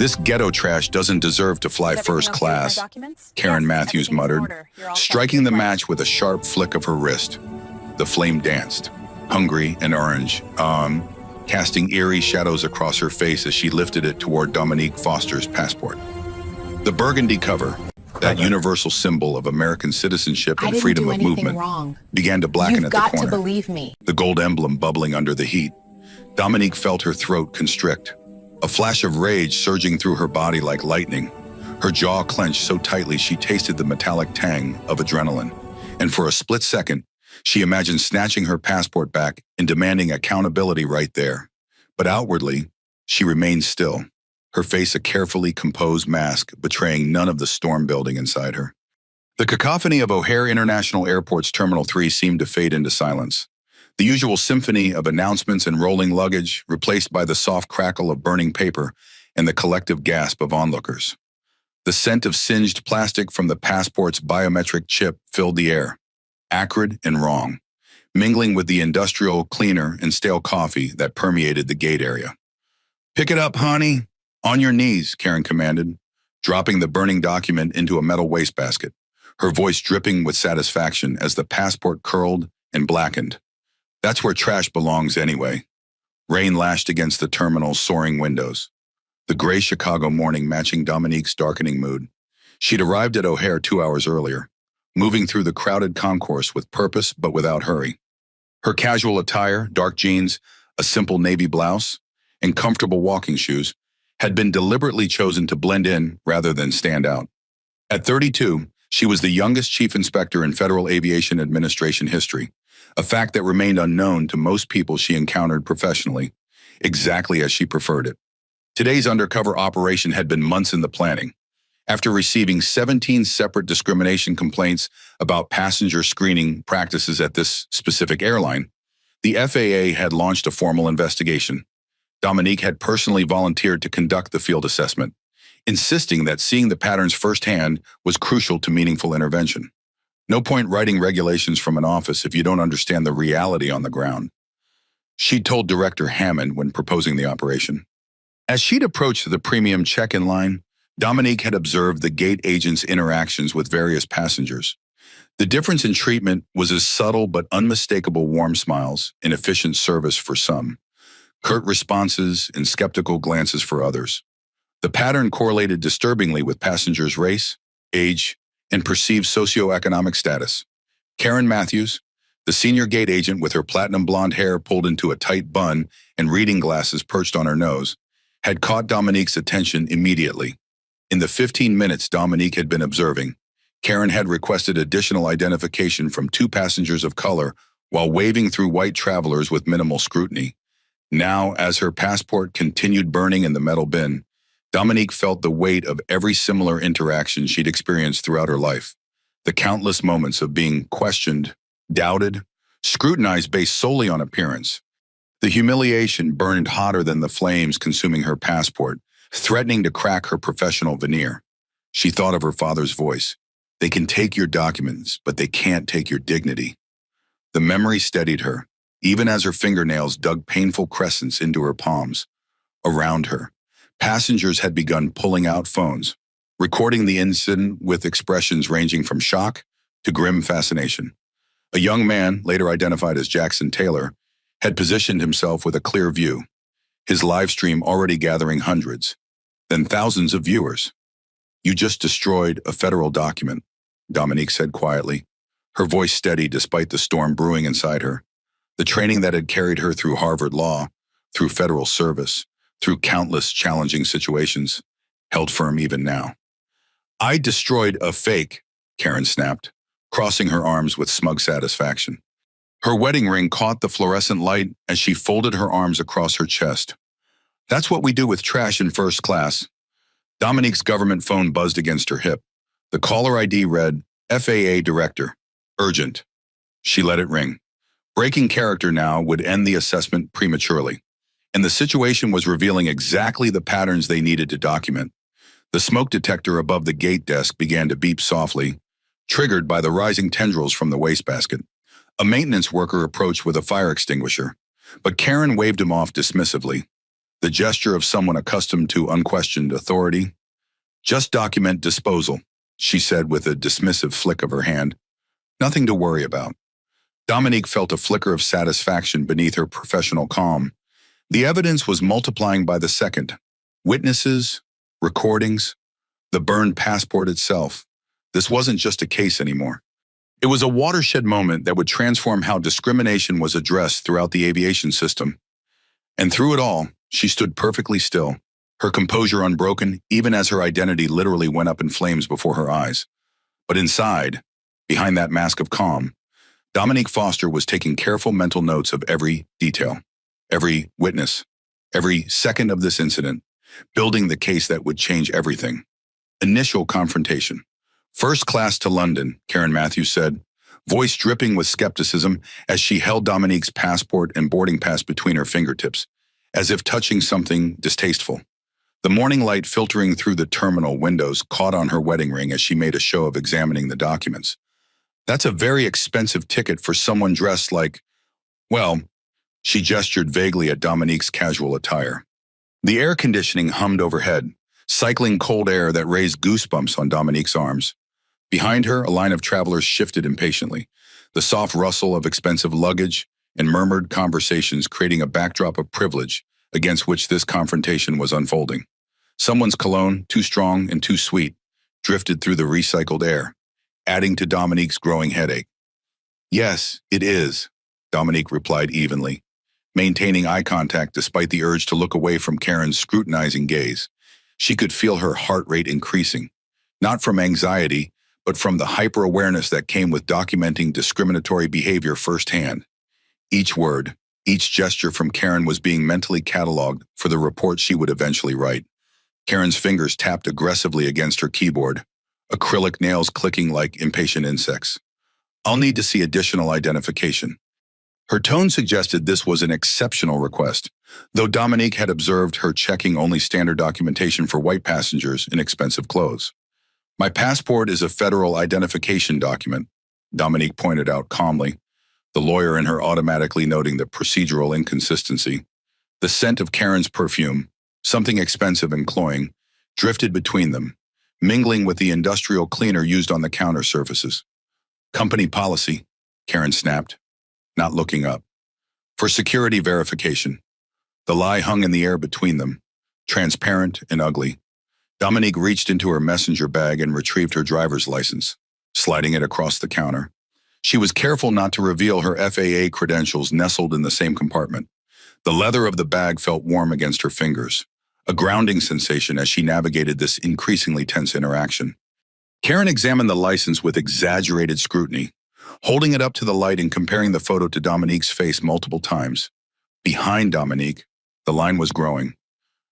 This ghetto trash doesn't deserve to fly first class, Karen Matthews muttered, striking the match with a sharp flick of her wrist. The flame danced, hungry and orange, casting eerie shadows across her face as she lifted it toward Dominique Foster's passport. The burgundy cover, that universal symbol of American citizenship and freedom of movement, began to blacken at the corner. You've got to believe me. The gold emblem bubbling under the heat. Dominique felt her throat constrict, a flash of rage surging through her body like lightning. Her jaw clenched so tightly she tasted the metallic tang of adrenaline. And for a split second, she imagined snatching her passport back and demanding accountability right there. But outwardly, she remained still, her face a carefully composed mask betraying none of the storm building inside her. The cacophony of O'Hare International Airport's Terminal 3 seemed to fade into silence. The usual symphony of announcements and rolling luggage replaced by the soft crackle of burning paper and the collective gasp of onlookers. The scent of singed plastic from the passport's biometric chip filled the air, acrid and wrong, mingling with the industrial cleaner and stale coffee that permeated the gate area. "Pick it up, honey. On your knees," Karen commanded, dropping the burning document into a metal wastebasket, her voice dripping with satisfaction as the passport curled and blackened. That's where trash belongs anyway. Rain lashed against the terminal's soaring windows, the gray Chicago morning matching Dominique's darkening mood. She'd arrived at O'Hare 2 hours earlier, moving through the crowded concourse with purpose but without hurry. Her casual attire, dark jeans, a simple navy blouse, and comfortable walking shoes had been deliberately chosen to blend in rather than stand out. At 32, she was the youngest chief inspector in Federal Aviation Administration history, a fact that remained unknown to most people she encountered professionally, exactly as she preferred it. Today's undercover operation had been months in the planning. After receiving 17 separate discrimination complaints about passenger screening practices at this specific airline, the FAA had launched a formal investigation. Dominique had personally volunteered to conduct the field assessment, insisting that seeing the patterns firsthand was crucial to meaningful intervention. No point writing regulations from an office if you don't understand the reality on the ground, she'd told Director Hammond when proposing the operation. As she'd approached the premium check-in line, Dominique had observed the gate agent's interactions with various passengers. The difference in treatment was as subtle but unmistakable warm smiles and efficient service for some, curt responses and skeptical glances for others. The pattern correlated disturbingly with passengers' race, age, and perceived socioeconomic status. Karen Matthews, the senior gate agent with her platinum blonde hair pulled into a tight bun and reading glasses perched on her nose, had caught Dominique's attention immediately. In the 15 minutes Dominique had been observing, Karen had requested additional identification from 2 passengers of color while waving through white travelers with minimal scrutiny. Now, as her passport continued burning in the metal bin, Dominique felt the weight of every similar interaction she'd experienced throughout her life. The countless moments of being questioned, doubted, scrutinized based solely on appearance. The humiliation burned hotter than the flames consuming her passport, threatening to crack her professional veneer. She thought of her father's voice. "They can take your documents, but they can't take your dignity." The memory steadied her, even as her fingernails dug painful crescents into her palms. Around her, passengers had begun pulling out phones, recording the incident with expressions ranging from shock to grim fascination. A young man, later identified as Jackson Taylor, had positioned himself with a clear view, his live stream already gathering hundreds, then thousands of viewers. "You just destroyed a federal document," Dominique said quietly, her voice steady despite the storm brewing inside her. The training that had carried her through Harvard Law, through federal service, through countless challenging situations, held firm even now. "I destroyed a fake," Karen snapped, crossing her arms with smug satisfaction. Her wedding ring caught the fluorescent light as she folded her arms across her chest. "That's what we do with trash in first class." Dominique's government phone buzzed against her hip. The caller ID read, "FAA Director. Urgent." She let it ring. Breaking character now would end the assessment prematurely, and the situation was revealing exactly the patterns they needed to document. The smoke detector above the gate desk began to beep softly, triggered by the rising tendrils from the wastebasket. A maintenance worker approached with a fire extinguisher, but Karen waved him off dismissively. the gesture of someone accustomed to unquestioned authority. "Just document disposal," she said with a dismissive flick of her hand. "Nothing to worry about." Dominique felt a flicker of satisfaction beneath her professional calm. The evidence was multiplying by the second. Witnesses, recordings, the burned passport itself. This wasn't just a case anymore. It was a watershed moment that would transform how discrimination was addressed throughout the aviation system. And through it all, she stood perfectly still, her composure unbroken, even as her identity literally went up in flames before her eyes. But inside, behind that mask of calm, Dominique Foster was taking careful mental notes of every detail, every witness, every second of this incident, building the case that would change everything. Initial confrontation. "First class to London," Karen Matthews said, voice dripping with skepticism as she held Dominique's passport and boarding pass between her fingertips, as if touching something distasteful. The morning light filtering through the terminal windows caught on her wedding ring as she made a show of examining the documents. "That's a very expensive ticket for someone dressed like, well," she gestured vaguely at Dominique's casual attire. The air conditioning hummed overhead, cycling cold air that raised goosebumps on Dominique's arms. Behind her, a line of travelers shifted impatiently, the soft rustle of expensive luggage and murmured conversations creating a backdrop of privilege against which this confrontation was unfolding. Someone's cologne, too strong and too sweet, drifted through the recycled air, adding to Dominique's growing headache. "Yes, it is," Dominique replied evenly, maintaining eye contact despite the urge to look away from Karen's scrutinizing gaze. She could feel her heart rate increasing, not from anxiety, but from the hyper-awareness that came with documenting discriminatory behavior firsthand. Each word, each gesture from Karen was being mentally cataloged for the report she would eventually write. Karen's fingers tapped aggressively against her keyboard, acrylic nails clicking like impatient insects. "I'll need to see additional identification." Her tone suggested this was an exceptional request, though Dominique had observed her checking only standard documentation for white passengers in expensive clothes. "My passport is a federal identification document," Dominique pointed out calmly, the lawyer in her automatically noting the procedural inconsistency. The scent of Karen's perfume, something expensive and cloying, drifted between them, mingling with the industrial cleaner used on the counter surfaces. "Company policy," Karen snapped, not looking up. "For security verification." The lie hung in the air between them, transparent and ugly. Dominique reached into her messenger bag and retrieved her driver's license, sliding it across the counter. She was careful not to reveal her FAA credentials nestled in the same compartment. The leather of the bag felt warm against her fingers, a grounding sensation as she navigated this increasingly tense interaction. Karen examined the license with exaggerated scrutiny, holding it up to the light and comparing the photo to Dominique's face multiple times. Behind Dominique, the line was growing.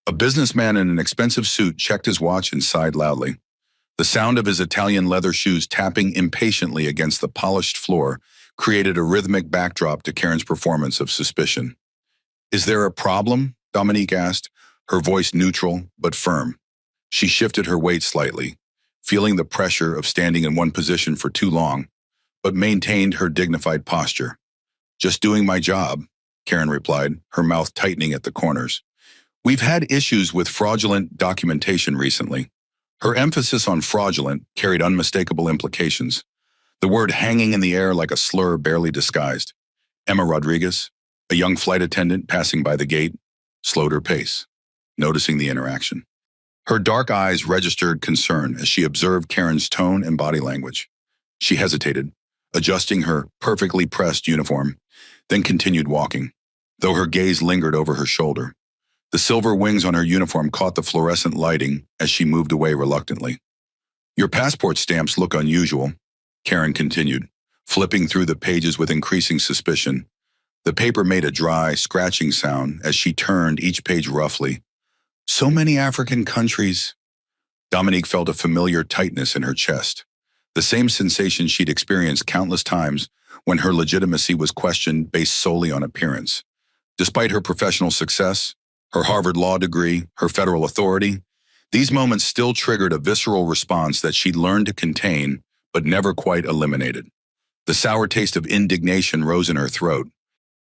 A businessman in an expensive suit checked his watch and sighed loudly. The sound of his Italian leather shoes tapping impatiently against the polished floor created a rhythmic backdrop to Karen's performance of suspicion. "Is there a problem?" Dominique asked, her voice neutral but firm. She shifted her weight slightly, feeling the pressure of standing in one position for too long, but maintained her dignified posture. "Just doing my job," Karen replied, her mouth tightening at the corners. "We've had issues with fraudulent documentation recently." Her emphasis on fraudulent carried unmistakable implications, the word hanging in the air like a slur barely disguised. Emma Rodriguez, a young flight attendant passing by the gate, slowed her pace, noticing the interaction. Her dark eyes registered concern as she observed Karen's tone and body language. She hesitated, adjusting her perfectly pressed uniform, then continued walking, though her gaze lingered over her shoulder. The silver wings on her uniform caught the fluorescent lighting as she moved away reluctantly. "Your passport stamps look unusual," Karen continued, flipping through the pages with increasing suspicion. The paper made a dry, scratching sound as she turned each page roughly. "So many African countries." Dominique felt a familiar tightness in her chest, the same sensation she'd experienced countless times when her legitimacy was questioned based solely on appearance. Despite her professional success, her Harvard law degree, her federal authority, these moments still triggered a visceral response that she'd learned to contain but never quite eliminated. The sour taste of indignation rose in her throat.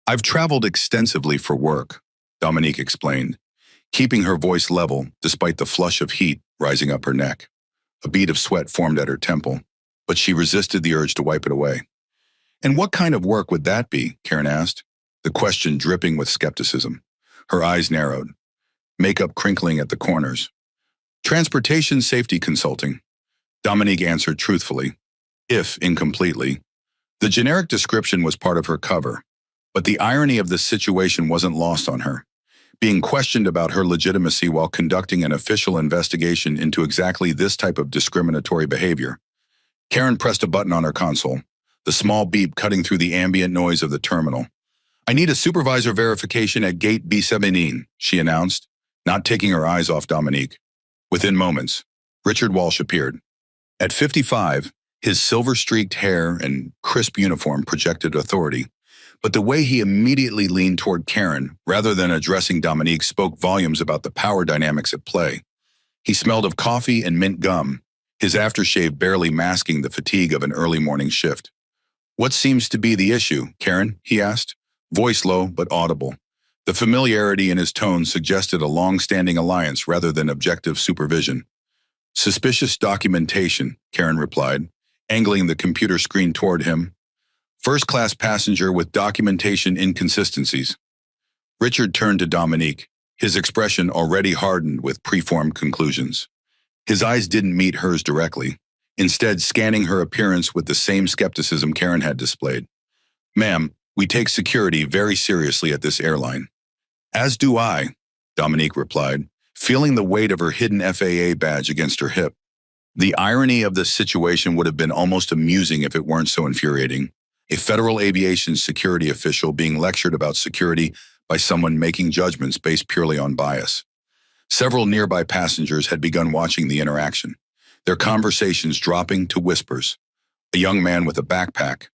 "I've traveled extensively for work," Dominique explained, keeping her voice level despite the flush of heat rising up her neck. A bead of sweat formed at her temple, but she resisted the urge to wipe it away. "And what kind of work would that be?" Karen asked, the question dripping with skepticism. Her eyes narrowed, makeup crinkling at the corners. "Transportation safety consulting," Dominique answered truthfully, if incompletely. The generic description was part of her cover, but the irony of the situation wasn't lost on her. Being questioned about her legitimacy while conducting an official investigation into exactly this type of discriminatory behavior. Karen pressed a button on her console, the small beep cutting through the ambient noise of the terminal. "I need a supervisor verification at gate B17, she announced, not taking her eyes off Dominique. Within moments, Richard Walsh appeared. At 55, his silver-streaked hair and crisp uniform projected authority, but the way he immediately leaned toward Karen, rather than addressing Dominique, spoke volumes about the power dynamics at play. He smelled of coffee and mint gum, his aftershave barely masking the fatigue of an early morning shift. "What seems to be the issue, Karen?" he asked, voice low but audible. The familiarity in his tone suggested a long-standing alliance rather than objective supervision. "Suspicious documentation," Karen replied, angling the computer screen toward him. "First-class passenger with documentation inconsistencies." Richard turned to Dominique, his expression already hardened with preformed conclusions. His eyes didn't meet hers directly, instead scanning her appearance with the same skepticism Karen had displayed. "Ma'am, we take security very seriously at this airline." "As do I," Dominique replied, feeling the weight of her hidden FAA badge against her hip. The irony of the situation would have been almost amusing if it weren't so infuriating. A federal aviation security official being lectured about security by someone making judgments based purely on bias. Several nearby passengers had begun watching the interaction, their conversations dropping to whispers. A young man with a backpack,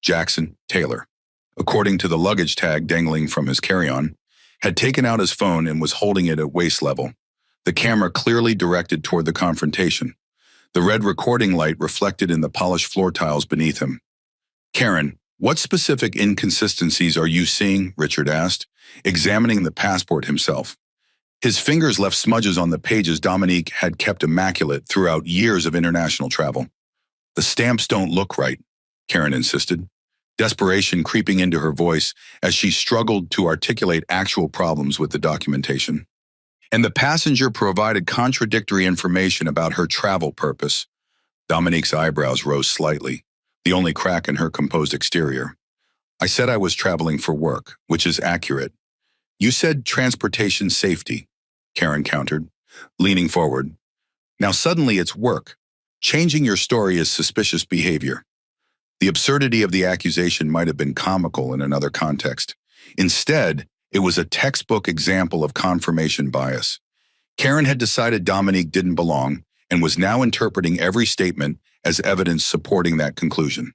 Jackson Taylor, according to the luggage tag dangling from his carry-on, had taken out his phone and was holding it at waist level, the camera clearly directed toward the confrontation. The red recording light reflected in the polished floor tiles beneath him. "Karen, what specific inconsistencies are you seeing?" Richard asked, examining the passport himself. His fingers left smudges on the pages Dominique had kept immaculate throughout years of international travel. "The stamps don't look right," Karen insisted, desperation creeping into her voice as she struggled to articulate actual problems with the documentation. "And the passenger provided contradictory information about her travel purpose." Dominique's eyebrows rose slightly, the only crack in her composed exterior. "I said I was traveling for work, which is accurate." "You said transportation safety," Karen countered, leaning forward. "Now suddenly it's work. Changing your story is suspicious behavior." The absurdity of the accusation might have been comical in another context. Instead, it was a textbook example of confirmation bias. Karen had decided Dominique didn't belong and was now interpreting every statement as evidence supporting that conclusion.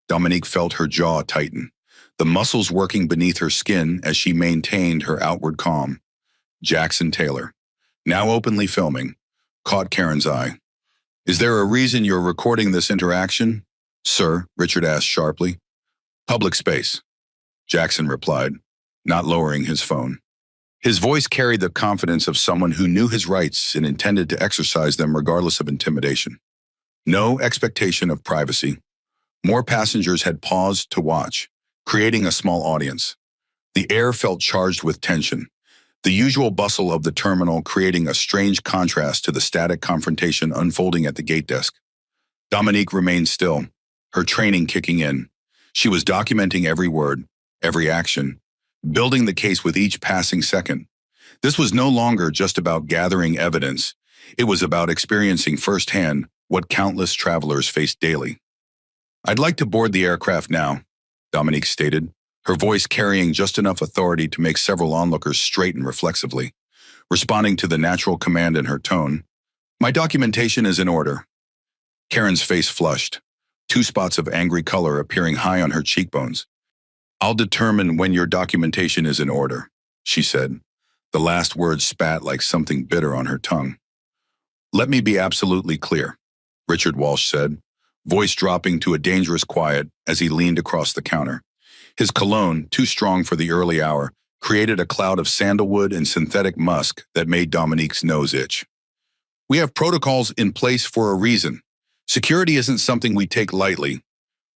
Dominique felt her jaw tighten, the muscles working beneath her skin as she maintained her outward calm. Jackson Taylor, now openly filming, caught Karen's eye. "Is there a reason you're recording this interaction, sir?" Richard asked sharply. "Public space," Jackson replied, not lowering his phone. His voice carried the confidence of someone who knew his rights and intended to exercise them regardless of intimidation. No expectation of privacy. More passengers had paused to watch, creating a small audience. The air felt charged with tension, the usual bustle of the terminal creating a strange contrast to the static confrontation unfolding at the gate desk. Dominique remained still, her training kicking in. She was documenting every word, every action, building the case with each passing second. This was no longer just about gathering evidence. It was about experiencing firsthand what countless travelers face daily. "I'd like to board the aircraft now," Dominique stated, her voice carrying just enough authority to make several onlookers straighten reflexively. Responding to the natural command in her tone, "My documentation is in order." Karen's face flushed, 2 spots of angry color appearing high on her cheekbones. "I'll determine when your documentation is in order," she said, the last word spat like something bitter on her tongue. "Let me be absolutely clear," Richard Walsh said, voice dropping to a dangerous quiet as he leaned across the counter. His cologne, too strong for the early hour, created a cloud of sandalwood and synthetic musk that made Dominique's nose itch. We have protocols in place for a reason. Security isn't something we take lightly.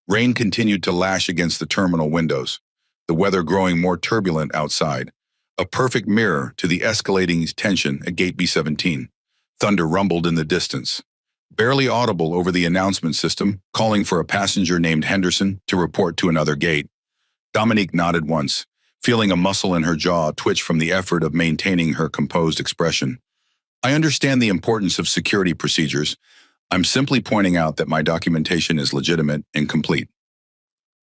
Rain continued to lash against the terminal windows, the weather growing more turbulent outside, a perfect mirror to the escalating tension at Gate B-17. Thunder rumbled in the distance, barely audible over the announcement system, calling for a passenger named Henderson to report to another gate. Dominique nodded once, feeling a muscle in her jaw twitch from the effort of maintaining her composed expression. I understand the importance of security procedures. I'm simply pointing out that my documentation is legitimate and complete.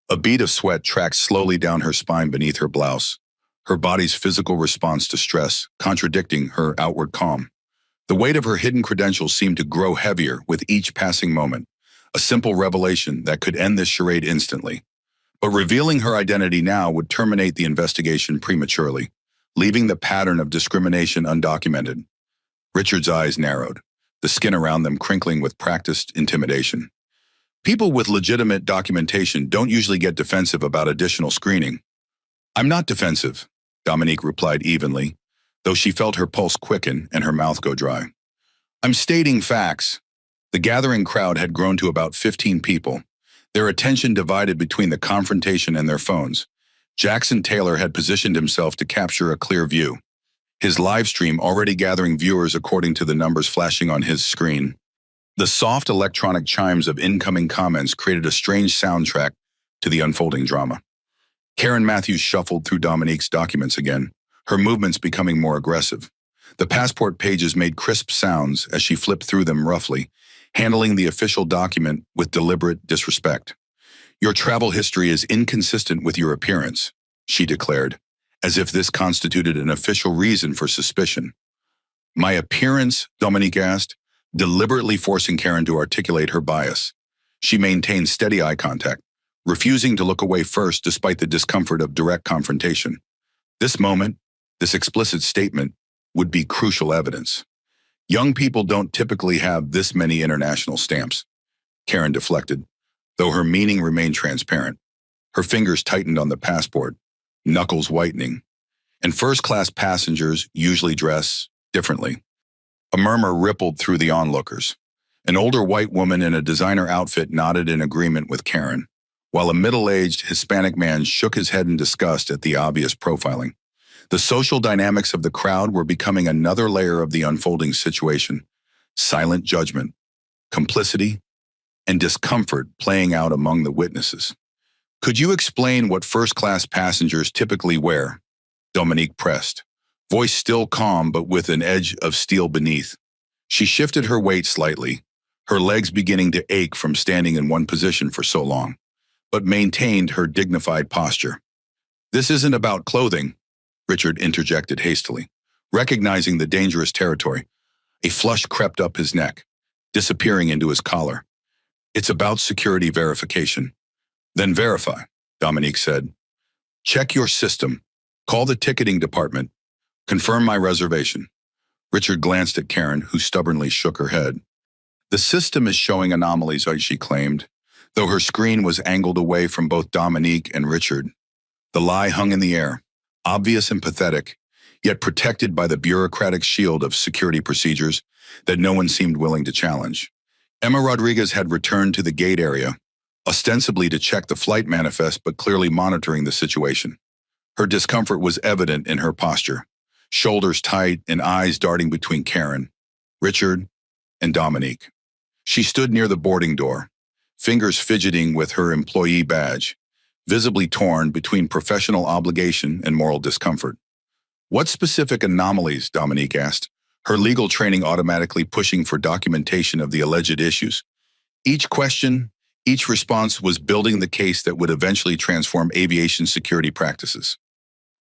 A bead of sweat tracked slowly down her spine beneath her blouse, her body's physical response to stress contradicting her outward calm. The weight of her hidden credentials seemed to grow heavier with each passing moment, a simple revelation that could end this charade instantly. But revealing her identity now would terminate the investigation prematurely, leaving the pattern of discrimination undocumented. Richard's eyes narrowed, the skin around them crinkling with practiced intimidation. People with legitimate documentation don't usually get defensive about additional screening. I'm not defensive, Dominique replied evenly, though she felt her pulse quicken and her mouth go dry. I'm stating facts. The gathering crowd had grown to about 15 people, their attention divided between the confrontation and their phones. Jackson Taylor had positioned himself to capture a clear view, his live stream already gathering viewers according to the numbers flashing on his screen. The soft electronic chimes of incoming comments created a strange soundtrack to the unfolding drama. Karen Matthews shuffled through Dominique's documents again, her movements becoming more aggressive. The passport pages made crisp sounds as she flipped through them roughly, handling the official document with deliberate disrespect. Your travel history is inconsistent with your appearance, she declared, as if this constituted an official reason for suspicion. My appearance, Dominique asked, deliberately forcing Karen to articulate her bias. She maintained steady eye contact, refusing to look away first despite the discomfort of direct confrontation. This moment, this explicit statement, would be crucial evidence. Young people don't typically have this many international stamps. Karen deflected, though her meaning remained transparent. Her fingers tightened on the passport, knuckles whitening. And first-class passengers usually dress differently. A murmur rippled through the onlookers. An older white woman in a designer outfit nodded in agreement with Karen, while a middle-aged Hispanic man shook his head in disgust at the obvious profiling. The social dynamics of the crowd were becoming another layer of the unfolding situation. Silent judgment, complicity, and discomfort playing out among the witnesses. Could you explain what first-class passengers typically wear? Dominique pressed, voice still calm but with an edge of steel beneath. She shifted her weight slightly, her legs beginning to ache from standing in one position for so long, but maintained her dignified posture. This isn't about clothing, Richard interjected hastily, recognizing the dangerous territory. A flush crept up his neck, disappearing into his collar. It's about security verification. Then verify, Dominique said. Check your system. Call the ticketing department. Confirm my reservation. Richard glanced at Karen, who stubbornly shook her head. The system is showing anomalies, she claimed, though her screen was angled away from both Dominique and Richard. The lie hung in the air, obvious and pathetic, yet protected by the bureaucratic shield of security procedures that no one seemed willing to challenge. Emma Rodriguez had returned to the gate area, ostensibly to check the flight manifest but clearly monitoring the situation. Her discomfort was evident in her posture, shoulders tight and eyes darting between Karen, Richard, and Dominique. She stood near the boarding door, fingers fidgeting with her employee badge, visibly torn between professional obligation and moral discomfort. What specific anomalies, Dominique asked, her legal training automatically pushing for documentation of the alleged issues. Each question, each response was building the case that would eventually transform aviation security practices.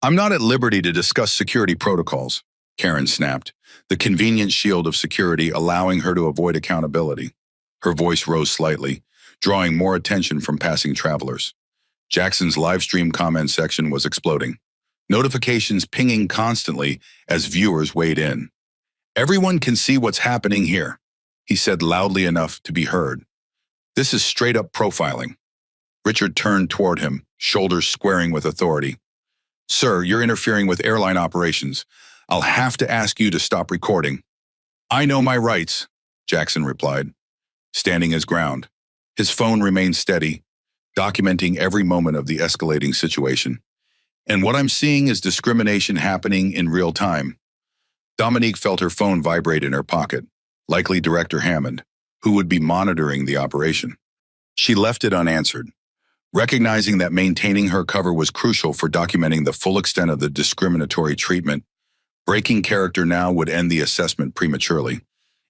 I'm not at liberty to discuss security protocols, Karen snapped, the convenient shield of security allowing her to avoid accountability. Her voice rose slightly, drawing more attention from passing travelers. Jackson's live stream comment section was exploding, notifications pinging constantly as viewers weighed in. Everyone can see what's happening here, he said loudly enough to be heard. This is straight-up profiling. Richard turned toward him, shoulders squaring with authority. Sir, you're interfering with airline operations. I'll have to ask you to stop recording. I know my rights, Jackson replied, standing his ground. His phone remained steady, documenting every moment of the escalating situation. And what I'm seeing is discrimination happening in real time. Dominique felt her phone vibrate in her pocket, likely Director Hammond, who would be monitoring the operation. She left it unanswered, recognizing that maintaining her cover was crucial for documenting the full extent of the discriminatory treatment. Breaking character now would end the assessment prematurely,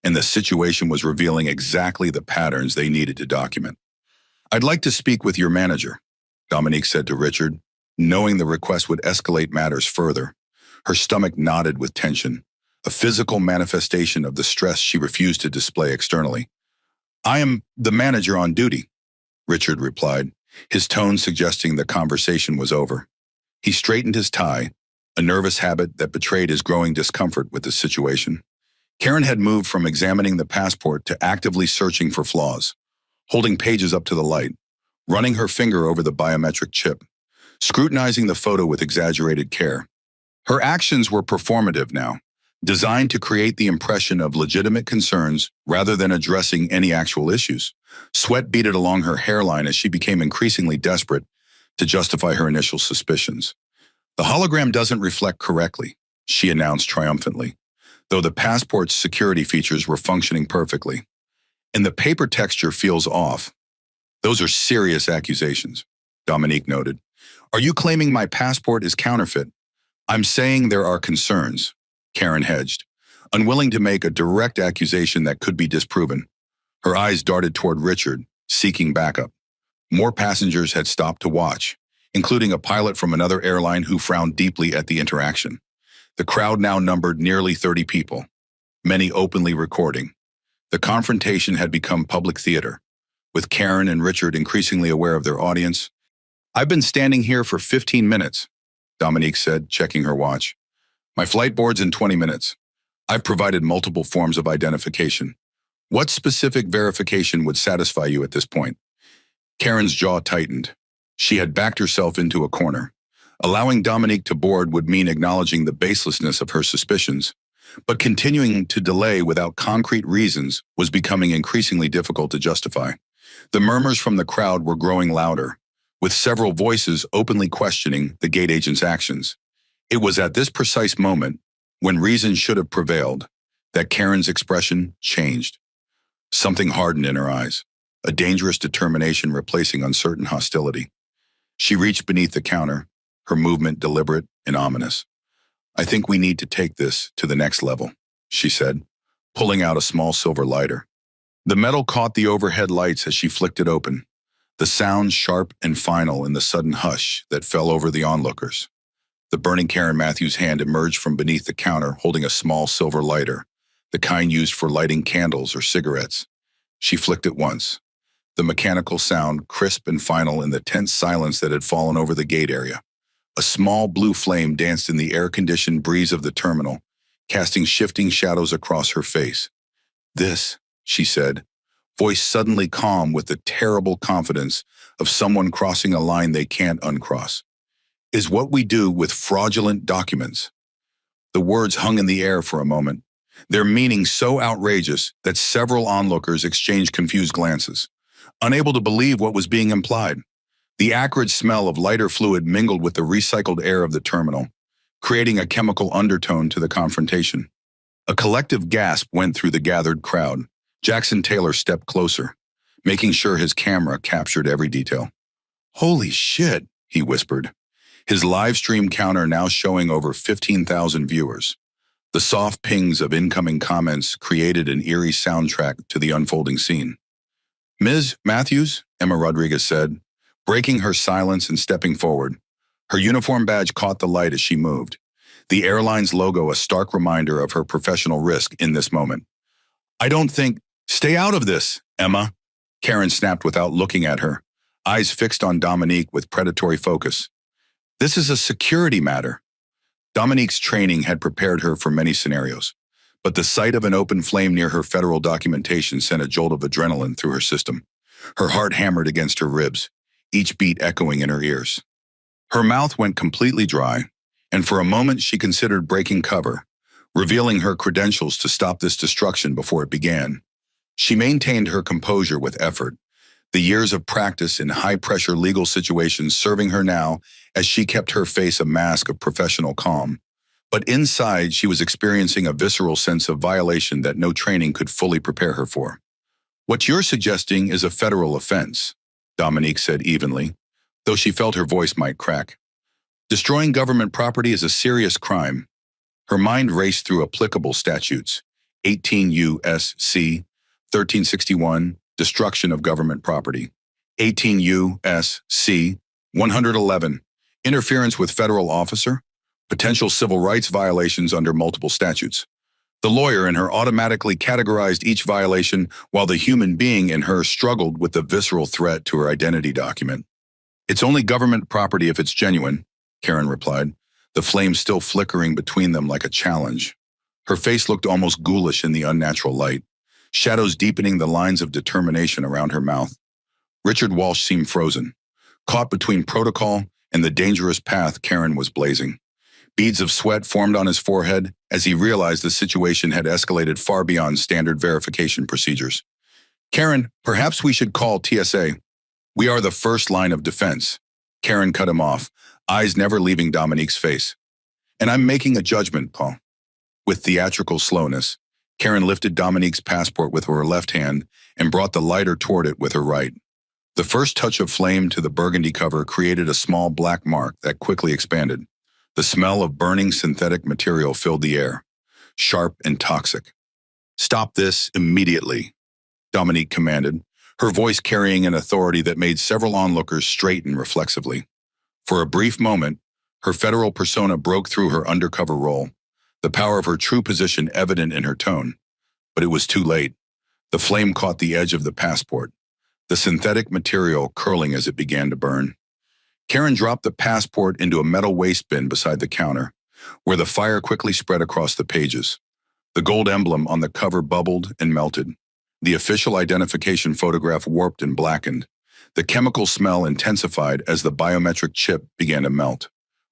and the situation was revealing exactly the patterns they needed to document. I'd like to speak with your manager, Dominique said to Richard, knowing the request would escalate matters further. Her stomach knotted with tension, a physical manifestation of the stress she refused to display externally. I am the manager on duty, Richard replied, his tone suggesting the conversation was over. He straightened his tie, a nervous habit that betrayed his growing discomfort with the situation. Karen had moved from examining the passport to actively searching for flaws, holding pages up to the light, running her finger over the biometric chip, scrutinizing the photo with exaggerated care. Her actions were performative now, designed to create the impression of legitimate concerns rather than addressing any actual issues. Sweat beaded along her hairline as she became increasingly desperate to justify her initial suspicions. The hologram doesn't reflect correctly, she announced triumphantly, though the passport's security features were functioning perfectly. And the paper texture feels off. Those are serious accusations, Dominique noted. Are you claiming my passport is counterfeit? I'm saying there are concerns, Karen hedged, unwilling to make a direct accusation that could be disproven. Her eyes darted toward Richard, seeking backup. More passengers had stopped to watch, including a pilot from another airline who frowned deeply at the interaction. The crowd now numbered nearly 30 people, many openly recording. The confrontation had become public theater, with Karen and Richard increasingly aware of their audience. I've been standing here for 15 minutes, Dominique said, checking her watch. My flight board's in 20 minutes. I've provided multiple forms of identification. What specific verification would satisfy you at this point? Karen's jaw tightened. She had backed herself into a corner. Allowing Dominique to board would mean acknowledging the baselessness of her suspicions, but continuing to delay without concrete reasons was becoming increasingly difficult to justify. The murmurs from the crowd were growing louder, with several voices openly questioning the gate agent's actions. It was at this precise moment, when reason should have prevailed, that Karen's expression changed. Something hardened in her eyes, a dangerous determination replacing uncertain hostility. She reached beneath the counter, her movement deliberate and ominous. I think we need to take this to the next level, she said, pulling out a small silver lighter. The metal caught the overhead lights as she flicked it open, the sound sharp and final in the sudden hush that fell over the onlookers. The burning Karen Matthews' hand emerged from beneath the counter, holding a small silver lighter, the kind used for lighting candles or cigarettes. She flicked it once, the mechanical sound crisp and final in the tense silence that had fallen over the gate area. A small blue flame danced in the air-conditioned breeze of the terminal, casting shifting shadows across her face. This, she said, voice suddenly calm with the terrible confidence of someone crossing a line they can't uncross, is what we do with fraudulent documents. The words hung in the air for a moment, their meaning so outrageous that several onlookers exchanged confused glances, unable to believe what was being implied. The acrid smell of lighter fluid mingled with the recycled air of the terminal, creating a chemical undertone to the confrontation. A collective gasp went through the gathered crowd. Jackson Taylor stepped closer, making sure his camera captured every detail. Holy shit, he whispered, his live stream counter now showing over 15,000 viewers. The soft pings of incoming comments created an eerie soundtrack to the unfolding scene. Ms. Matthews, Emma Rodriguez said, breaking her silence and stepping forward. Her uniform badge caught the light as she moved, the airline's logo a stark reminder of her professional risk in this moment. I don't think— Stay out of this, Emma, Karen snapped without looking at her, eyes fixed on Dominique with predatory focus. This is a security matter. Dominique's training had prepared her for many scenarios, but the sight of an open flame near her federal documentation sent a jolt of adrenaline through her system. Her heart hammered against her ribs, each beat echoing in her ears. Her mouth went completely dry, and for a moment she considered breaking cover, revealing her credentials to stop this destruction before it began. She maintained her composure with effort, the years of practice in high-pressure legal situations serving her now as she kept her face a mask of professional calm. But inside, she was experiencing a visceral sense of violation that no training could fully prepare her for. "What you're suggesting is a federal offense," Dominique said evenly, though she felt her voice might crack. "Destroying government property is a serious crime." Her mind raced through applicable statutes. 18 U.S.C. 1361, destruction of government property. 18 U.S.C. 111, interference with federal officer, potential civil rights violations under multiple statutes. The lawyer in her automatically categorized each violation while the human being in her struggled with the visceral threat to her identity document. "It's only government property if it's genuine," Karen replied, the flame still flickering between them like a challenge. Her face looked almost ghoulish in the unnatural light, shadows deepening the lines of determination around her mouth. Richard Walsh seemed frozen, caught between protocol and the dangerous path Karen was blazing. Beads of sweat formed on his forehead as he realized the situation had escalated far beyond standard verification procedures. "Karen, perhaps we should call TSA. We are the first line of defense." Karen cut him off, eyes never leaving Dominique's face. "And I'm making a judgment, Paul." With theatrical slowness, Karen lifted Dominique's passport with her left hand and brought the lighter toward it with her right. The first touch of flame to the burgundy cover created a small black mark that quickly expanded. The smell of burning synthetic material filled the air, sharp and toxic. "Stop this immediately," Dominique commanded, her voice carrying an authority that made several onlookers straighten reflexively. For a brief moment, her federal persona broke through her undercover role, the power of her true position evident in her tone. But it was too late. The flame caught the edge of the passport, the synthetic material curling as it began to burn. Karen dropped the passport into a metal waste bin beside the counter, where the fire quickly spread across the pages. The gold emblem on the cover bubbled and melted. The official identification photograph warped and blackened. The chemical smell intensified as the biometric chip began to melt,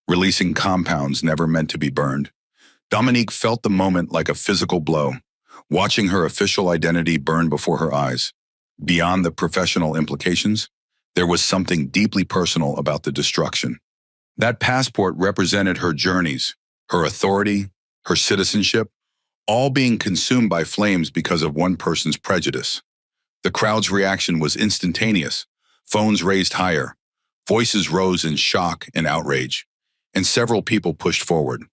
releasing compounds never meant to be burned. Dominique felt the moment like a physical blow, watching her official identity burn before her eyes. Beyond the professional implications, there was something deeply personal about the destruction. That passport represented her journeys, her authority, her citizenship, all being consumed by flames because of one person's prejudice. The crowd's reaction was instantaneous. Phones raised higher, voices rose in shock and outrage, and several people pushed forward.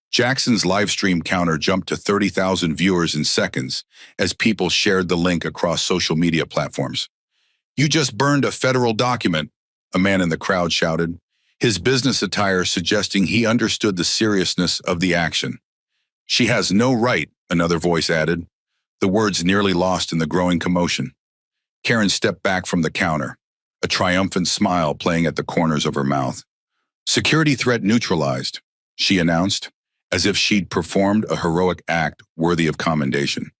Jackson's live stream counter jumped to 30,000 viewers in seconds as people shared the link across social media platforms. "You just burned a federal document," a man in the crowd shouted, his business attire suggesting he understood the seriousness of the action. "She has no right," another voice added, the words nearly lost in the growing commotion. Karen stepped back from the counter, a triumphant smile playing at the corners of her mouth. "Security threat neutralized," she announced, as if she'd performed a heroic act worthy of commendation.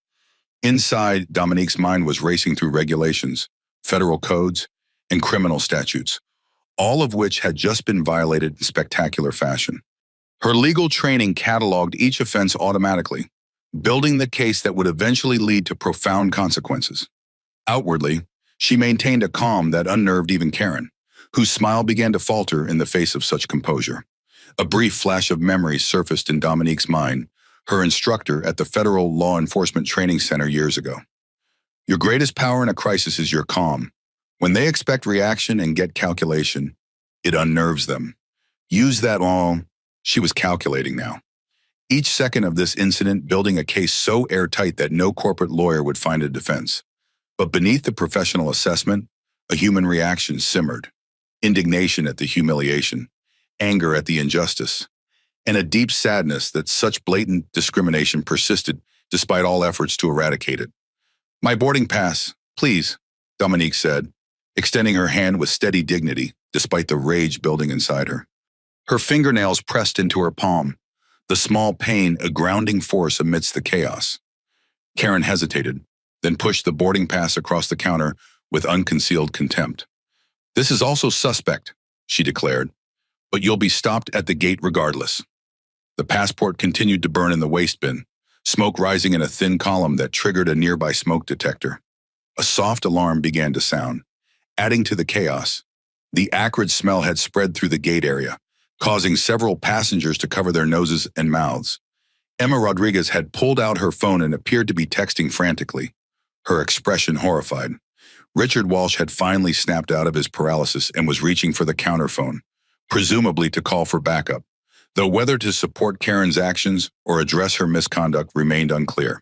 Inside, Dominique's mind was racing through regulations, federal codes, and criminal statutes, all of which had just been violated in spectacular fashion. Her legal training cataloged each offense automatically, building the case that would eventually lead to profound consequences. Outwardly, she maintained a calm that unnerved even Karen, whose smile began to falter in the face of such composure. A brief flash of memory surfaced in Dominique's mind, her instructor at the Federal Law Enforcement Training Center years ago. "Your greatest power in a crisis is your calm. When they expect reaction and get calculation, it unnerves them. Use that all." She was calculating now. Each second of this incident building a case so airtight that no corporate lawyer would find a defense. But beneath the professional assessment, a human reaction simmered. Indignation at the humiliation, anger at the injustice, and a deep sadness that such blatant discrimination persisted despite all efforts to eradicate it. "My boarding pass, please," Dominique said, extending her hand with steady dignity despite the rage building inside her. Her fingernails pressed into her palm, the small pain a grounding force amidst the chaos. Karen hesitated, then pushed the boarding pass across the counter with unconcealed contempt. "This is also suspect," she declared, but you'll be stopped at the gate regardless. The passport continued to burn in the waste bin, smoke rising in a thin column that triggered a nearby smoke detector. A soft alarm began to sound, adding to the chaos. The acrid smell had spread through the gate area, causing several passengers to cover their noses and mouths. Emma Rodriguez had pulled out her phone and appeared to be texting frantically, her expression horrified. Richard Walsh had finally snapped out of his paralysis and was reaching for the counterphone, presumably to call for backup, though whether to support Karen's actions or address her misconduct remained unclear.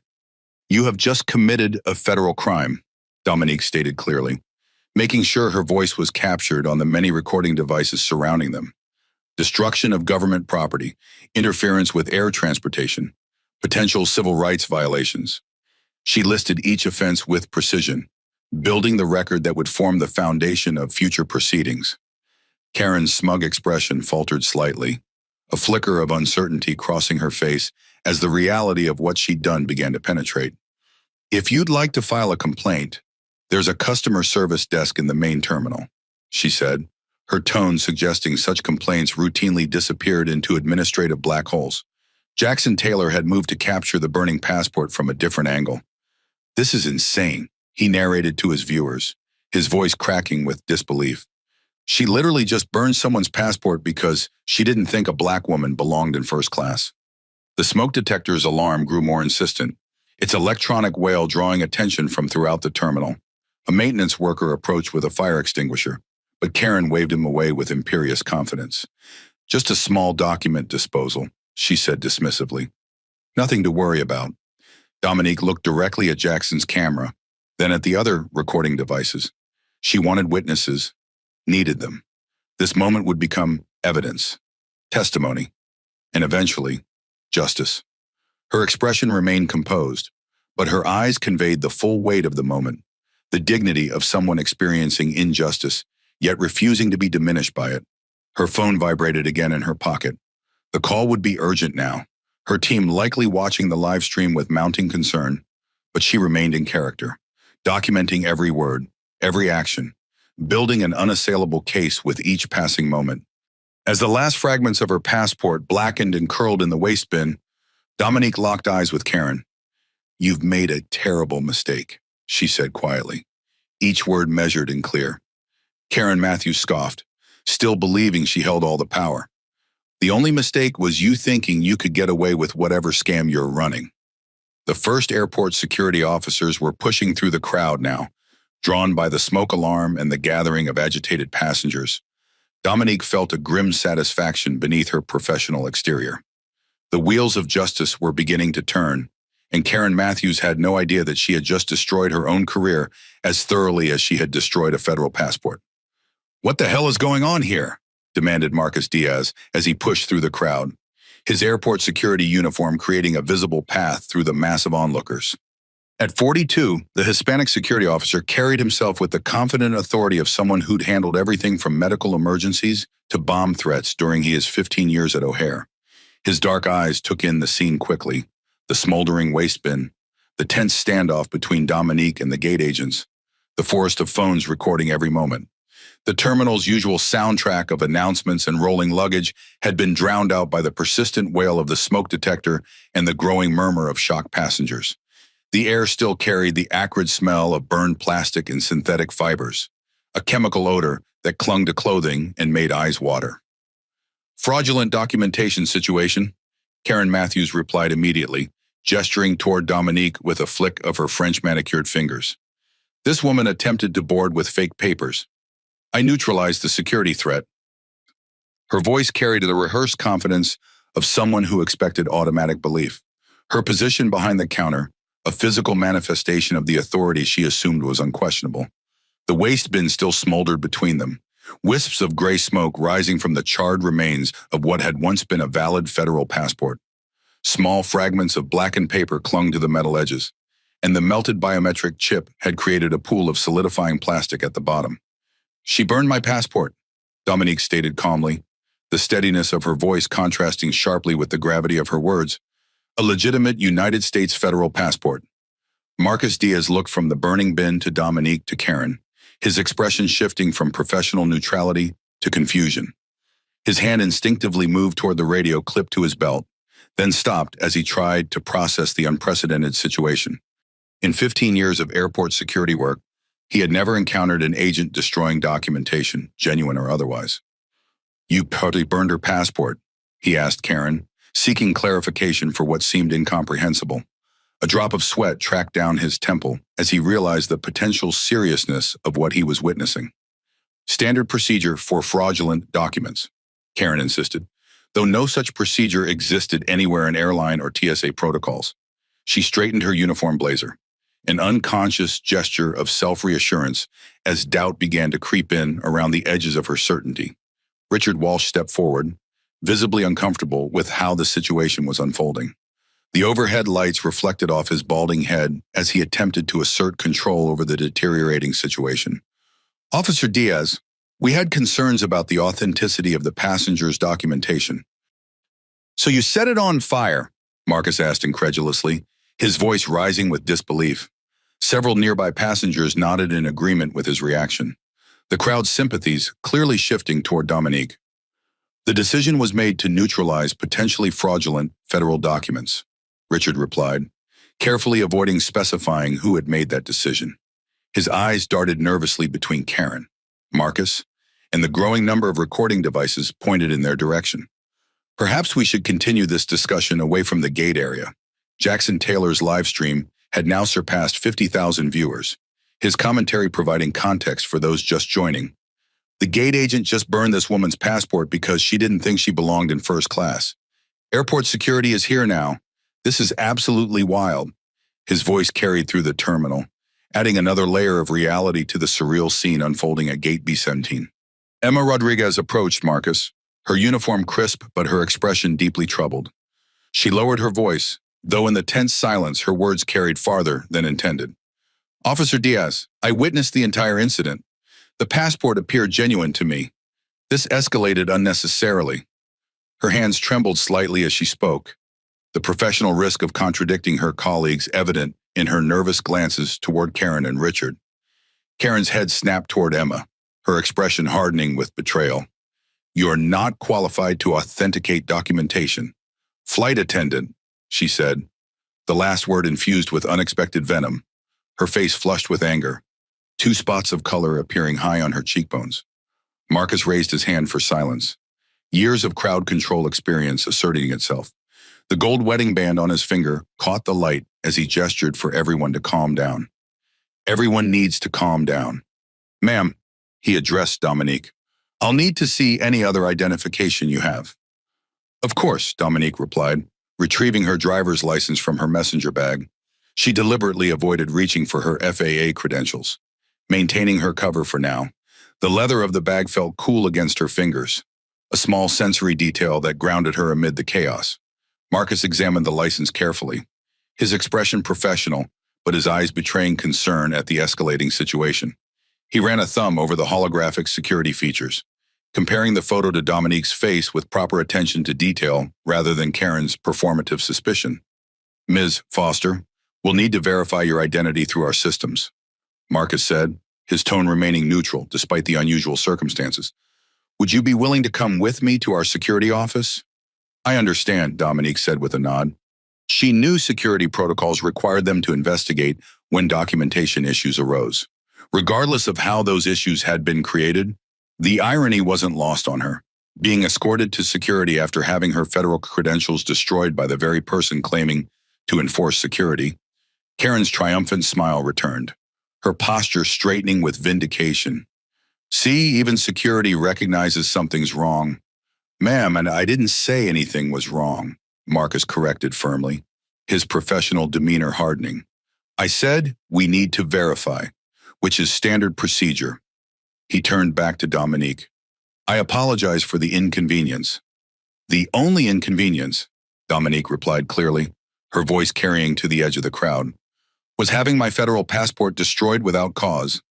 "You have just committed a federal crime," Dominique stated clearly, making sure her voice was captured on the many recording devices surrounding them. Destruction of government property, interference with air transportation, potential civil rights violations. She listed each offense with precision, building the record that would form the foundation of future proceedings. Karen's smug expression faltered slightly, a flicker of uncertainty crossing her face as the reality of what she'd done began to penetrate. "If you'd like to file a complaint, there's a customer service desk in the main terminal," she said, her tone suggesting such complaints routinely disappeared into administrative black holes. Jackson Taylor had moved to capture the burning passport from a different angle. "This is insane," he narrated to his viewers, his voice cracking with disbelief. "She literally just burned someone's passport because she didn't think a black woman belonged in first class." The smoke detector's alarm grew more insistent, its electronic wail drawing attention from throughout the terminal. A maintenance worker approached with a fire extinguisher, but Karen waved him away with imperious confidence. "Just a small document disposal," she said dismissively. "Nothing to worry about." Dominique looked directly at Jackson's camera, then at the other recording devices. She wanted witnesses, needed them. This moment would become evidence, testimony, and eventually, justice. Her expression remained composed, but her eyes conveyed the full weight of the moment, the dignity of someone experiencing injustice, yet refusing to be diminished by it. Her phone vibrated again in her pocket. The call would be urgent now, her team likely watching the live stream with mounting concern, but she remained in character, documenting every word, every action, building an unassailable case with each passing moment. As the last fragments of her passport blackened and curled in the waste bin, Dominique locked eyes with Karen. "You've made a terrible mistake," she said quietly, each word measured and clear. Karen Matthews scoffed, still believing she held all the power. "The only mistake was you thinking you could get away with whatever scam you're running." The first airport security officers were pushing through the crowd now, drawn by the smoke alarm and the gathering of agitated passengers. Dominique felt a grim satisfaction beneath her professional exterior. The wheels of justice were beginning to turn, and Karen Matthews had no idea that she had just destroyed her own career as thoroughly as she had destroyed a federal passport. "What the hell is going on here?" demanded Marcus Diaz as he pushed through the crowd, his airport security uniform creating a visible path through the massive onlookers. At 42, the Hispanic security officer carried himself with the confident authority of someone who'd handled everything from medical emergencies to bomb threats during his 15 years at O'Hare. His dark eyes took in the scene quickly, the smoldering waste bin, the tense standoff between Dominique and the gate agents, the forest of phones recording every moment. The terminal's usual soundtrack of announcements and rolling luggage had been drowned out by the persistent wail of the smoke detector and the growing murmur of shocked passengers. The air still carried the acrid smell of burned plastic and synthetic fibers, a chemical odor that clung to clothing and made eyes water. "Fraudulent documentation situation," Karen Matthews replied immediately, gesturing toward Dominique with a flick of her French manicured fingers. "This woman attempted to board with fake papers. I neutralized the security threat." Her voice carried the rehearsed confidence of someone who expected automatic belief. Her position behind the counter, a physical manifestation of the authority she assumed was unquestionable. The waste bin still smoldered between them, wisps of gray smoke rising from the charred remains of what had once been a valid federal passport. Small fragments of blackened paper clung to the metal edges, and the melted biometric chip had created a pool of solidifying plastic at the bottom. "She burned my passport," Dominique stated calmly, the steadiness of her voice contrasting sharply with the gravity of her words. "A legitimate United States federal passport." Marcus Diaz looked from the burning bin to Dominique to Karen, his expression shifting from professional neutrality to confusion. His hand instinctively moved toward the radio clipped to his belt, then stopped as he tried to process the unprecedented situation. In 15 years of airport security work, he had never encountered an agent destroying documentation, genuine or otherwise. "You probably burned her passport," he asked Karen, seeking clarification for what seemed incomprehensible. A drop of sweat tracked down his temple as he realized the potential seriousness of what he was witnessing. "Standard procedure for fraudulent documents," Karen insisted, though no such procedure existed anywhere in airline or TSA protocols. She straightened her uniform blazer, an unconscious gesture of self-reassurance as doubt began to creep in around the edges of her certainty. Richard Walsh stepped forward, visibly uncomfortable with how the situation was unfolding. The overhead lights reflected off his balding head as he attempted to assert control over the deteriorating situation. "Officer Diaz, we had concerns about the authenticity of the passenger's documentation." "So you set it on fire?" Marcus asked incredulously, his voice rising with disbelief. Several nearby passengers nodded in agreement with his reaction, the crowd's sympathies clearly shifting toward Dominique. "The decision was made to neutralize potentially fraudulent federal documents," Richard replied, carefully avoiding specifying who had made that decision. His eyes darted nervously between Karen, Marcus, and the growing number of recording devices pointed in their direction. "Perhaps we should continue this discussion away from the gate area." Jackson Taylor's live stream had now surpassed 50,000 viewers, his commentary providing context for those just joining. "The gate agent just burned this woman's passport because she didn't think she belonged in first class. Airport security is here now. This is absolutely wild." His voice carried through the terminal, adding another layer of reality to the surreal scene unfolding at Gate B-17. Emma Rodriguez approached Marcus, her uniform crisp but her expression deeply troubled. She lowered her voice, though in the tense silence her words carried farther than intended. "Officer Diaz, I witnessed the entire incident. The passport appeared genuine to me. This escalated unnecessarily." Her hands trembled slightly as she spoke, the professional risk of contradicting her colleagues evident in her nervous glances toward Karen and Richard. Karen's head snapped toward Emma, her expression hardening with betrayal. "You are not qualified to authenticate documentation. Flight attendant," she said, the last word infused with unexpected venom, her face flushed with anger, 2 spots of color appearing high on her cheekbones. Marcus raised his hand for silence, years of crowd control experience asserting itself. The gold wedding band on his finger caught the light as he gestured for everyone to calm down. "Everyone needs to calm down." "Ma'am," he addressed Dominique, "I'll need to see any other identification you have." "Of course," Dominique replied, retrieving her driver's license from her messenger bag. She deliberately avoided reaching for her FAA credentials, maintaining her cover for now. The leather of the bag felt cool against her fingers, a small sensory detail that grounded her amid the chaos. Marcus examined the license carefully, his expression professional, but his eyes betraying concern at the escalating situation. He ran a thumb over the holographic security features, comparing the photo to Dominique's face with proper attention to detail rather than Karen's performative suspicion. "Ms. Foster, we'll need to verify your identity through our systems," Marcus said, his tone remaining neutral despite the unusual circumstances. "Would you be willing to come with me to our security office?" "I understand," Dominique said with a nod. She knew security protocols required them to investigate when documentation issues arose. Regardless of how those issues had been created, the irony wasn't lost on her. Being escorted to security after having her federal credentials destroyed by the very person claiming to enforce security, Karen's triumphant smile returned, her posture straightening with vindication. "See, even security recognizes something's wrong." "Ma'am, and I didn't say anything was wrong," Marcus corrected firmly, his professional demeanor hardening. "I said we need to verify, which is standard procedure." He turned back to Dominique. "I apologize for the inconvenience." "The only inconvenience," Dominique replied clearly, her voice carrying to the edge of the crowd, "was having my federal passport destroyed without cause."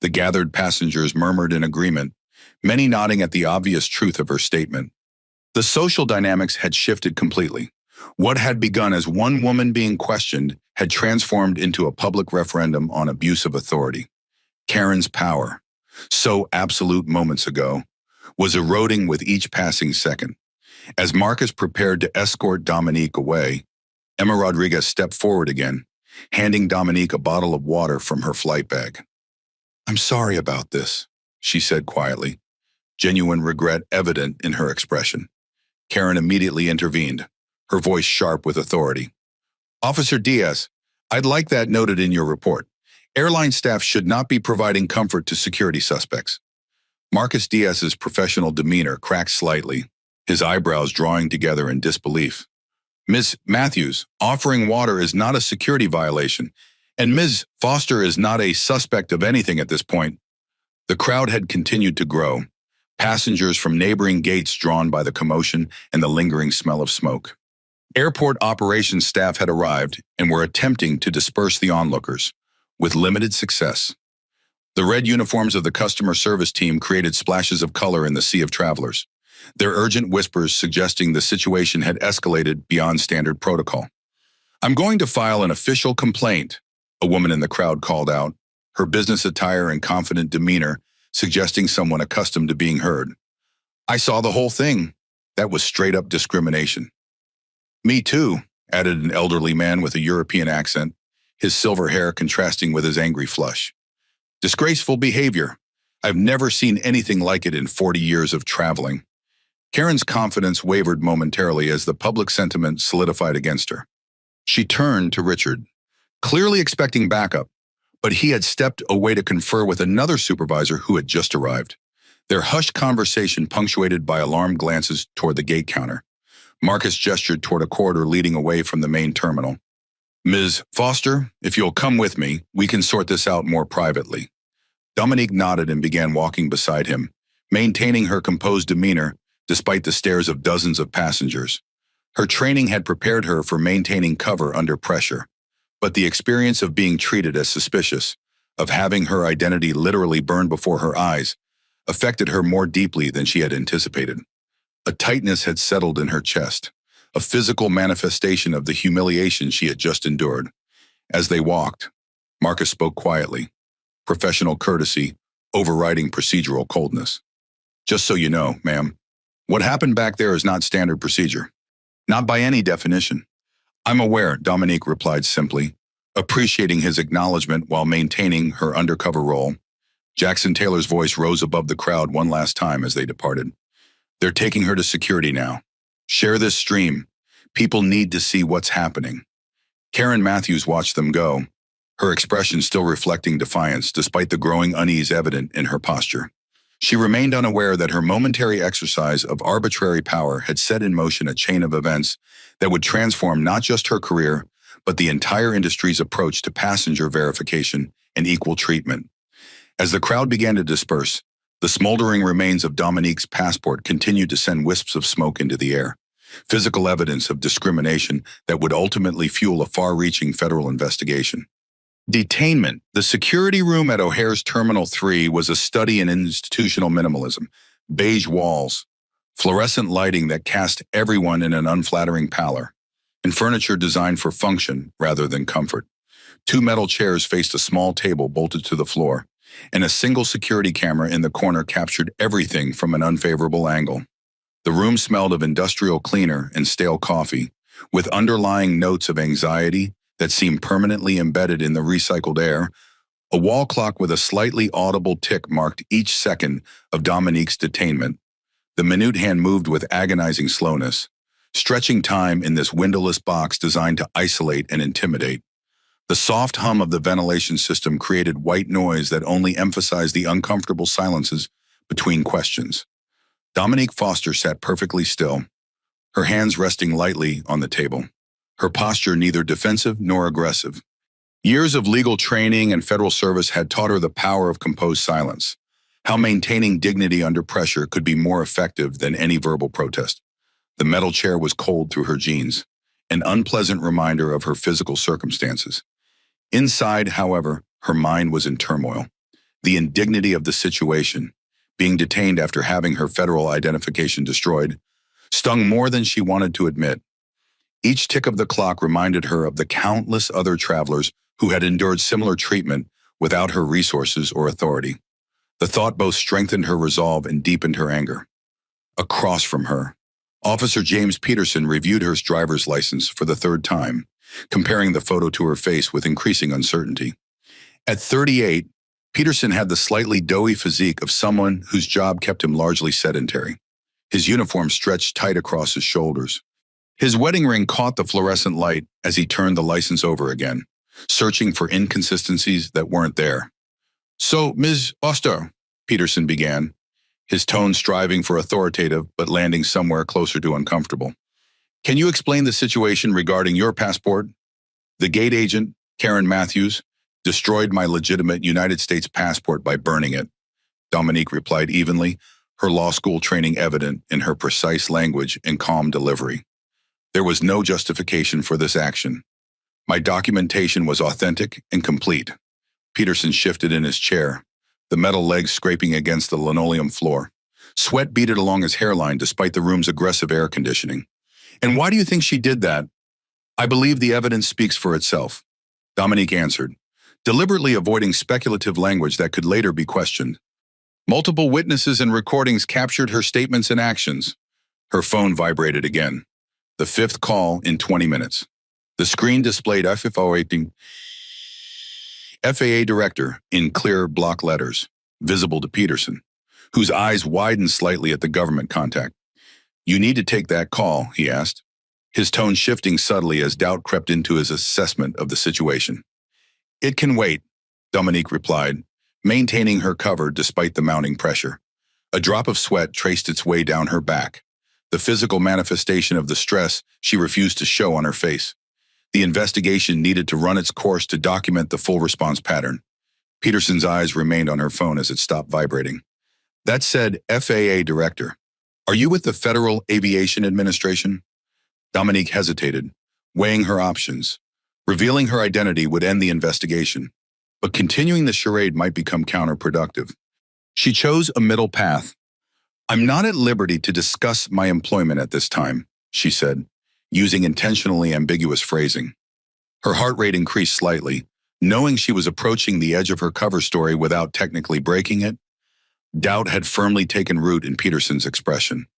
The gathered passengers murmured in agreement, many nodding at the obvious truth of her statement. The social dynamics had shifted completely. What had begun as one woman being questioned had transformed into a public referendum on abuse of authority. Karen's power, so absolute moments ago, was eroding with each passing second. As Marcus prepared to escort Dominique away, Emma Rodriguez stepped forward again, handing Dominique a bottle of water from her flight bag. "I'm sorry about this," she said quietly, genuine regret evident in her expression. Karen immediately intervened, her voice sharp with authority. "Officer Diaz, I'd like that noted in your report. Airline staff should not be providing comfort to security suspects." Marcus Diaz's professional demeanor cracked slightly, his eyebrows drawing together in disbelief. "Ms. Matthews, offering water is not a security violation, and Ms. Foster is not a suspect of anything at this point." The crowd had continued to grow, passengers from neighboring gates drawn by the commotion and the lingering smell of smoke. Airport operations staff had arrived and were attempting to disperse the onlookers, with limited success. The red uniforms of the customer service team created splashes of color in the sea of travelers, their urgent whispers suggesting the situation had escalated beyond standard protocol. "I'm going to file an official complaint," a woman in the crowd called out, her business attire and confident demeanor suggesting someone accustomed to being heard. "I saw the whole thing. That was straight-up discrimination." "Me too," added an elderly man with a European accent, his silver hair contrasting with his angry flush. "Disgraceful behavior. I've never seen anything like it in 40 years of traveling." Karen's confidence wavered momentarily as the public sentiment solidified against her. She turned to Richard, clearly expecting backup, but he had stepped away to confer with another supervisor who had just arrived, their hushed conversation punctuated by alarmed glances toward the gate counter. Marcus gestured toward a corridor leading away from the main terminal. "Ms. Foster, if you'll come with me, we can sort this out more privately." Dominique nodded and began walking beside him, maintaining her composed demeanor despite the stares of dozens of passengers. Her training had prepared her for maintaining cover under pressure, but the experience of being treated as suspicious, of having her identity literally burned before her eyes, affected her more deeply than she had anticipated. A tightness had settled in her chest, a physical manifestation of the humiliation she had just endured. As they walked, Marcus spoke quietly, professional courtesy overriding procedural coldness. "Just so you know, ma'am, what happened back there is not standard procedure. Not by any definition." "I'm aware," Dominique replied simply, appreciating his acknowledgement while maintaining her undercover role. Jackson Taylor's voice rose above the crowd one last time as they departed. "They're taking her to security now. Share this stream. People need to see what's happening." Karen Matthews watched them go, her expression still reflecting defiance despite the growing unease evident in her posture. She remained unaware that her momentary exercise of arbitrary power had set in motion a chain of events that would transform not just her career, but the entire industry's approach to passenger verification and equal treatment. As the crowd began to disperse, the smoldering remains of Dominique's passport continued to send wisps of smoke into the air, physical evidence of discrimination that would ultimately fuel a far-reaching federal investigation. Detainment. The security room at O'Hare's Terminal 3 was a study in institutional minimalism. Beige walls, fluorescent lighting that cast everyone in an unflattering pallor, and furniture designed for function rather than comfort. Two metal chairs faced a small table bolted to the floor, and a single security camera in the corner captured everything from an unfavorable angle. The room smelled of industrial cleaner and stale coffee, with underlying notes of anxiety that seemed permanently embedded in the recycled air. A wall clock with a slightly audible tick marked each second of Dominique's detainment. The minute hand moved with agonizing slowness, stretching time in this windowless box designed to isolate and intimidate. The soft hum of the ventilation system created white noise that only emphasized the uncomfortable silences between questions. Dominique Foster sat perfectly still, her hands resting lightly on the table, her posture neither defensive nor aggressive. Years of legal training and federal service had taught her the power of composed silence, how maintaining dignity under pressure could be more effective than any verbal protest. The metal chair was cold through her jeans, an unpleasant reminder of her physical circumstances. Inside, however, her mind was in turmoil. The indignity of the situation, being detained after having her federal identification destroyed, stung more than she wanted to admit. Each tick of the clock reminded her of the countless other travelers who had endured similar treatment without her resources or authority. The thought both strengthened her resolve and deepened her anger. Across from her, Officer James Peterson reviewed her driver's license for the third time, comparing the photo to her face with increasing uncertainty. At 38, Peterson had the slightly doughy physique of someone whose job kept him largely sedentary. His uniform stretched tight across his shoulders. His wedding ring caught the fluorescent light as he turned the license over again, searching for inconsistencies that weren't there. "So, Ms. Oster," Peterson began, his tone striving for authoritative but landing somewhere closer to uncomfortable. "Can you explain the situation regarding your passport? The gate agent, Karen Matthews, destroyed my legitimate United States passport by burning it," Dominique replied evenly, her law school training evident in her precise language and calm delivery. "There was no justification for this action. My documentation was authentic and complete." Peterson shifted in his chair, the metal legs scraping against the linoleum floor. Sweat beaded along his hairline despite the room's aggressive air conditioning. "And why do you think she did that?" "I believe the evidence speaks for itself," Dominique answered, deliberately avoiding speculative language that could later be questioned. "Multiple witnesses and recordings captured her statements and actions." Her phone vibrated again. The fifth call in 20 minutes. The screen displayed FAA Director in clear block letters, visible to Peterson, whose eyes widened slightly at the government contact. "You need to take that call," he asked, his tone shifting subtly as doubt crept into his assessment of the situation. "It can wait," Dominique replied, maintaining her cover despite the mounting pressure. A drop of sweat traced its way down her back, the physical manifestation of the stress she refused to show on her face. The investigation needed to run its course to document the full response pattern. Peterson's eyes remained on her phone as it stopped vibrating. "That said, FAA Director, are you with the Federal Aviation Administration?" Dominique hesitated, weighing her options. Revealing her identity would end the investigation, but continuing the charade might become counterproductive. She chose a middle path. "I'm not at liberty to discuss my employment at this time," she said, using intentionally ambiguous phrasing. Her heart rate increased slightly, knowing she was approaching the edge of her cover story without technically breaking it. Doubt had firmly taken root in Peterson's expression.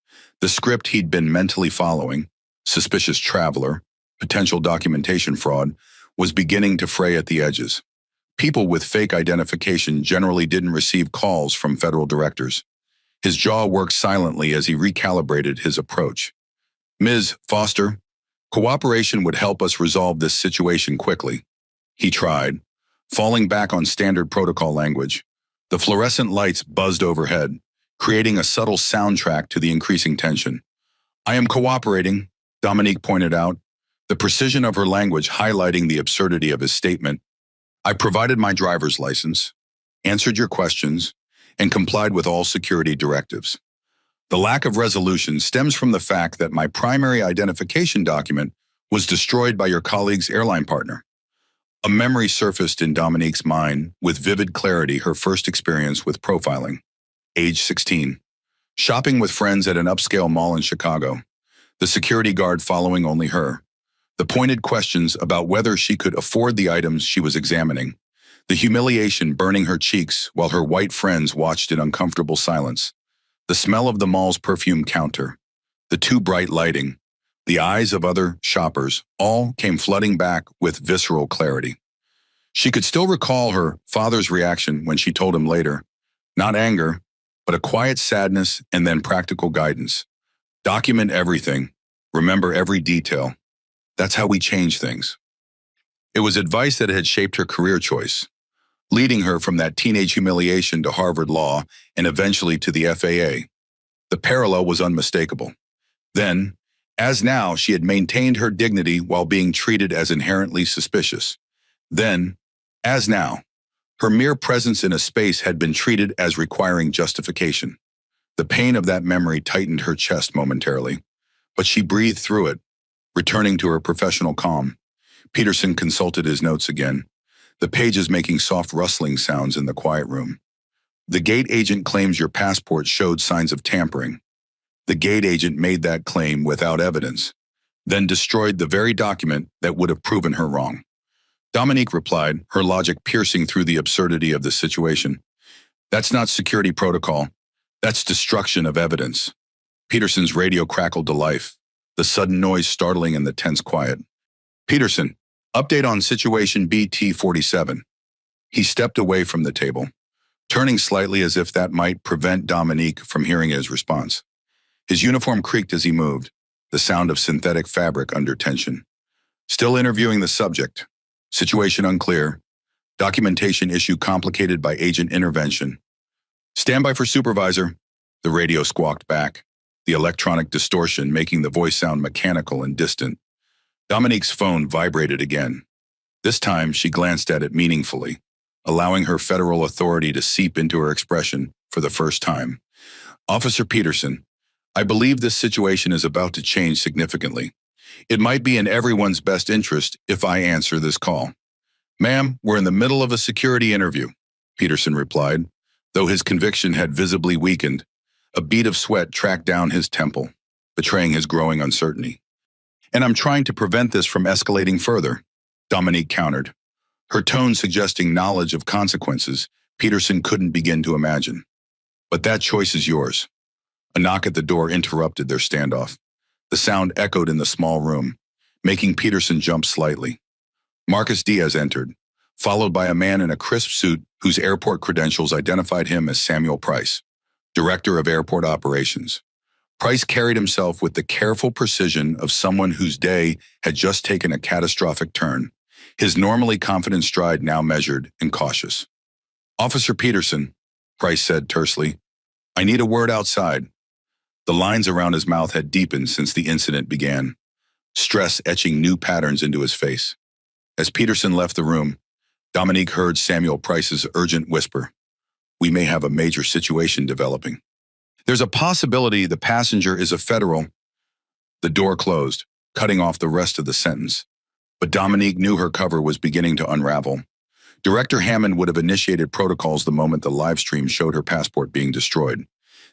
The script he'd been mentally following, suspicious traveler, potential documentation fraud, was beginning to fray at the edges. People with fake identification generally didn't receive calls from federal directors. His jaw worked silently as he recalibrated his approach. "Ms. Foster, cooperation would help us resolve this situation quickly," he tried, falling back on standard protocol language. The fluorescent lights buzzed overhead, creating a subtle soundtrack to the increasing tension. "I am cooperating," Dominique pointed out, the precision of her language highlighting the absurdity of his statement. "I provided my driver's license, answered your questions, and complied with all security directives. The lack of resolution stems from the fact that my primary identification document was destroyed by your colleague's airline partner." A memory surfaced in Dominique's mind with vivid clarity, her first experience with profiling. Age 16. Shopping with friends at an upscale mall in Chicago. The security guard following only her. The pointed questions about whether she could afford the items she was examining. The humiliation burning her cheeks while her white friends watched in uncomfortable silence. The smell of the mall's perfume counter. The too bright lighting. The eyes of other shoppers all came flooding back with visceral clarity. She could still recall her father's reaction when she told him later, not anger, but a quiet sadness and then practical guidance. "Document everything. Remember every detail. That's how we change things." It was advice that had shaped her career choice, leading her from that teenage humiliation to Harvard Law and eventually to the FAA. The parallel was unmistakable. Then, as now, she had maintained her dignity while being treated as inherently suspicious. Then, as now, her mere presence in a space had been treated as requiring justification. The pain of that memory tightened her chest momentarily, but she breathed through it, returning to her professional calm. Peterson consulted his notes again, the pages making soft rustling sounds in the quiet room. "The gate agent claims your passport showed signs of tampering. The gate agent made that claim without evidence, then destroyed the very document that would have proven her wrong." Dominique replied, her logic piercing through the absurdity of the situation. That's not security protocol. That's destruction of evidence. Peterson's radio crackled to life, the sudden noise startling in the tense quiet. Peterson, update on situation BT-47. He stepped away from the table, turning slightly as if that might prevent Dominique from hearing his response. His uniform creaked as he moved, the sound of synthetic fabric under tension. Still interviewing the subject. Situation unclear. Documentation issue complicated by agent intervention. Stand by for supervisor. The radio squawked back, the electronic distortion making the voice sound mechanical and distant. Dominique's phone vibrated again. This time, she glanced at it meaningfully, allowing her federal authority to seep into her expression for the first time. Officer Peterson, I believe this situation is about to change significantly. It might be in everyone's best interest if I answer this call. Ma'am, we're in the middle of a security interview, Peterson replied, though his conviction had visibly weakened. A bead of sweat tracked down his temple, betraying his growing uncertainty. And I'm trying to prevent this from escalating further, Dominique countered, her tone suggesting knowledge of consequences Peterson couldn't begin to imagine. But that choice is yours. A knock at the door interrupted their standoff. The sound echoed in the small room, making Peterson jump slightly. Marcus Diaz entered, followed by a man in a crisp suit whose airport credentials identified him as Samuel Price, Director of Airport Operations. Price carried himself with the careful precision of someone whose day had just taken a catastrophic turn, his normally confident stride now measured and cautious. Officer Peterson, Price said tersely, I need a word outside. The lines around his mouth had deepened since the incident began, stress etching new patterns into his face. As Peterson left the room, Dominique heard Samuel Price's urgent whisper. We may have a major situation developing. There's a possibility the passenger is a federal. The door closed, cutting off the rest of the sentence. But Dominique knew her cover was beginning to unravel. Director Hammond would have initiated protocols the moment the live stream showed her passport being destroyed.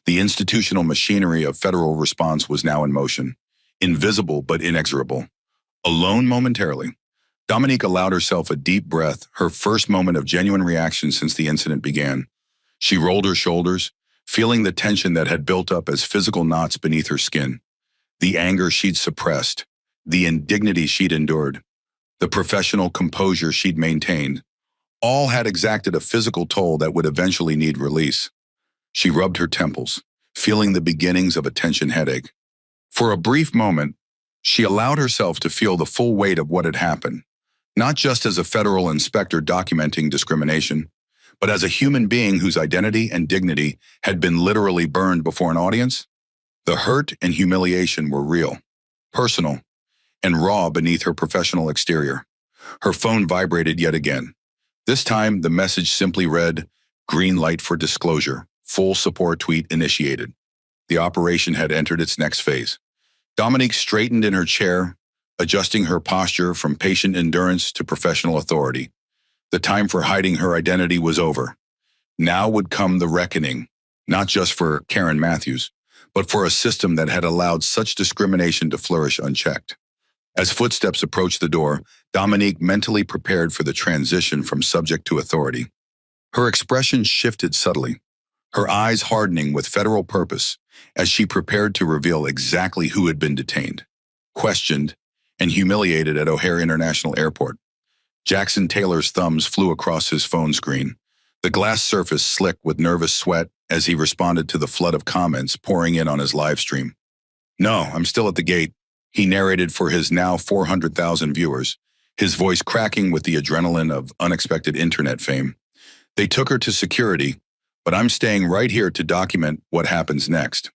The institutional machinery of federal response was now in motion, invisible but inexorable. Alone momentarily, Dominique allowed herself a deep breath, her first moment of genuine reaction since the incident began. She rolled her shoulders, feeling the tension that had built up as physical knots beneath her skin. The anger she'd suppressed, the indignity she'd endured, the professional composure she'd maintained, all had exacted a physical toll that would eventually need release. She rubbed her temples, feeling the beginnings of a tension headache. For a brief moment, she allowed herself to feel the full weight of what had happened, not just as a federal inspector documenting discrimination, but as a human being whose identity and dignity had been literally burned before an audience. The hurt and humiliation were real, personal, and raw beneath her professional exterior. Her phone vibrated yet again. This time, the message simply read, "Green light for disclosure, full support tweet initiated." The operation had entered its next phase. Dominique straightened in her chair, adjusting her posture from patient endurance to professional authority. The time for hiding her identity was over. Now would come the reckoning, not just for Karen Matthews, but for a system that had allowed such discrimination to flourish unchecked. As footsteps approached the door, Dominique mentally prepared for the transition from subject to authority. Her expression shifted subtly, her eyes hardening with federal purpose as she prepared to reveal exactly who had been detained, questioned, and humiliated at O'Hare International Airport. Jackson Taylor's thumbs flew across his phone screen, the glass surface slick with nervous sweat as he responded to the flood of comments pouring in on his live stream. "No, I'm still at the gate," he narrated for his now 400,000 viewers, his voice cracking with the adrenaline of unexpected internet fame. "They took her to security, but I'm staying right here to document what happens next."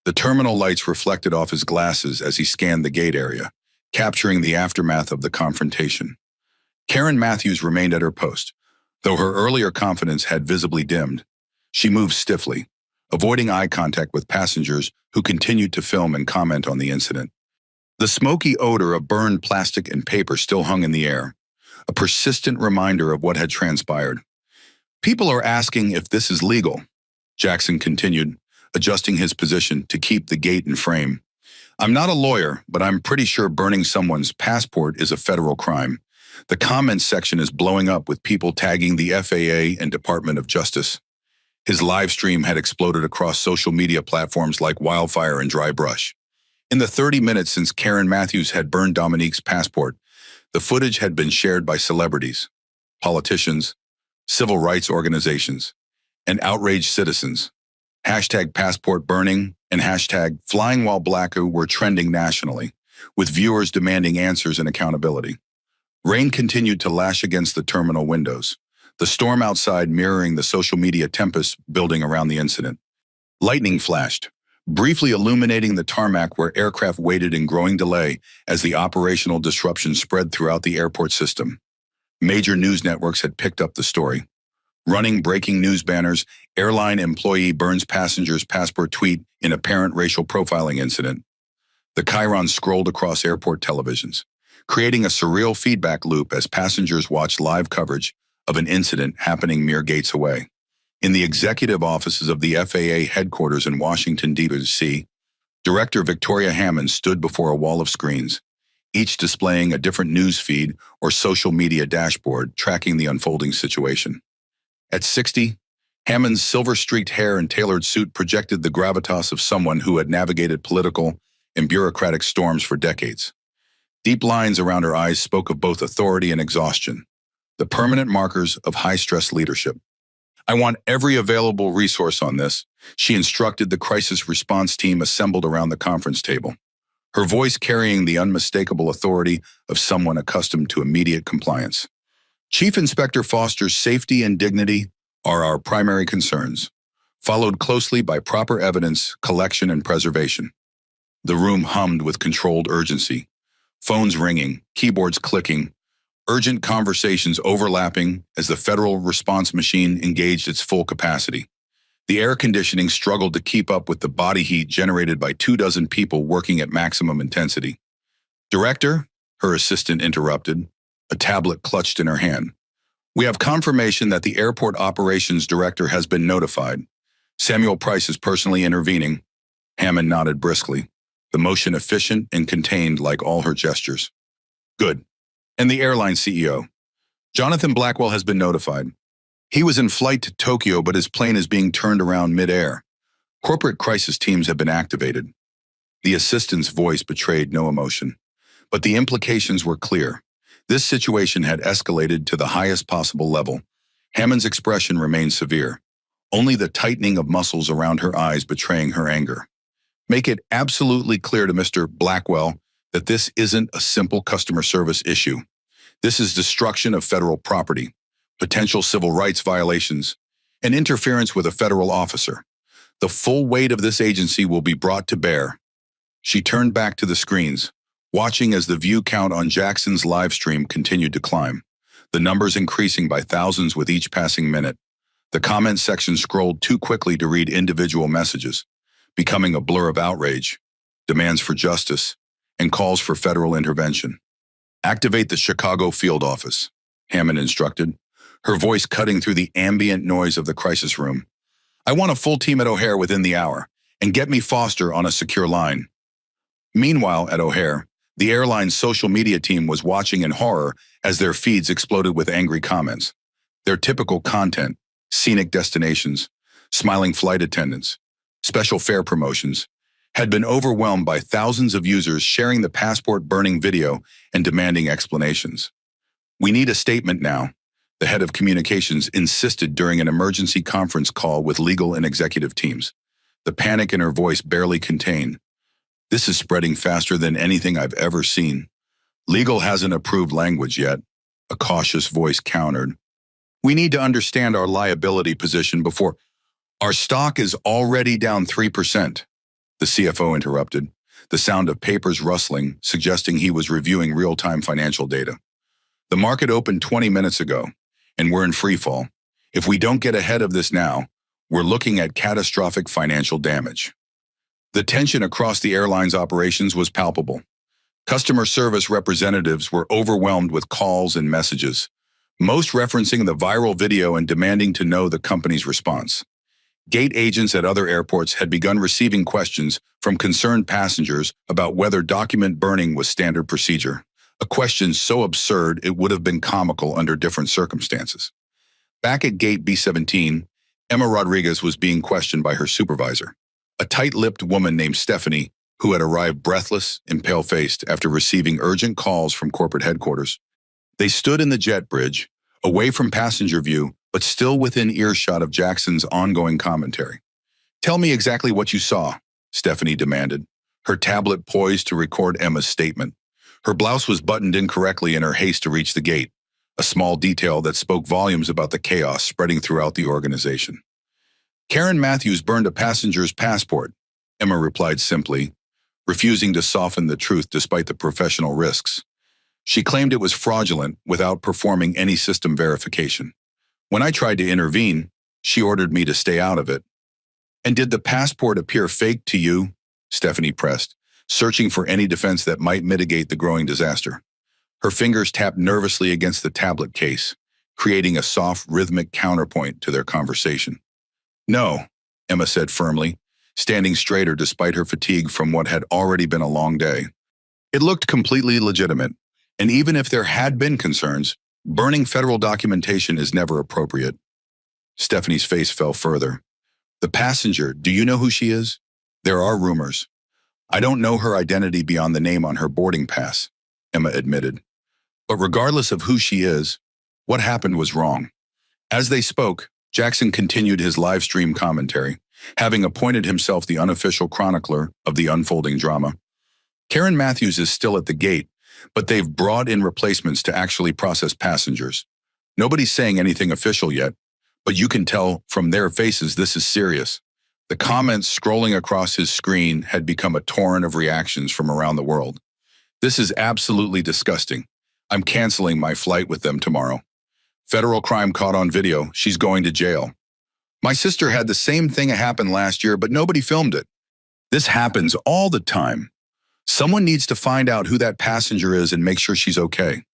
The terminal lights reflected off his glasses as he scanned the gate area, capturing the aftermath of the confrontation. Karen Matthews remained at her post, though her earlier confidence had visibly dimmed. She moved stiffly, avoiding eye contact with passengers who continued to film and comment on the incident. The smoky odor of burned plastic and paper still hung in the air, a persistent reminder of what had transpired. "People are asking if this is legal," Jackson continued, adjusting his position to keep the gate in frame. "I'm not a lawyer, but I'm pretty sure burning someone's passport is a federal crime. The comments section is blowing up with people tagging the FAA and Department of Justice." His live stream had exploded across social media platforms like wildfire and dry brush. In the 30 minutes since Karen Matthews had burned Dominique's passport, the footage had been shared by celebrities, politicians, civil rights organizations, and outraged citizens. Hashtag passport burning and hashtag flying while blacku were trending nationally, with viewers demanding answers and accountability. Rain continued to lash against the terminal windows, the storm outside mirroring the social media tempest building around the incident. Lightning flashed, briefly illuminating the tarmac where aircraft waited in growing delay as the operational disruption spread throughout the airport system. Major news networks had picked up the story. Running breaking news banners, airline employee burns passenger's passport tweet in apparent racial profiling incident. The chyrons scrolled across airport televisions, creating a surreal feedback loop as passengers watched live coverage of an incident happening mere gates away. In the executive offices of the FAA headquarters in Washington, D.C., Director Victoria Hammond stood before a wall of screens, each displaying a different news feed or social media dashboard tracking the unfolding situation. At 60, Hammond's silver-streaked hair and tailored suit projected the gravitas of someone who had navigated political and bureaucratic storms for decades. Deep lines around her eyes spoke of both authority and exhaustion, the permanent markers of high-stress leadership. "I want every available resource on this," she instructed the crisis response team assembled around the conference table, her voice carrying the unmistakable authority of someone accustomed to immediate compliance. "Chief Inspector Foster's safety and dignity are our primary concerns, followed closely by proper evidence collection and preservation." The room hummed with controlled urgency, phones ringing, keyboards clicking, urgent conversations overlapping as the federal response machine engaged its full capacity. The air conditioning struggled to keep up with the body heat generated by 24 people working at maximum intensity. "Director," her assistant interrupted, a tablet clutched in her hand. "We have confirmation that the airport operations director has been notified. Samuel Price is personally intervening." Hammond nodded briskly, the motion efficient and contained like all her gestures. "Good. And the airline CEO. Jonathan Blackwell has been notified. He was in flight to Tokyo, but his plane is being turned around mid-air. Corporate crisis teams have been activated." The assistant's voice betrayed no emotion, but the implications were clear. This situation had escalated to the highest possible level. Hammond's expression remained severe, only the tightening of muscles around her eyes betraying her anger. "Make it absolutely clear to Mr. Blackwell that this isn't a simple customer service issue. This is destruction of federal property, potential civil rights violations, and interference with a federal officer. The full weight of this agency will be brought to bear." She turned back to the screens, watching as the view count on Jackson's live stream continued to climb, the numbers increasing by thousands with each passing minute. The comment section scrolled too quickly to read individual messages, becoming a blur of outrage, demands for justice, and calls for federal intervention. "Activate the Chicago field office," Hammond instructed, her voice cutting through the ambient noise of the crisis room. "I want a full team at O'Hare within the hour, and get me Foster on a secure line." Meanwhile, at O'Hare, the airline's social media team was watching in horror as their feeds exploded with angry comments. Their typical content, scenic destinations, smiling flight attendants, special fare promotions, had been overwhelmed by thousands of users sharing the passport-burning video and demanding explanations. "We need a statement now," the head of communications insisted during an emergency conference call with legal and executive teams, the panic in her voice barely contained. "This is spreading faster than anything I've ever seen. Legal hasn't approved language yet," a cautious voice countered. "We need to understand our liability position before—" "Our stock is already down 3%, the CFO interrupted, the sound of papers rustling, suggesting he was reviewing real-time financial data. "The market opened 20 minutes ago, and we're in freefall. If we don't get ahead of this now, we're looking at catastrophic financial damage." The tension across the airline's operations was palpable. Customer service representatives were overwhelmed with calls and messages, most referencing the viral video and demanding to know the company's response. Gate agents at other airports had begun receiving questions from concerned passengers about whether document burning was standard procedure, a question so absurd it would have been comical under different circumstances. Back at Gate B-17, Emma Rodriguez was being questioned by her supervisor, a tight-lipped woman named Stephanie, who had arrived breathless and pale-faced after receiving urgent calls from corporate headquarters. They stood in the jet bridge, away from passenger view, but still within earshot of Jackson's ongoing commentary. "Tell me exactly what you saw," Stephanie demanded, her tablet poised to record Emma's statement. Her blouse was buttoned incorrectly in her haste to reach the gate, a small detail that spoke volumes about the chaos spreading throughout the organization. "Karen Matthews burned a passenger's passport," Emma replied simply, refusing to soften the truth despite the professional risks. She claimed it was fraudulent without performing any system verification. "When I tried to intervene, she ordered me to stay out of it." "And did the passport appear fake to you?" Stephanie pressed, searching for any defense that might mitigate the growing disaster. Her fingers tapped nervously against the tablet case, creating a soft, rhythmic counterpoint to their conversation. "No," Emma said firmly, standing straighter despite her fatigue from what had already been a long day. "It looked completely legitimate, and even if there had been concerns, burning federal documentation is never appropriate." Stephanie's face fell further. "The passenger, do you know who she is?" "There are rumors. I don't know her identity beyond the name on her boarding pass," Emma admitted. "But regardless of who she is, what happened was wrong." As they spoke, Jackson continued his live stream commentary, having appointed himself the unofficial chronicler of the unfolding drama. "Karen Matthews is still at the gate, but they've brought in replacements to actually process passengers. Nobody's saying anything official yet, but you can tell from their faces this is serious." The comments scrolling across his screen had become a torrent of reactions from around the world. "This is absolutely disgusting. I'm canceling my flight with them tomorrow. Federal crime caught on video. She's going to jail. My sister had the same thing happen last year, but nobody filmed it. This happens all the time. Someone needs to find out who that passenger is and make sure she's okay."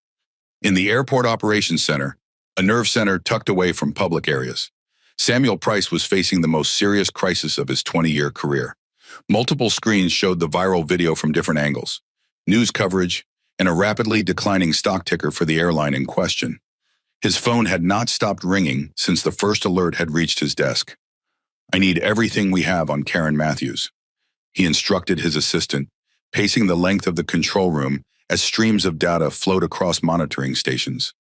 In the Airport Operations Center, a nerve center tucked away from public areas, Samuel Price was facing the most serious crisis of his 20-year career. Multiple screens showed the viral video from different angles, news coverage, and a rapidly declining stock ticker for the airline in question. His phone had not stopped ringing since the first alert had reached his desk. "I need everything we have on Karen Matthews," he instructed his assistant, pacing the length of the control room as streams of data flowed across monitoring stations.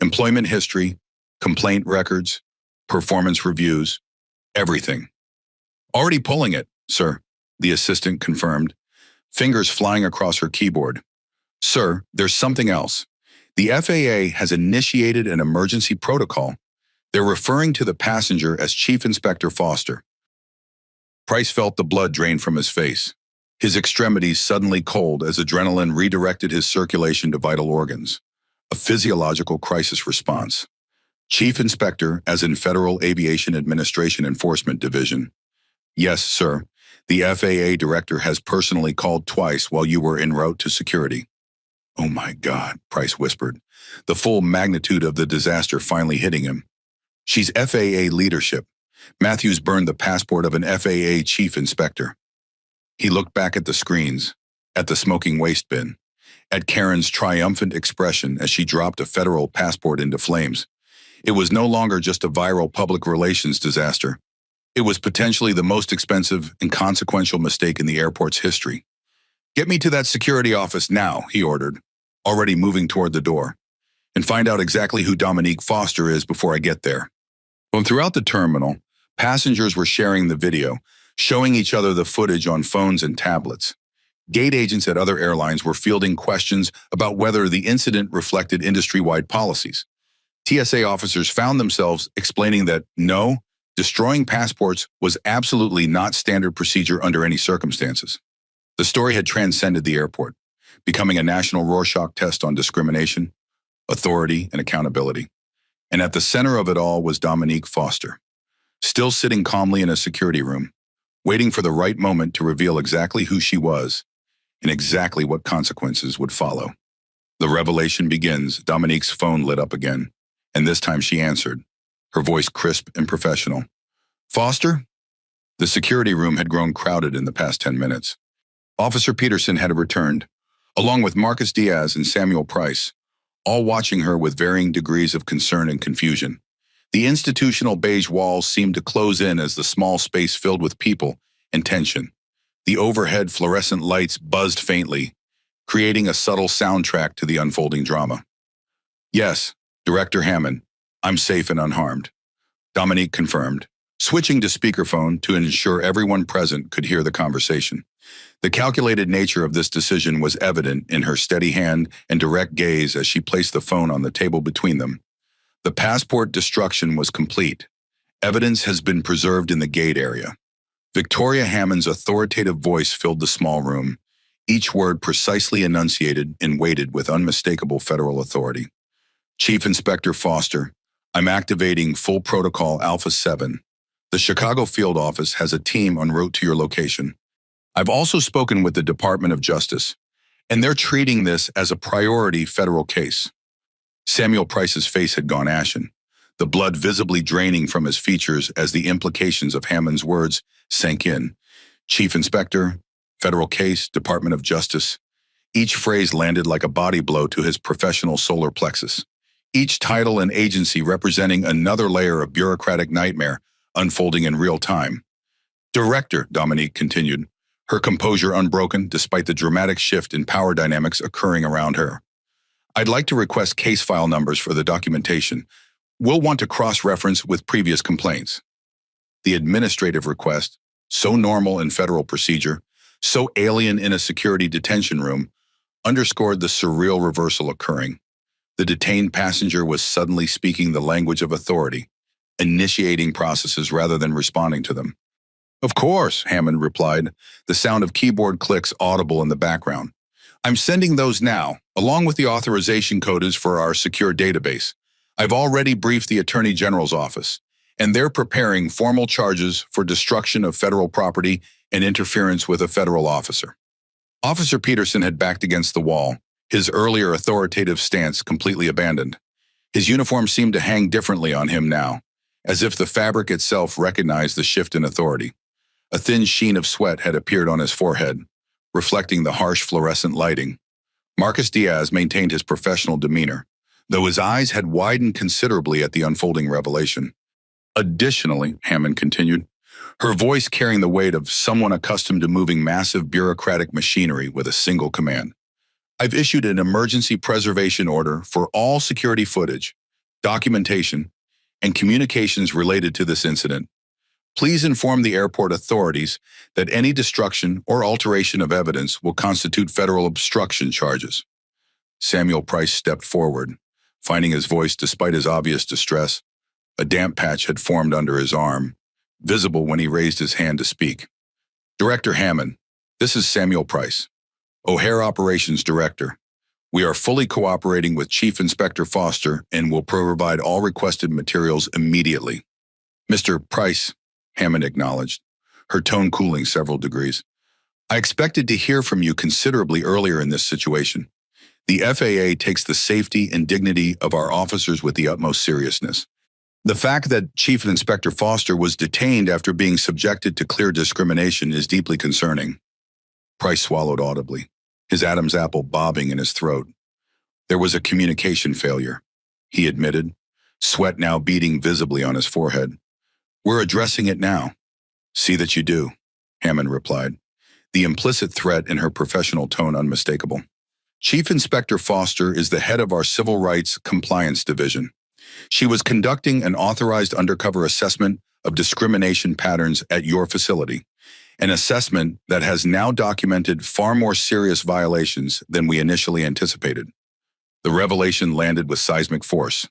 Employment history, complaint records, performance reviews, everything. "Already pulling it, sir," the assistant confirmed, fingers flying across her keyboard. "Sir, there's something else. The FAA has initiated an emergency protocol. They're referring to the passenger as Chief Inspector Foster." Price felt the blood drain from his face, his extremities suddenly cold as adrenaline redirected his circulation to vital organs. A physiological crisis response. "Chief Inspector, as in Federal Aviation Administration Enforcement Division." "Yes, sir. The FAA director has personally called twice while you were en route to security." "Oh my God," Price whispered, the full magnitude of the disaster finally hitting him. "She's FAA leadership. Matthews burned the passport of an FAA chief inspector." He looked back at the screens, at the smoking waste bin, at Karen's triumphant expression as she dropped a federal passport into flames. It was no longer just a viral public relations disaster. It was potentially the most expensive and consequential mistake in the airport's history. "Get me to that security office now," he ordered, already moving toward the door, "and find out exactly who Dominique Foster is before I get there." From throughout the terminal, passengers were sharing the video, showing each other the footage on phones and tablets. Gate agents at other airlines were fielding questions about whether the incident reflected industry-wide policies. TSA officers found themselves explaining that no, destroying passports was absolutely not standard procedure under any circumstances. The story had transcended the airport, becoming a national Rorschach test on discrimination, authority, and accountability. And at the center of it all was Dominique Foster, still sitting calmly in a security room, waiting for the right moment to reveal exactly who she was and exactly what consequences would follow. The revelation begins. Dominique's phone lit up again, and this time she answered, her voice crisp and professional. "Foster?" The security room had grown crowded in the past 10 minutes. Officer Peterson had returned, along with Marcus Diaz and Samuel Price, all watching her with varying degrees of concern and confusion. The institutional beige walls seemed to close in as the small space filled with people and tension. The overhead fluorescent lights buzzed faintly, creating a subtle soundtrack to the unfolding drama. Yes, Director Hammond, I'm safe and unharmed, Dominique confirmed, switching to speakerphone to ensure everyone present could hear the conversation. The calculated nature of this decision was evident in her steady hand and direct gaze as she placed the phone on the table between them. The passport destruction was complete. Evidence has been preserved in the gate area. Victoria Hammond's authoritative voice filled the small room, each word precisely enunciated and weighted with unmistakable federal authority. Chief Inspector Foster, I'm activating full protocol Alpha 7. The Chicago field office has a team en route to your location. I've also spoken with the Department of Justice, and they're treating this as a priority federal case. Samuel Price's face had gone ashen, the blood visibly draining from his features as the implications of Hammond's words sank in. Chief Inspector, federal case, Department of Justice. Each phrase landed like a body blow to his professional solar plexus. Each title and agency representing another layer of bureaucratic nightmare unfolding in real time. Director, Dominique continued, her composure unbroken despite the dramatic shift in power dynamics occurring around her. I'd like to request case file numbers for the documentation. We'll want to cross-reference with previous complaints. The administrative request, so normal in federal procedure, so alien in a security detention room, underscored the surreal reversal occurring. The detained passenger was suddenly speaking the language of authority, initiating processes rather than responding to them. Of course, Hammond replied, the sound of keyboard clicks audible in the background. I'm sending those now, along with the authorization codes for our secure database. I've already briefed the Attorney General's office, and they're preparing formal charges for destruction of federal property and interference with a federal officer. Officer Peterson had backed against the wall, his earlier authoritative stance completely abandoned. His uniform seemed to hang differently on him now, as if the fabric itself recognized the shift in authority. A thin sheen of sweat had appeared on his forehead, reflecting the harsh fluorescent lighting. Marcus Diaz maintained his professional demeanor, though his eyes had widened considerably at the unfolding revelation. Additionally, Hammond continued, her voice carrying the weight of someone accustomed to moving massive bureaucratic machinery with a single command. I've issued an emergency preservation order for all security footage, documentation, and communications related to this incident. Please inform the airport authorities that any destruction or alteration of evidence will constitute federal obstruction charges. Samuel Price stepped forward, finding his voice despite his obvious distress. A damp patch had formed under his arm, visible when he raised his hand to speak. Director Hammond, this is Samuel Price, O'Hare Operations Director. We are fully cooperating with Chief Inspector Foster and will provide all requested materials immediately. Mr. Price, Hammond acknowledged, her tone cooling several degrees. I expected to hear from you considerably earlier in this situation. The FAA takes the safety and dignity of our officers with the utmost seriousness. The fact that Chief Inspector Foster was detained after being subjected to clear discrimination is deeply concerning. Price swallowed audibly, his Adam's apple bobbing in his throat. There was a communication failure, he admitted, sweat now beading visibly on his forehead. We're addressing it now. See that you do, Hammond replied, the implicit threat in her professional tone unmistakable. Chief Inspector Foster is the head of our Civil Rights Compliance Division. She was conducting an authorized undercover assessment of discrimination patterns at your facility, an assessment that has now documented far more serious violations than we initially anticipated. The revelation landed with seismic force.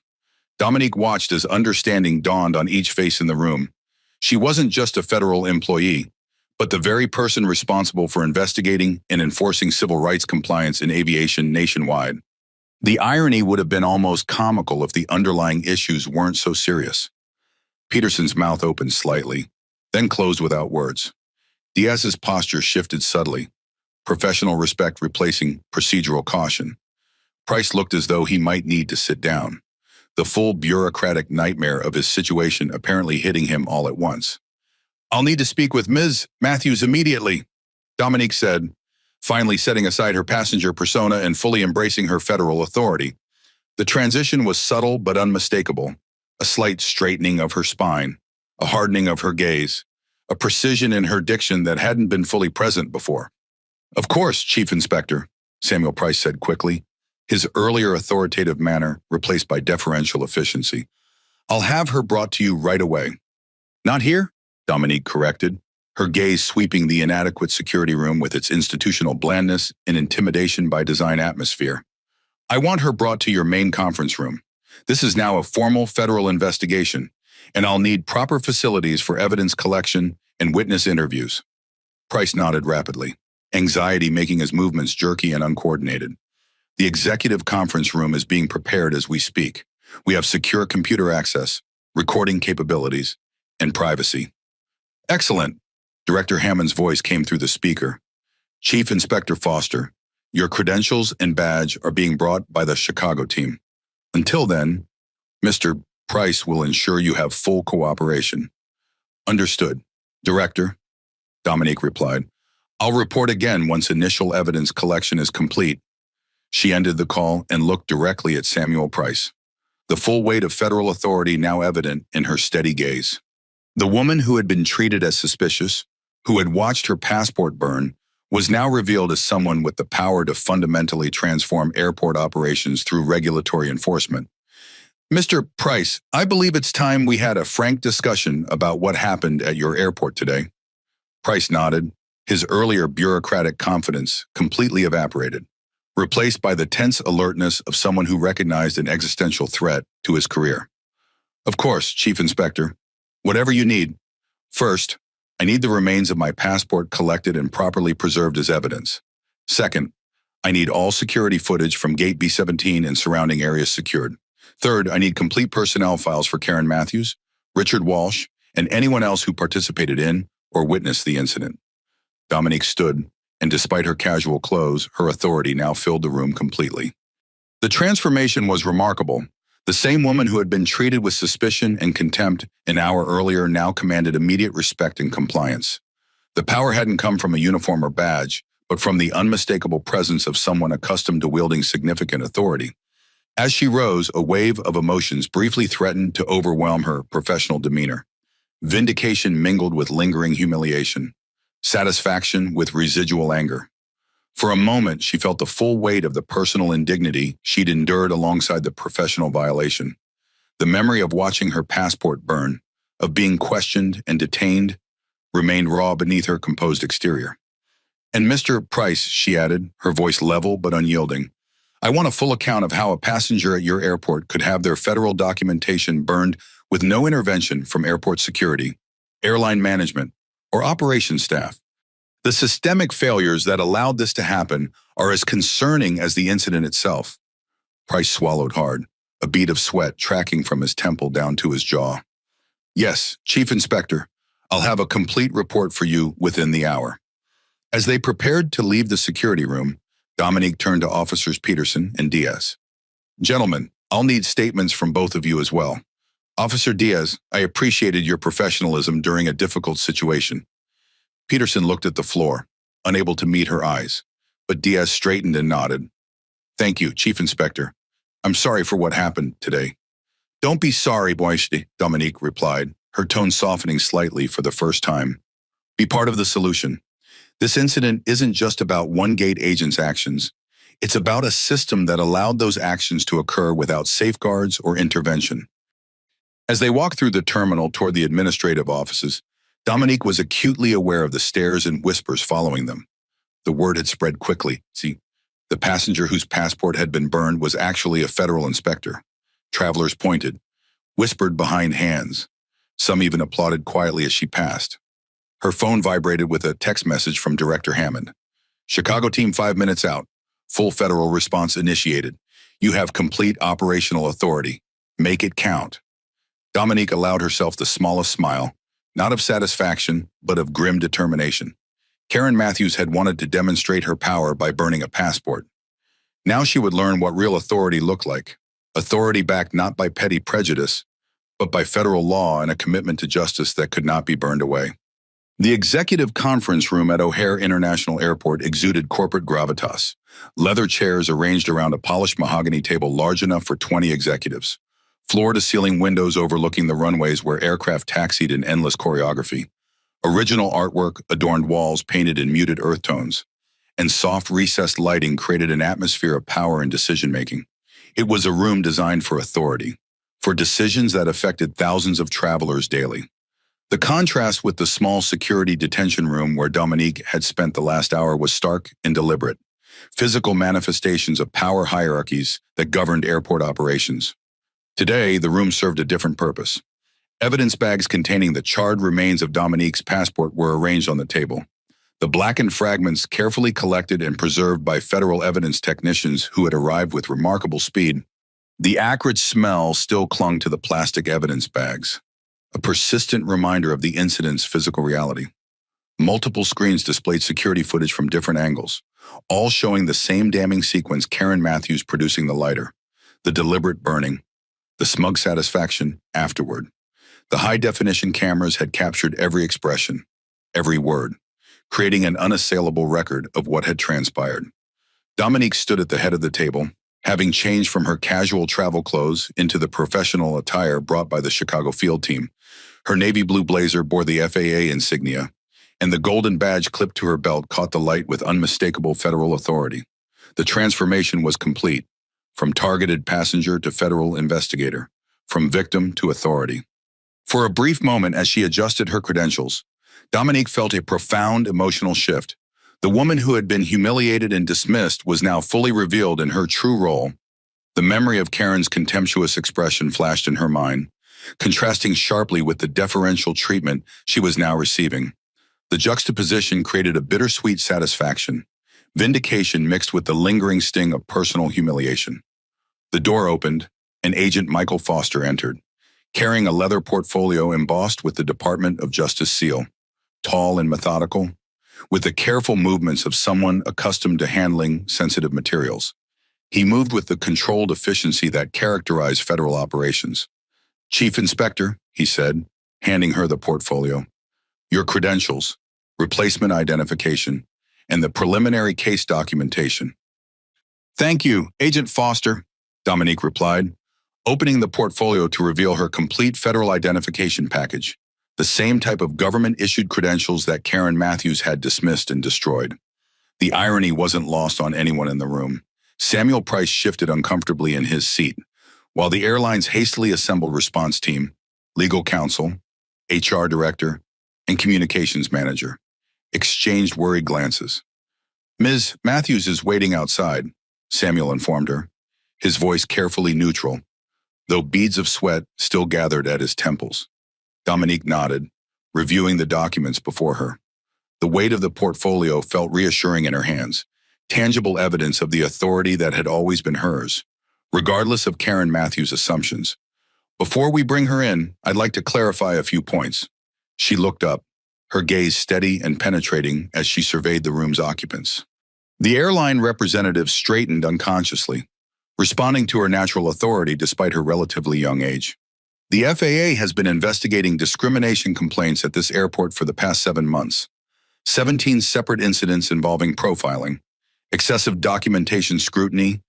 Dominique watched as understanding dawned on each face in the room. She wasn't just a federal employee, but the very person responsible for investigating and enforcing civil rights compliance in aviation nationwide. The irony would have been almost comical if the underlying issues weren't so serious. Peterson's mouth opened slightly, then closed without words. Diaz's posture shifted subtly, professional respect replacing procedural caution. Price looked as though he might need to sit down, the full bureaucratic nightmare of his situation apparently hitting him all at once. I'll need to speak with Ms. Matthews immediately, Dominique said, finally setting aside her passenger persona and fully embracing her federal authority. The transition was subtle but unmistakable. a slight straightening of her spine, a hardening of her gaze, a precision in her diction that hadn't been fully present before. "Of course, Chief Inspector," Samuel Price said quickly, his earlier authoritative manner replaced by deferential efficiency. "I'll have her brought to you right away." "Not here?" Dominique corrected, her gaze sweeping the inadequate security room with its institutional blandness and intimidation by design atmosphere. "I want her brought to your main conference room. This is now a formal federal investigation, and I'll need proper facilities for evidence collection and witness interviews." Price nodded rapidly, anxiety making his movements jerky and uncoordinated. "The executive conference room is being prepared as we speak. We have secure computer access, recording capabilities, and privacy." "Excellent." Director Hammond's voice came through the speaker. "Chief Inspector Foster, your credentials and badge are being brought by the Chicago team. Until then, Mr. Price will ensure you have full cooperation." "Understood, Director," Dominique replied. "I'll report again once initial evidence collection is complete." She ended the call and looked directly at Samuel Price, the full weight of federal authority now evident in her steady gaze. The woman who had been treated as suspicious, who had watched her passport burn, was now revealed as someone with the power to fundamentally transform airport operations through regulatory enforcement. "Mr. Price, I believe it's time we had a frank discussion about what happened at your airport today." Price nodded, his earlier bureaucratic confidence completely evaporated, replaced by the tense alertness of someone who recognized an existential threat to his career. "Of course, Chief Inspector. Whatever you need. First, I need the remains of my passport collected and properly preserved as evidence. Second, I need all security footage from Gate B-17 and surrounding areas secured. Third, I need complete personnel files for Karen Matthews, Richard Walsh, and anyone else who participated in or witnessed the incident." Dominique stood, and despite her casual clothes, her authority now filled the room completely. The transformation was remarkable. The same woman who had been treated with suspicion and contempt an hour earlier now commanded immediate respect and compliance. The power hadn't come from a uniform or badge, but from the unmistakable presence of someone accustomed to wielding significant authority. As she rose, a wave of emotions briefly threatened to overwhelm her professional demeanor. Vindication mingled with lingering humiliation, satisfaction with residual anger. For a moment, she felt the full weight of the personal indignity she'd endured alongside the professional violation. The memory of watching her passport burn, of being questioned and detained, remained raw beneath her composed exterior. "And Mr. Price," she added, her voice level but unyielding, "I want a full account of how a passenger at your airport could have their federal documentation burned with no intervention from airport security, airline management, or operations staff. The systemic failures that allowed this to happen are as concerning as the incident itself." Price swallowed hard, a bead of sweat tracking from his temple down to his jaw. "Yes, Chief Inspector, I'll have a complete report for you within the hour." As they prepared to leave the security room, Dominique turned to Officers Peterson and Diaz. "Gentlemen, I'll need statements from both of you as well. Officer Diaz, I appreciated your professionalism during a difficult situation." Peterson looked at the floor, unable to meet her eyes, but Diaz straightened and nodded. "Thank you, Chief Inspector. I'm sorry for what happened today." "Don't be sorry, Boisty," Dominique replied, her tone softening slightly for the first time. "Be part of the solution. This incident isn't just about one gate agent's actions. It's about a system that allowed those actions to occur without safeguards or intervention." As they walked through the terminal toward the administrative offices, Dominique was acutely aware of the stares and whispers following them. The word had spread quickly. See, the passenger whose passport had been burned was actually a federal inspector. Travelers pointed, whispered behind hands. Some even applauded quietly as she passed. Her phone vibrated with a text message from Director Hammond. "Chicago team 5 minutes out. Full federal response initiated. You have complete operational authority. Make it count." Dominique allowed herself the smallest smile, not of satisfaction, but of grim determination. Karen Matthews had wanted to demonstrate her power by burning a passport. Now she would learn what real authority looked like. Authority backed not by petty prejudice, but by federal law and a commitment to justice that could not be burned away. The executive conference room at O'Hare International Airport exuded corporate gravitas. Leather chairs arranged around a polished mahogany table large enough for 20 executives. floor-to-ceiling windows overlooking the runways where aircraft taxied in endless choreography. Original artwork adorned walls painted in muted earth tones, and soft recessed lighting created an atmosphere of power and decision-making. It was a room designed for authority, for decisions that affected thousands of travelers daily. The contrast with the small security detention room where Dominique had spent the last hour was stark and deliberate, physical manifestations of power hierarchies that governed airport operations. Today, the room served a different purpose. Evidence bags containing the charred remains of Dominique's passport were arranged on the table, the blackened fragments carefully collected and preserved by federal evidence technicians who had arrived with remarkable speed. The acrid smell still clung to the plastic evidence bags, a persistent reminder of the incident's physical reality. Multiple screens displayed security footage from different angles, all showing the same damning sequence: Karen Matthews producing the lighter, the deliberate burning, the smug satisfaction afterward. The high-definition cameras had captured every expression, every word, creating an unassailable record of what had transpired. Dominique stood at the head of the table, having changed from her casual travel clothes into the professional attire brought by the Chicago field team. Her navy blue blazer bore the FAA insignia, and the golden badge clipped to her belt caught the light with unmistakable federal authority. The transformation was complete, from targeted passenger to federal investigator, from victim to authority. For a brief moment, as she adjusted her credentials, Dominique felt a profound emotional shift. The woman who had been humiliated and dismissed was now fully revealed in her true role. The memory of Karen's contemptuous expression flashed in her mind, contrasting sharply with the deferential treatment she was now receiving. The juxtaposition created a bittersweet satisfaction, vindication mixed with the lingering sting of personal humiliation. The door opened, and Agent Michael Foster entered, carrying a leather portfolio embossed with the Department of Justice seal. Tall and methodical, with the careful movements of someone accustomed to handling sensitive materials. He moved with the controlled efficiency that characterized federal operations. "Chief Inspector," he said, handing her the portfolio, "your credentials, replacement identification, and the preliminary case documentation." "Thank you, Agent Foster," Dominique replied, opening the portfolio to reveal her complete federal identification package, the same type of government-issued credentials that Karen Matthews had dismissed and destroyed. The irony wasn't lost on anyone in the room. Samuel Price shifted uncomfortably in his seat, while the airline's hastily assembled response team, legal counsel, HR director, and communications manager, exchanged worried glances. "Ms. Matthews is waiting outside," Samuel informed her, his voice carefully neutral, though beads of sweat still gathered at his temples. Dominique nodded, reviewing the documents before her. The weight of the portfolio felt reassuring in her hands, tangible evidence of the authority that had always been hers, regardless of Karen Matthews' assumptions. "Before we bring her in, I'd like to clarify a few points." She looked up, her gaze steady and penetrating as she surveyed the room's occupants. The airline representative straightened unconsciously, responding to her natural authority despite her relatively young age. "The FAA has been investigating discrimination complaints at this airport for the past 7 months. 17 separate incidents involving profiling, excessive documentation scrutiny,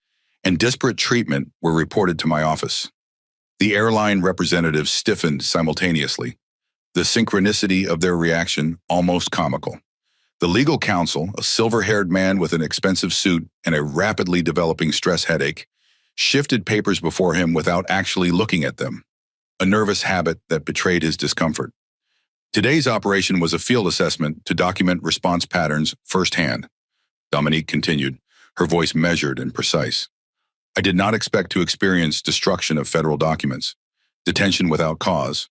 and disparate treatment were reported to my office." The airline representative stiffened simultaneously, the synchronicity of their reaction almost comical. The legal counsel, a silver-haired man with an expensive suit and a rapidly developing stress headache, shifted papers before him without actually looking at them, a nervous habit that betrayed his discomfort. "Today's operation was a field assessment to document response patterns firsthand," Dominique continued, her voice measured and precise. "I did not expect to experience destruction of federal documents, detention without cause,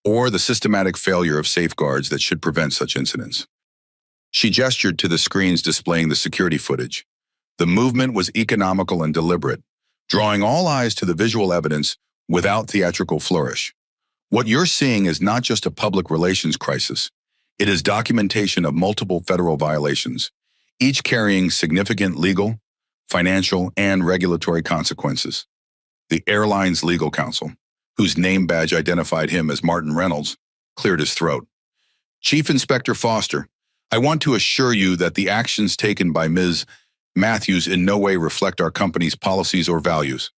or the systematic failure of safeguards that should prevent such incidents." She gestured to the screens displaying the security footage. The movement was economical and deliberate, drawing all eyes to the visual evidence without theatrical flourish. "What you're seeing is not just a public relations crisis. It is documentation of multiple federal violations, each carrying significant legal, financial, and regulatory consequences." The airline's legal counsel, whose name badge identified him as Martin Reynolds, cleared his throat. "Chief Inspector Foster, I want to assure you that the actions taken by Ms. Matthews in no way reflect our company's policies or values."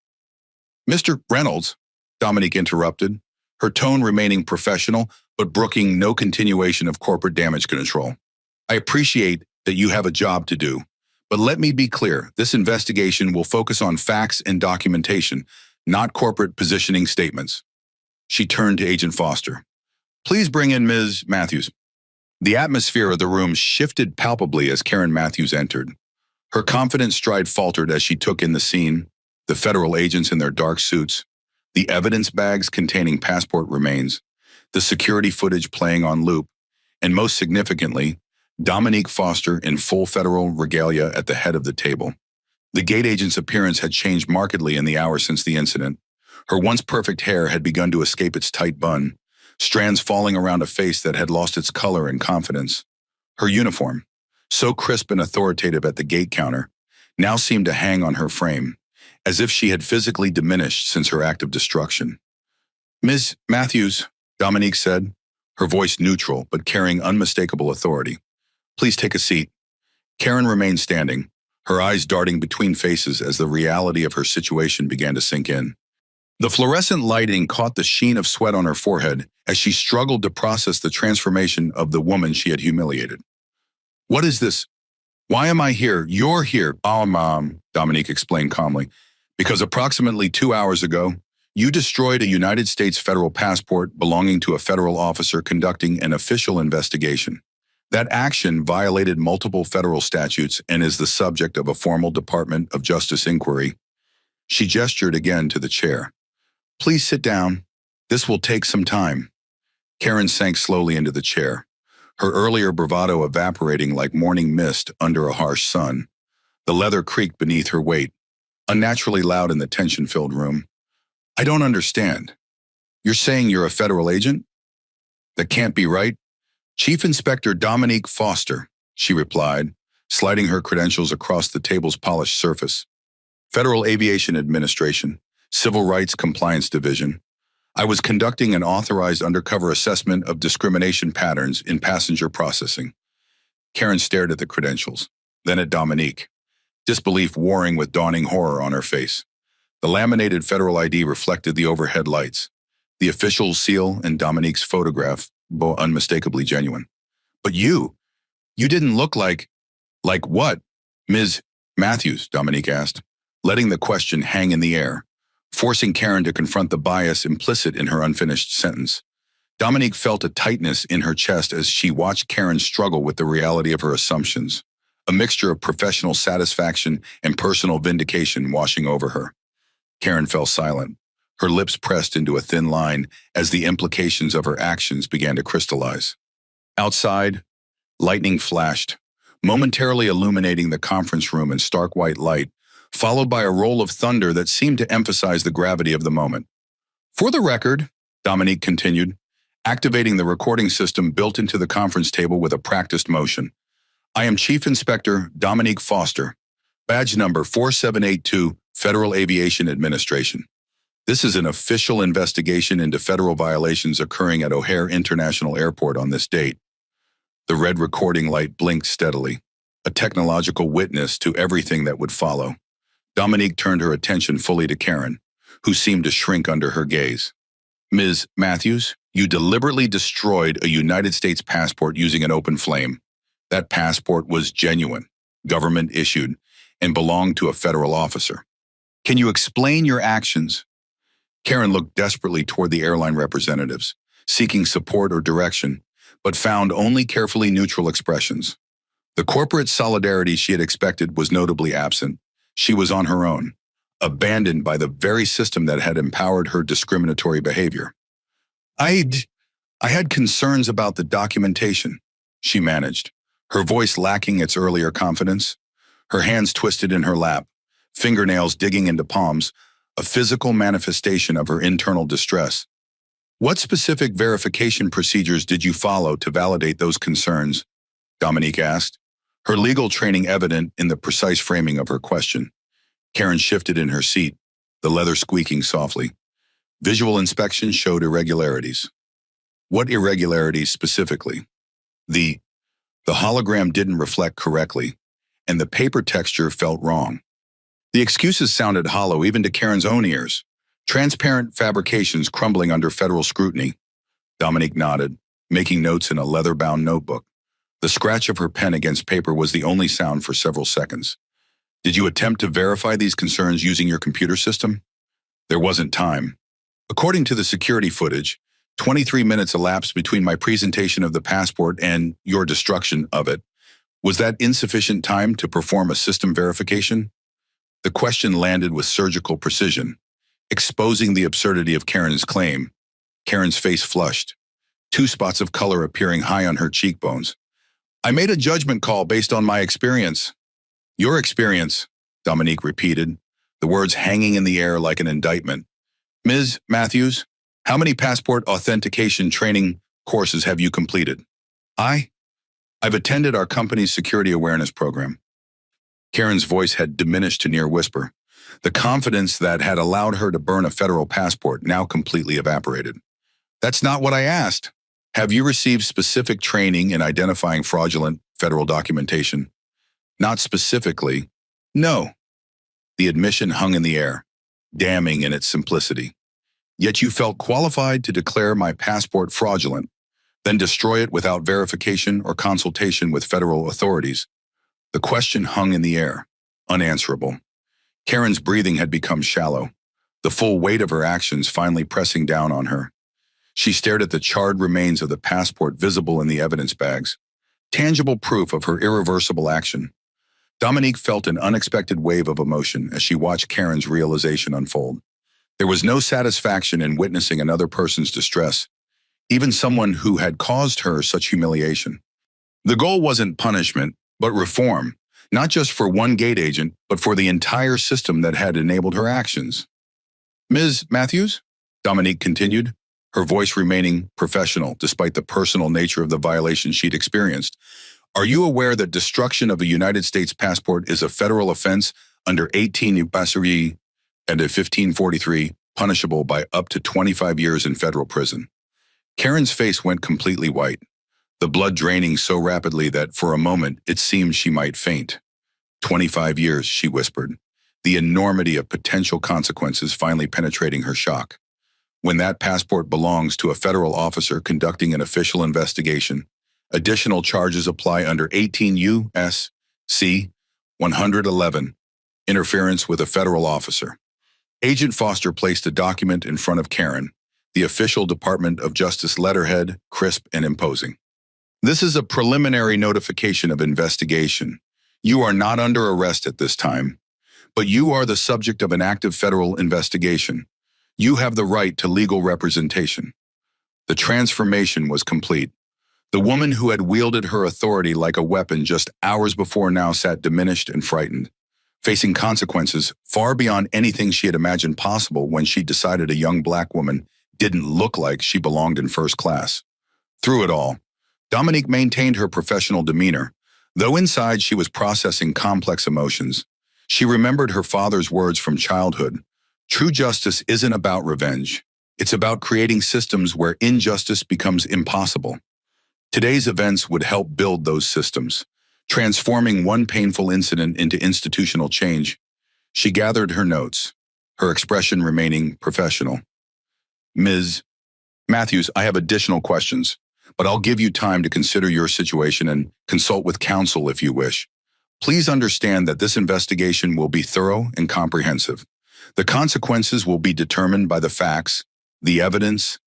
"Mr. Reynolds," Dominique interrupted, her tone remaining professional, but brooking no continuation of corporate damage control. I appreciate that you have a job to do, but let me be clear, this investigation will focus on facts and documentation, not corporate positioning statements. She turned to Agent Foster. Please bring in Ms. Matthews. The atmosphere of the room shifted palpably as Karen Matthews entered. Her confident stride faltered as she took in the scene, the federal agents in their dark suits, the evidence bags containing passport remains, the security footage playing on loop, and most significantly, Dominique Foster in full federal regalia at the head of the table. The gate agent's appearance had changed markedly in the hours since the incident. Her once perfect hair had begun to escape its tight bun, strands falling around a face that had lost its color and confidence. Her uniform, so crisp and authoritative at the gate counter, now seemed to hang on her frame, as if she had physically diminished since her act of destruction. Ms. Matthews, Dominique said, her voice neutral but carrying unmistakable authority. Please take a seat. Karen remained standing, her eyes darting between faces as the reality of her situation began to sink in. The fluorescent lighting caught the sheen of sweat on her forehead as she struggled to process the transformation of the woman she had humiliated. What is this? Why am I here? You're here. Oh, Mom, Dominique explained calmly. Because approximately 2 hours ago, you destroyed a United States federal passport belonging to a federal officer conducting an official investigation. That action violated multiple federal statutes and is the subject of a formal Department of Justice inquiry. She gestured again to the chair. Please sit down. This will take some time. Karen sank slowly into the chair, her earlier bravado evaporating like morning mist under a harsh sun. The leather creaked beneath her weight, unnaturally loud in the tension-filled room. I don't understand. You're saying you're a federal agent? That can't be right. Chief Inspector Dominique Foster, she replied, sliding her credentials across the table's polished surface. Federal Aviation Administration, Civil Rights Compliance Division. I was conducting an authorized undercover assessment of discrimination patterns in passenger processing. Karen stared at the credentials, then at Dominique, disbelief warring with dawning horror on her face. The laminated federal ID reflected the overhead lights, the official seal and Dominique's photograph, both unmistakably genuine. But you didn't look like what? Ms. Matthews, Dominique asked, letting the question hang in the air, forcing Karen to confront the bias implicit in her unfinished sentence. Dominique felt a tightness in her chest as she watched Karen struggle with the reality of her assumptions, a mixture of professional satisfaction and personal vindication washing over her. Karen fell silent, her lips pressed into a thin line as the implications of her actions began to crystallize. Outside, lightning flashed, momentarily illuminating the conference room in stark white light, followed by a roll of thunder that seemed to emphasize the gravity of the moment. For the record, Dominique continued, activating the recording system built into the conference table with a practiced motion. I am Chief Inspector Dominique Foster, badge number 4782, Federal Aviation Administration. This is an official investigation into federal violations occurring at O'Hare International Airport on this date. The red recording light blinked steadily, a technological witness to everything that would follow. Dominique turned her attention fully to Karen, who seemed to shrink under her gaze. Ms. Matthews, you deliberately destroyed a United States passport using an open flame. That passport was genuine, government-issued, and belonged to a federal officer. Can you explain your actions? Karen looked desperately toward the airline representatives, seeking support or direction, but found only carefully neutral expressions. The corporate solidarity she had expected was notably absent. She was on her own, abandoned by the very system that had empowered her discriminatory behavior. I had concerns about the documentation, she managed, her voice lacking its earlier confidence. Her hands twisted in her lap, fingernails digging into palms, a physical manifestation of her internal distress. What specific verification procedures did you follow to validate those concerns? Dominique asked, her legal training evident in the precise framing of her question. Karen shifted in her seat, the leather squeaking softly. Visual inspection showed irregularities. What irregularities specifically? The hologram didn't reflect correctly, and the paper texture felt wrong. The excuses sounded hollow even to Karen's own ears. Transparent fabrications crumbling under federal scrutiny. Dominique nodded, making notes in a leather-bound notebook. The scratch of her pen against paper was the only sound for several seconds. Did you attempt to verify these concerns using your computer system? There wasn't time. According to the security footage, 23 minutes elapsed between my presentation of the passport and your destruction of it. Was that insufficient time to perform a system verification? The question landed with surgical precision, exposing the absurdity of Karen's claim. Karen's face flushed, 2 spots of color appearing high on her cheekbones. I made a judgment call based on my experience. Your experience, Dominique repeated, the words hanging in the air like an indictment. Ms. Matthews, how many passport authentication training courses have you completed? I've attended our company's security awareness program. Karen's voice had diminished to near whisper. The confidence that had allowed her to burn a federal passport now completely evaporated. That's not what I asked. Have you received specific training in identifying fraudulent federal documentation? Not specifically. No. The admission hung in the air, damning in its simplicity. Yet you felt qualified to declare my passport fraudulent, then destroy it without verification or consultation with federal authorities. The question hung in the air, unanswerable. Karen's breathing had become shallow, the full weight of her actions finally pressing down on her. She stared at the charred remains of the passport visible in the evidence bags, tangible proof of her irreversible action. Dominique felt an unexpected wave of emotion as she watched Karen's realization unfold. There was no satisfaction in witnessing another person's distress, even someone who had caused her such humiliation. The goal wasn't punishment, but reform, not just for one gate agent, but for the entire system that had enabled her actions. Ms. Matthews? Dominique continued, her voice remaining professional despite the personal nature of the violation she'd experienced. Are you aware that destruction of a United States passport is a federal offense under 18 U.S.C. and a 1543, punishable by up to 25 years in federal prison? Karen's face went completely white, the blood draining so rapidly that for a moment it seemed she might faint. 25 years, she whispered, the enormity of potential consequences finally penetrating her shock. When that passport belongs to a federal officer conducting an official investigation, additional charges apply under 18 U.S.C. 111, interference with a federal officer. Agent Foster placed a document in front of Karen, the official Department of Justice letterhead, crisp and imposing. This is a preliminary notification of investigation. You are not under arrest at this time, but you are the subject of an active federal investigation. You have the right to legal representation. The transformation was complete. The woman who had wielded her authority like a weapon just hours before now sat diminished and frightened, facing consequences far beyond anything she had imagined possible when she decided a young black woman didn't look like she belonged in first class. Through it all, Dominique maintained her professional demeanor, though inside she was processing complex emotions. She remembered her father's words from childhood. True justice isn't about revenge. It's about creating systems where injustice becomes impossible. Today's events would help build those systems, transforming one painful incident into institutional change. She gathered her notes, her expression remaining professional. Ms. Matthews, I have additional questions, but I'll give you time to consider your situation and consult with counsel if you wish. Please understand that this investigation will be thorough and comprehensive. The consequences will be determined by the facts, the evidence,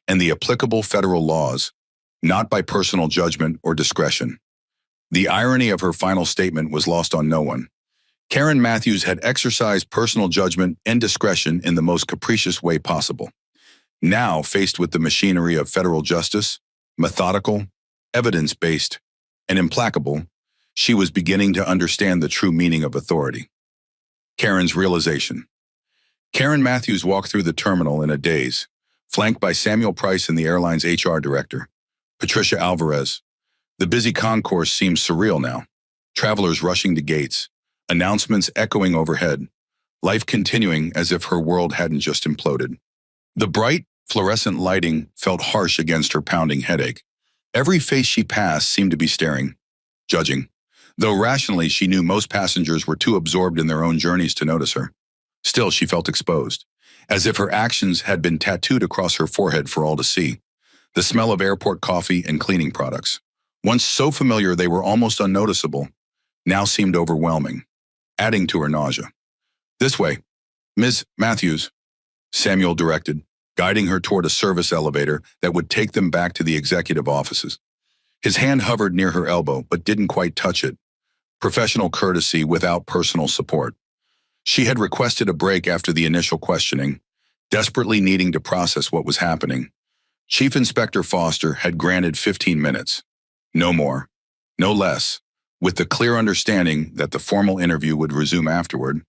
and the applicable federal laws, not by personal judgment or discretion. The irony of her final statement was lost on no one. Karen Matthews had exercised personal judgment and discretion in the most capricious way possible. Now, faced with the machinery of federal justice, methodical, evidence-based, and implacable, she was beginning to understand the true meaning of authority. Karen's realization. Karen Matthews walked through the terminal in a daze, flanked by Samuel Price and the airline's HR director, Patricia Alvarez. The busy concourse seemed surreal now. Travelers rushing to gates, announcements echoing overhead, life continuing as if her world hadn't just imploded. The bright, fluorescent lighting felt harsh against her pounding headache. Every face she passed seemed to be staring, judging, though rationally she knew most passengers were too absorbed in their own journeys to notice her. Still, she felt exposed. as if her actions had been tattooed across her forehead for all to see. The smell of airport coffee and cleaning products, once so familiar they were almost unnoticeable, now seemed overwhelming, adding to her nausea. "This way, Ms. Matthews," Samuel directed, guiding her toward a service elevator that would take them back to the executive offices. His hand hovered near her elbow, but didn't quite touch it. Professional courtesy without personal support. She had requested a break after the initial questioning, desperately needing to process what was happening. Chief Inspector Foster had granted 15 minutes. No more, no less, with the clear understanding that the formal interview would resume afterward.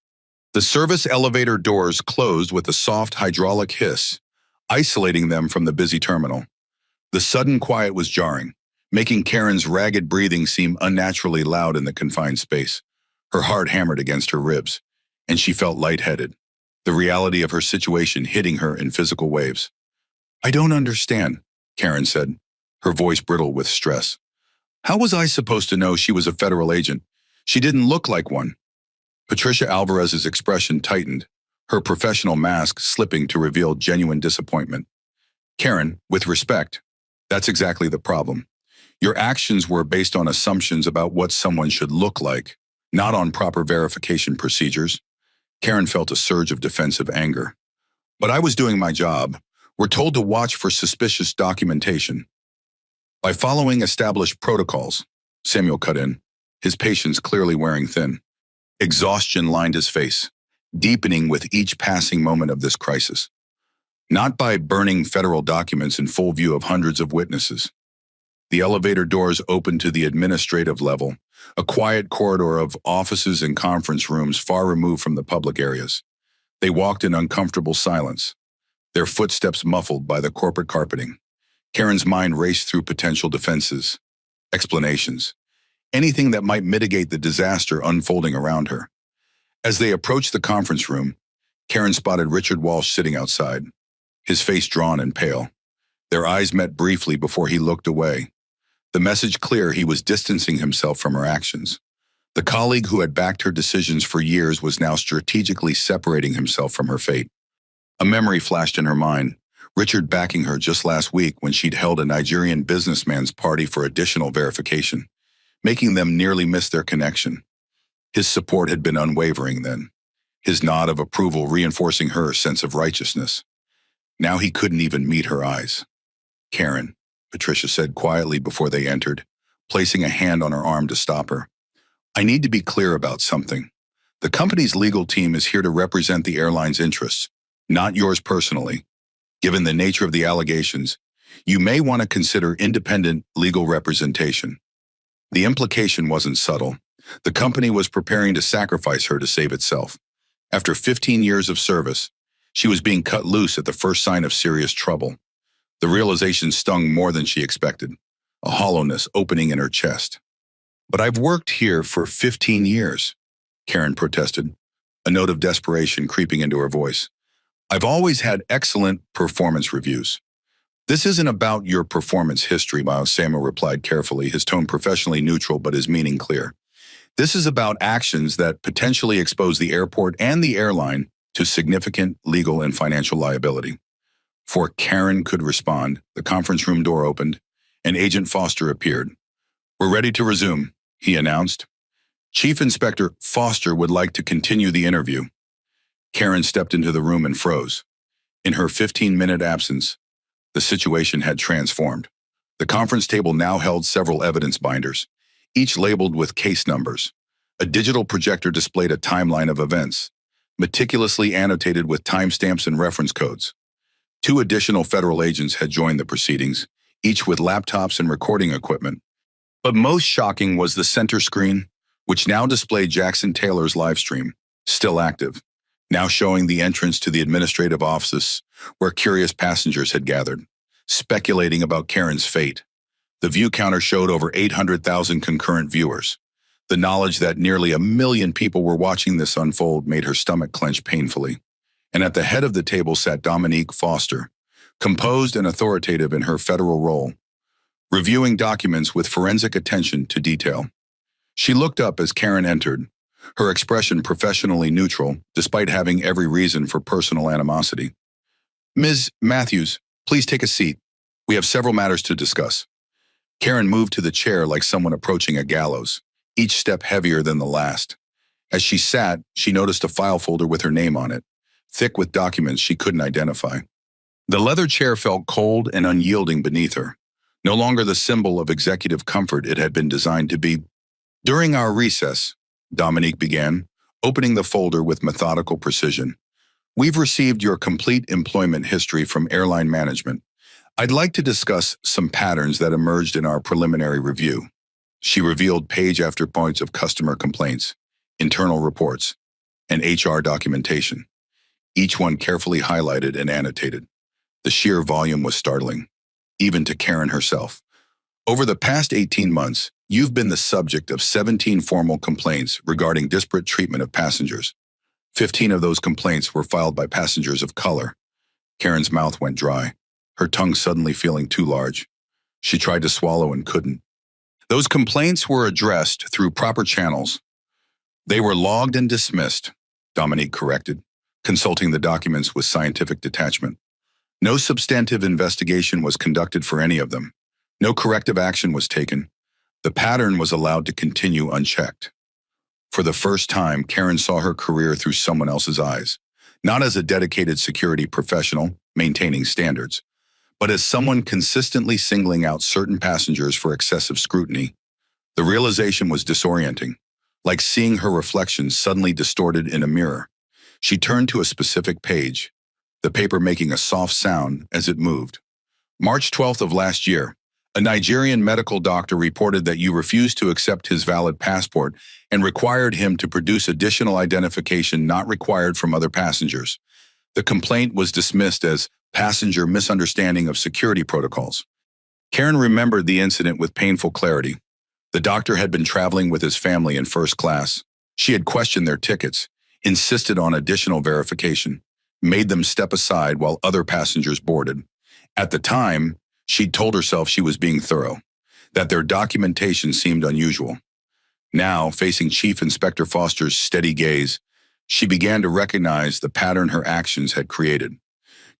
The service elevator doors closed with a soft hydraulic hiss, isolating them from the busy terminal. The sudden quiet was jarring, making Karen's ragged breathing seem unnaturally loud in the confined space. Her heart hammered against her ribs, and she felt lightheaded, the reality of her situation hitting her in physical waves. "I don't understand," Karen said, her voice brittle with stress. "How was I supposed to know she was a federal agent? She didn't look like one." Patricia Alvarez's expression tightened, her professional mask slipping to reveal genuine disappointment. "Karen, with respect, that's exactly the problem. Your actions were based on assumptions about what someone should look like, not on proper verification procedures." Karen felt a surge of defensive anger. "But I was doing my job. We're told to watch for suspicious documentation. By following established protocols," Samuel cut in, his patience clearly wearing thin. Exhaustion lined his face, deepening with each passing moment of this crisis. "Not by burning federal documents in full view of hundreds of witnesses." The elevator doors opened to the administrative level, a quiet corridor of offices and conference rooms far removed from the public areas. They walked in uncomfortable silence, their footsteps muffled by the corporate carpeting. Karen's mind raced through potential defenses, explanations, anything that might mitigate the disaster unfolding around her. As they approached the conference room, Karen spotted Richard Walsh sitting outside, his face drawn and pale. Their eyes met briefly before he looked away. The message clear: he was distancing himself from her actions. The colleague who had backed her decisions for years was now strategically separating himself from her fate. A memory flashed in her mind, Richard backing her just last week when she'd held a Nigerian businessman's party for additional verification, making them nearly miss their connection. His support had been unwavering then, his nod of approval reinforcing her sense of righteousness. Now he couldn't even meet her eyes. "Karen," Patricia said quietly before they entered, placing a hand on her arm to stop her. "I need to be clear about something. The company's legal team is here to represent the airline's interests, not yours personally. Given the nature of the allegations, you may want to consider independent legal representation." The implication wasn't subtle. The company was preparing to sacrifice her to save itself. After 15 years of service, she was being cut loose at the first sign of serious trouble. The realization stung more than she expected, a hollowness opening in her chest. "But I've worked here for 15 years, Karen protested, a note of desperation creeping into her voice. "I've always had excellent performance reviews." "This isn't about your performance history," Miles Samuel replied carefully, his tone professionally neutral but his meaning clear. "This is about actions that potentially expose the airport and the airline to significant legal and financial liability." Before Karen could respond, the conference room door opened, and Agent Foster appeared. "We're ready to resume," he announced. "Chief Inspector Foster would like to continue the interview." Karen stepped into the room and froze. In her 15-minute absence, the situation had transformed. The conference table now held several evidence binders, each labeled with case numbers. A digital projector displayed a timeline of events, meticulously annotated with timestamps and reference codes. 2 additional federal agents had joined the proceedings, each with laptops and recording equipment. But most shocking was the center screen, which now displayed Jackson Taylor's live stream, still active, now showing the entrance to the administrative offices where curious passengers had gathered, speculating about Karen's fate. The view counter showed over 800,000 concurrent viewers. The knowledge that nearly 1 million people were watching this unfold made her stomach clench painfully. And at the head of the table sat Dominique Foster, composed and authoritative in her federal role, reviewing documents with forensic attention to detail. She looked up as Karen entered, her expression professionally neutral, despite having every reason for personal animosity. "Ms. Matthews, please take a seat. We have several matters to discuss." Karen moved to the chair like someone approaching a gallows, each step heavier than the last. As she sat, she noticed a file folder with her name on it, thick with documents she couldn't identify. The leather chair felt cold and unyielding beneath her, no longer the symbol of executive comfort it had been designed to be. "During our recess," Dominique began, opening the folder with methodical precision, "we've received your complete employment history from airline management. I'd like to discuss some patterns that emerged in our preliminary review." She revealed page after page of customer complaints, internal reports, and HR documentation, each one carefully highlighted and annotated. The sheer volume was startling, even to Karen herself. "Over the past 18 months, you've been the subject of 17 formal complaints regarding disparate treatment of passengers. 15 of those complaints were filed by passengers of color." Karen's mouth went dry, her tongue suddenly feeling too large. She tried to swallow and couldn't. "Those complaints were addressed through proper channels. They were logged and dismissed," Dominique corrected, consulting the documents with scientific detachment. "No substantive investigation was conducted for any of them. No corrective action was taken. The pattern was allowed to continue unchecked." For the first time, Karen saw her career through someone else's eyes, not as a dedicated security professional maintaining standards, but as someone consistently singling out certain passengers for excessive scrutiny. The realization was disorienting, like seeing her reflection suddenly distorted in a mirror. She turned to a specific page, the paper making a soft sound as it moved. "March 12th of last year, a Nigerian medical doctor reported that you refused to accept his valid passport and required him to produce additional identification not required from other passengers. The complaint was dismissed as passenger misunderstanding of security protocols." Karen remembered the incident with painful clarity. The doctor had been traveling with his family in first class. She had questioned their tickets, insisted on additional verification, made them step aside while other passengers boarded. At the time, she'd told herself she was being thorough, that their documentation seemed unusual. Now, facing Chief Inspector Foster's steady gaze, she began to recognize the pattern her actions had created.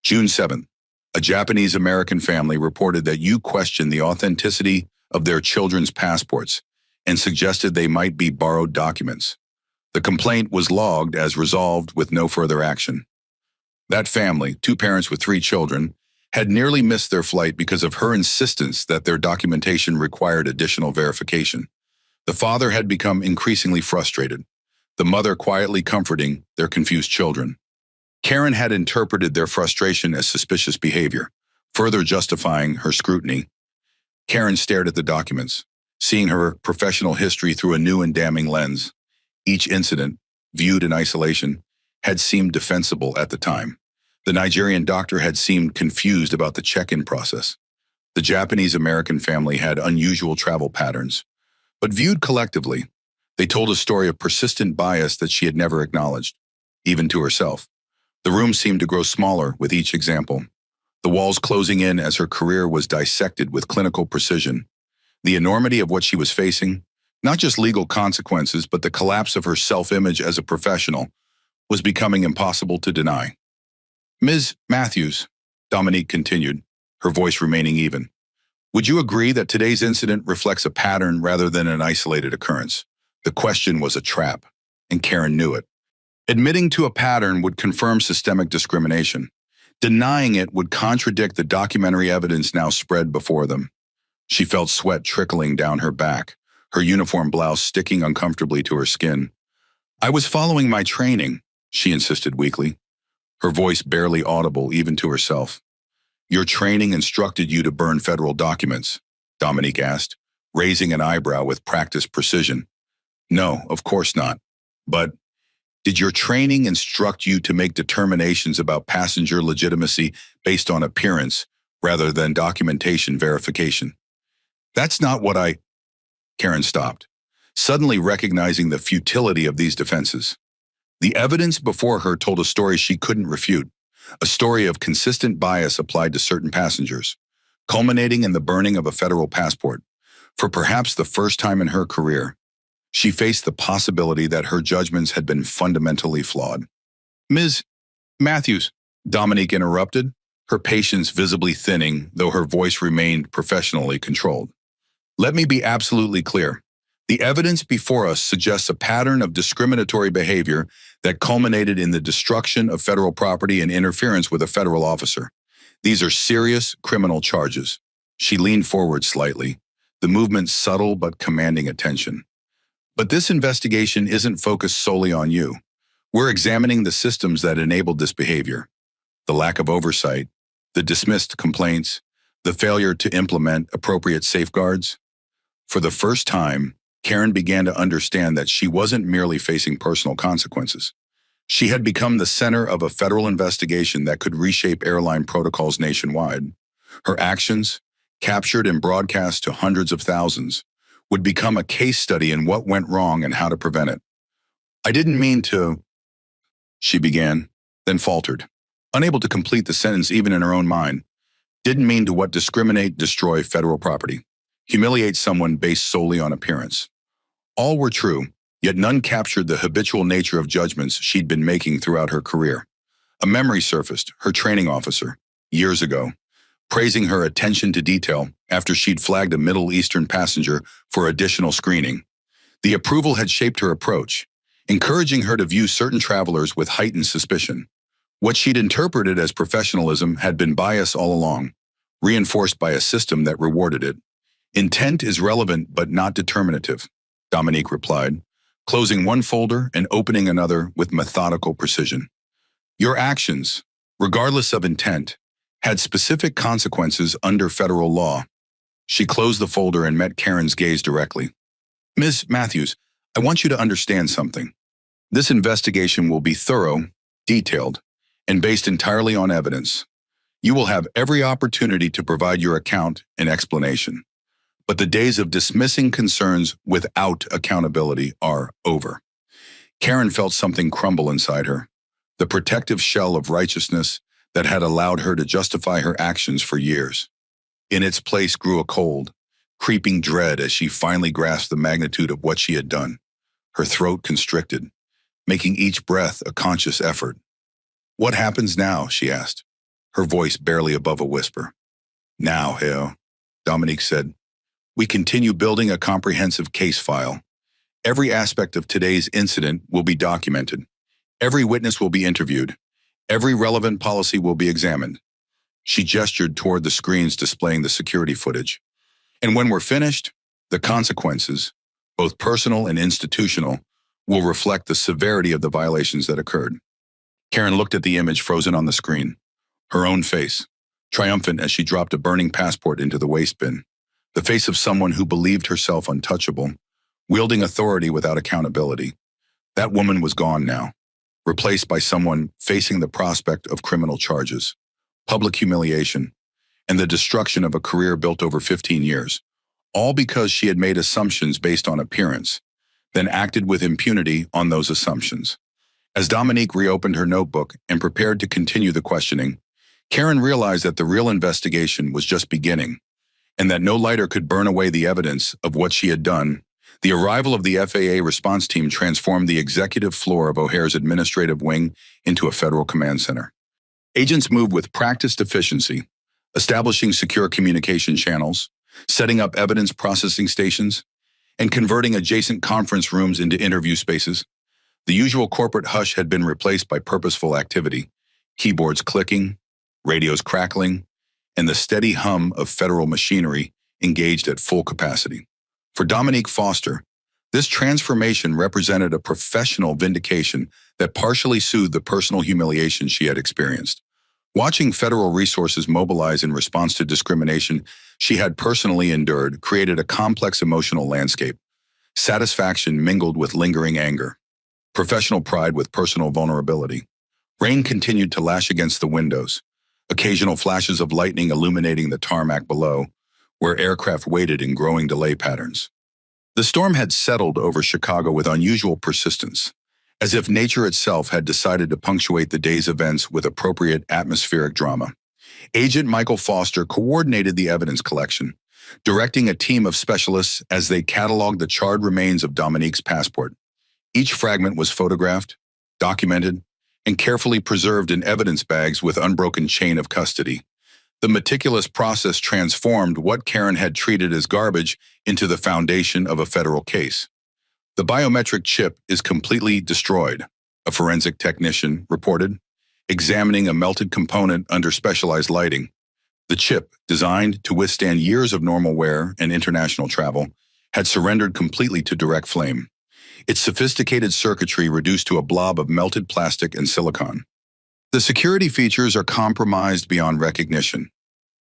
June 7th, a Japanese-American family reported that you questioned the authenticity of their children's passports and suggested they might be borrowed documents. The complaint was logged as resolved with no further action. That family, 2 parents with 3 children, had nearly missed their flight because of her insistence that their documentation required additional verification. The father had become increasingly frustrated, the mother quietly comforting their confused children. Karen had interpreted their frustration as suspicious behavior, further justifying her scrutiny. Karen stared at the documents, seeing her professional history through a new and damning lens. Each incident, viewed in isolation, had seemed defensible at the time. The Nigerian doctor had seemed confused about the check-in process. The Japanese-American family had unusual travel patterns. But viewed collectively, they told a story of persistent bias that she had never acknowledged, even to herself. The room seemed to grow smaller with each example, the walls closing in as her career was dissected with clinical precision. The enormity of what she was facing, not just legal consequences, but the collapse of her self-image as a professional, was becoming impossible to deny. "Ms. Matthews," Dominique continued, her voice remaining even, "would you agree that today's incident reflects a pattern rather than an isolated occurrence?" The question was a trap, and Karen knew it. Admitting to a pattern would confirm systemic discrimination. Denying it would contradict the documentary evidence now spread before them. She felt sweat trickling down her back, her uniform blouse sticking uncomfortably to her skin. "I was following my training," she insisted weakly, her voice barely audible even to herself. "Your training instructed you to burn federal documents?" Dominique asked, raising an eyebrow with practiced precision. "No, of course not. But did your training instruct you to make determinations about passenger legitimacy based on appearance rather than documentation verification?" "That's not what I—" Karen stopped, suddenly recognizing the futility of these defenses. The evidence before her told a story she couldn't refute, a story of consistent bias applied to certain passengers, culminating in the burning of a federal passport. For perhaps the first time in her career, She faced the possibility that her judgments had been fundamentally flawed. "Ms. Matthews," Dominique interrupted, her patience visibly thinning, though her voice remained professionally controlled. "Let me be absolutely clear. The evidence before us suggests a pattern of discriminatory behavior that culminated in the destruction of federal property and interference with a federal officer. These are serious criminal charges." She leaned forward slightly, the movement subtle but commanding attention. "But this investigation isn't focused solely on you. We're examining the systems that enabled this behavior. The lack of oversight, the dismissed complaints, the failure to implement appropriate safeguards." For the first time, Karen began to understand that she wasn't merely facing personal consequences. She had become the center of a federal investigation that could reshape airline protocols nationwide. Her actions, captured and broadcast to hundreds of thousands, would become a case study in what went wrong and how to prevent it. "I didn't mean to," she began, then faltered, unable to complete the sentence even in her own mind. "Didn't mean to what discriminate, destroy federal property, humiliate someone based solely on appearance." All were true, yet none captured the habitual nature of judgments she'd been making throughout her career. A memory surfaced, her training officer, years ago, praising her attention to detail after she'd flagged a Middle Eastern passenger for additional screening. The approval had shaped her approach, encouraging her to view certain travelers with heightened suspicion. What she'd interpreted as professionalism had been bias all along, reinforced by a system that rewarded it. "Intent is relevant but not determinative," Dominique replied, closing one folder and opening another with methodical precision. "Your actions, regardless of intent, had specific consequences under federal law." She closed the folder and met Karen's gaze directly. "Ms. Matthews, I want you to understand something. This investigation will be thorough, detailed, and based entirely on evidence. You will have every opportunity to provide your account and explanation. But the days of dismissing concerns without accountability are over." Karen felt something crumble inside her, the protective shell of righteousness that had allowed her to justify her actions for years. In its place grew a cold, creeping dread as she finally grasped the magnitude of what she had done. Her throat constricted, making each breath a conscious effort. "What happens now?" she asked, her voice barely above a whisper. "Now, Hale," Dominique said, "we continue building a comprehensive case file. Every aspect of today's incident will be documented. Every witness will be interviewed. Every relevant policy will be examined." She gestured toward the screens displaying the security footage. "And when we're finished, the consequences, both personal and institutional, will reflect the severity of the violations that occurred." Karen looked at the image frozen on the screen, her own face, triumphant as she dropped a burning passport into the waste bin. The face of someone who believed herself untouchable, wielding authority without accountability. That woman was gone now, replaced by someone facing the prospect of criminal charges, public humiliation, and the destruction of a career built over 15 years, all because she had made assumptions based on appearance, then acted with impunity on those assumptions. As Dominique reopened her notebook and prepared to continue the questioning, Karen realized that the real investigation was just beginning, and that no lighter could burn away the evidence of what she had done. The arrival of the FAA response team transformed the executive floor of O'Hare's administrative wing into a federal command center. Agents moved with practiced efficiency, establishing secure communication channels, setting up evidence processing stations, and converting adjacent conference rooms into interview spaces. The usual corporate hush had been replaced by purposeful activity, keyboards clicking, radios crackling, and the steady hum of federal machinery engaged at full capacity. For Dominique Foster, this transformation represented a professional vindication that partially soothed the personal humiliation she had experienced. Watching federal resources mobilize in response to discrimination she had personally endured created a complex emotional landscape. Satisfaction mingled with lingering anger, professional pride with personal vulnerability. Rain continued to lash against the windows, occasional flashes of lightning illuminating the tarmac below, where aircraft waited in growing delay patterns. The storm had settled over Chicago with unusual persistence, as if nature itself had decided to punctuate the day's events with appropriate atmospheric drama. Agent Michael Foster coordinated the evidence collection, directing a team of specialists as they cataloged the charred remains of Dominique's passport. Each fragment was photographed, documented, and carefully preserved in evidence bags with unbroken chain of custody. The meticulous process transformed what Karen had treated as garbage into the foundation of a federal case. The biometric chip is completely destroyed, a forensic technician reported, examining a melted component under specialized lighting. The chip, designed to withstand years of normal wear and international travel, had surrendered completely to direct flame, its sophisticated circuitry reduced to a blob of melted plastic and silicon. The security features are compromised beyond recognition,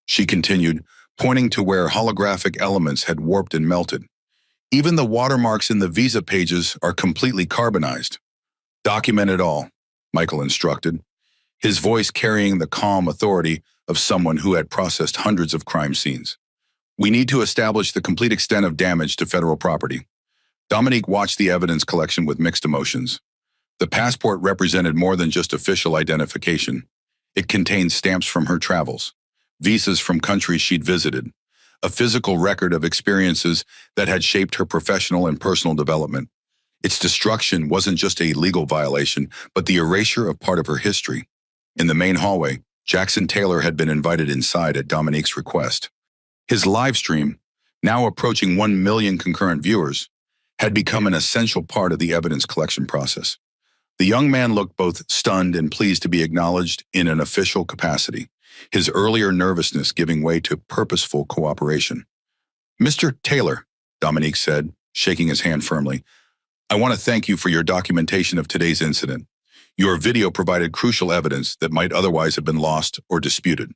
she continued, pointing to where holographic elements had warped and melted. Even the watermarks in the visa pages are completely carbonized. Document it all, Michael instructed, his voice carrying the calm authority of someone who had processed hundreds of crime scenes. We need to establish the complete extent of damage to federal property. Dominique watched the evidence collection with mixed emotions. The passport represented more than just official identification. It contained stamps from her travels, visas from countries she'd visited, a physical record of experiences that had shaped her professional and personal development. Its destruction wasn't just a legal violation, but the erasure of part of her history. In the main hallway, Jackson Taylor had been invited inside at Dominique's request. His live stream, now approaching 1 million concurrent viewers, had become an essential part of the evidence collection process. The young man looked both stunned and pleased to be acknowledged in an official capacity, his earlier nervousness giving way to purposeful cooperation. "Mr. Taylor," Dominique said, shaking his hand firmly, "I want to thank you for your documentation of today's incident. Your video provided crucial evidence that might otherwise have been lost or disputed."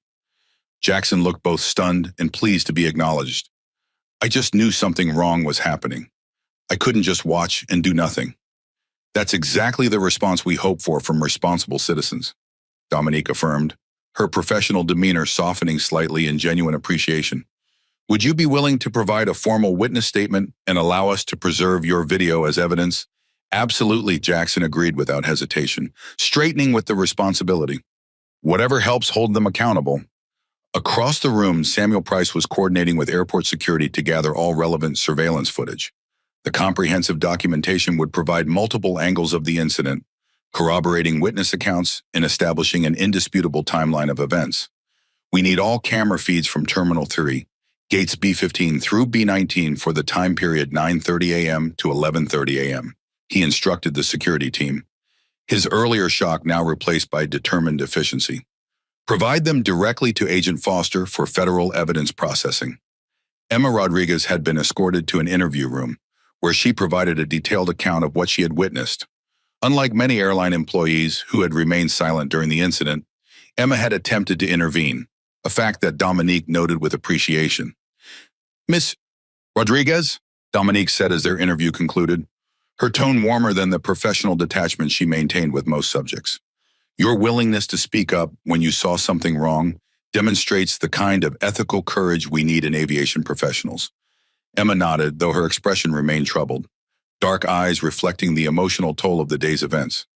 Jackson looked both stunned and pleased to be acknowledged. "I just knew something wrong was happening. I couldn't just watch and do nothing." "That's exactly the response we hope for from responsible citizens," Dominique affirmed, her professional demeanor softening slightly in genuine appreciation. "Would you be willing to provide a formal witness statement and allow us to preserve your video as evidence?" "Absolutely," Jackson agreed without hesitation, straightening with the responsibility. "Whatever helps hold them accountable." Across the room, Samuel Price was coordinating with airport security to gather all relevant surveillance footage. The comprehensive documentation would provide multiple angles of the incident, corroborating witness accounts and establishing an indisputable timeline of events. "We need all camera feeds from Terminal 3, gates B15 through B19 for the time period 9:30 a.m. to 11:30 a.m., he instructed the security team, his earlier shock now replaced by determined efficiency. "Provide them directly to Agent Foster for federal evidence processing." Emma Rodriguez had been escorted to an interview room, where she provided a detailed account of what she had witnessed. Unlike many airline employees who had remained silent during the incident, Emma had attempted to intervene, a fact that Dominique noted with appreciation. "Miss Rodriguez," Dominique said as their interview concluded, her tone warmer than the professional detachment she maintained with most subjects. "Your willingness to speak up when you saw something wrong demonstrates the kind of ethical courage we need in aviation professionals." Emma nodded, though her expression remained troubled, dark eyes reflecting the emotional toll of the day's events.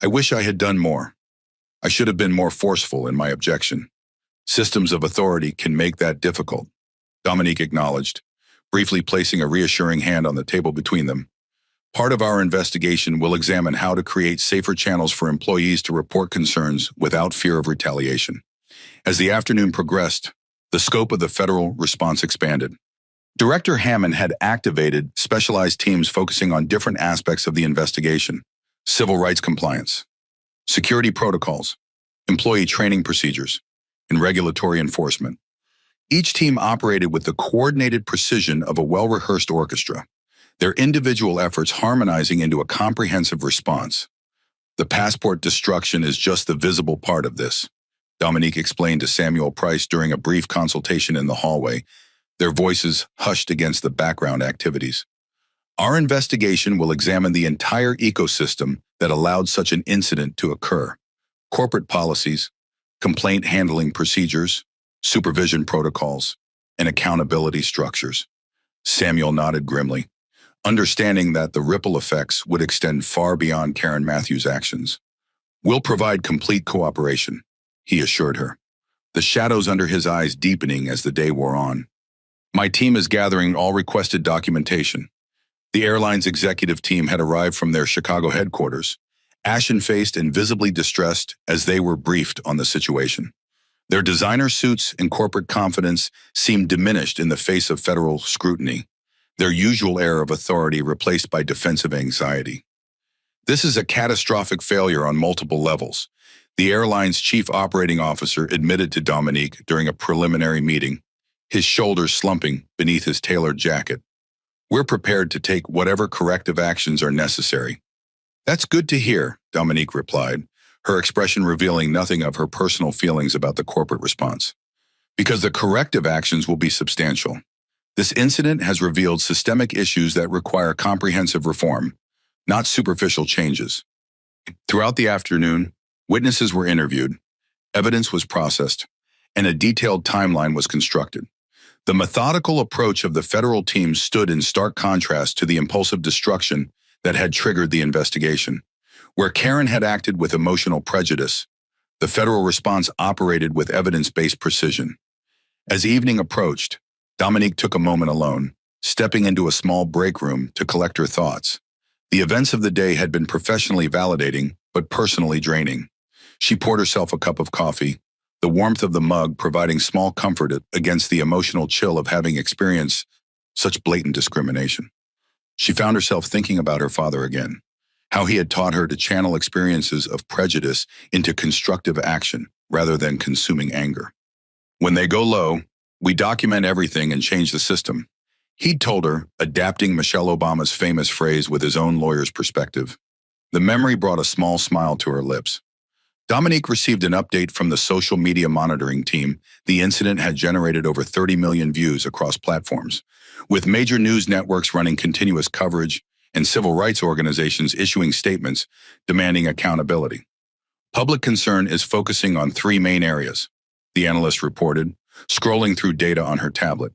"I wish I had done more. I should have been more forceful in my objection. Systems of authority can make that difficult," Dominique acknowledged, briefly placing a reassuring hand on the table between them. "Part of our investigation will examine how to create safer channels for employees to report concerns without fear of retaliation." As the afternoon progressed, the scope of the federal response expanded. Director Hammond had activated specialized teams focusing on different aspects of the investigation: civil rights compliance, security protocols, employee training procedures, and regulatory enforcement. Each team operated with the coordinated precision of a well-rehearsed orchestra, their individual efforts harmonizing into a comprehensive response. "The passport destruction is just the visible part of this," Dominique explained to Samuel Price during a brief consultation in the hallway, their voices hushed against the background activities. "Our investigation will examine the entire ecosystem that allowed such an incident to occur: corporate policies, complaint handling procedures, supervision protocols, and accountability structures." Samuel nodded grimly, understanding that the ripple effects would extend far beyond Karen Matthews' actions. "We'll provide complete cooperation," he assured her, the shadows under his eyes deepening as the day wore on. My team is gathering all requested documentation. The airline's executive team had arrived from their Chicago headquarters, ashen-faced and visibly distressed as they were briefed on the situation. Their designer suits and corporate confidence seemed diminished in the face of federal scrutiny, their usual air of authority replaced by defensive anxiety. This is a catastrophic failure on multiple levels, the airline's chief operating officer admitted to Dominique during a preliminary meeting, his shoulders slumping beneath his tailored jacket. We're prepared to take whatever corrective actions are necessary. That's good to hear, Dominique replied, her expression revealing nothing of her personal feelings about the corporate response. Because the corrective actions will be substantial. This incident has revealed systemic issues that require comprehensive reform, not superficial changes. Throughout the afternoon, witnesses were interviewed, evidence was processed, and a detailed timeline was constructed. The methodical approach of the federal team stood in stark contrast to the impulsive destruction that had triggered the investigation. Where Karen had acted with emotional prejudice, the federal response operated with evidence-based precision. As evening approached, Dominique took a moment alone, stepping into a small break room to collect her thoughts. The events of the day had been professionally validating, but personally draining. She poured herself a cup of coffee, the warmth of the mug providing small comfort against the emotional chill of having experienced such blatant discrimination. She found herself thinking about her father again, how he had taught her to channel experiences of prejudice into constructive action rather than consuming anger. When they go low, we document everything and change the system. He'd told her, adapting Michelle Obama's famous phrase with his own lawyer's perspective. The memory brought a small smile to her lips. Dominique received an update from the social media monitoring team. The incident had generated over 30 million views across platforms, with major news networks running continuous coverage and civil rights organizations issuing statements demanding accountability. Public concern is focusing on three main areas, the analyst reported, scrolling through data on her tablet.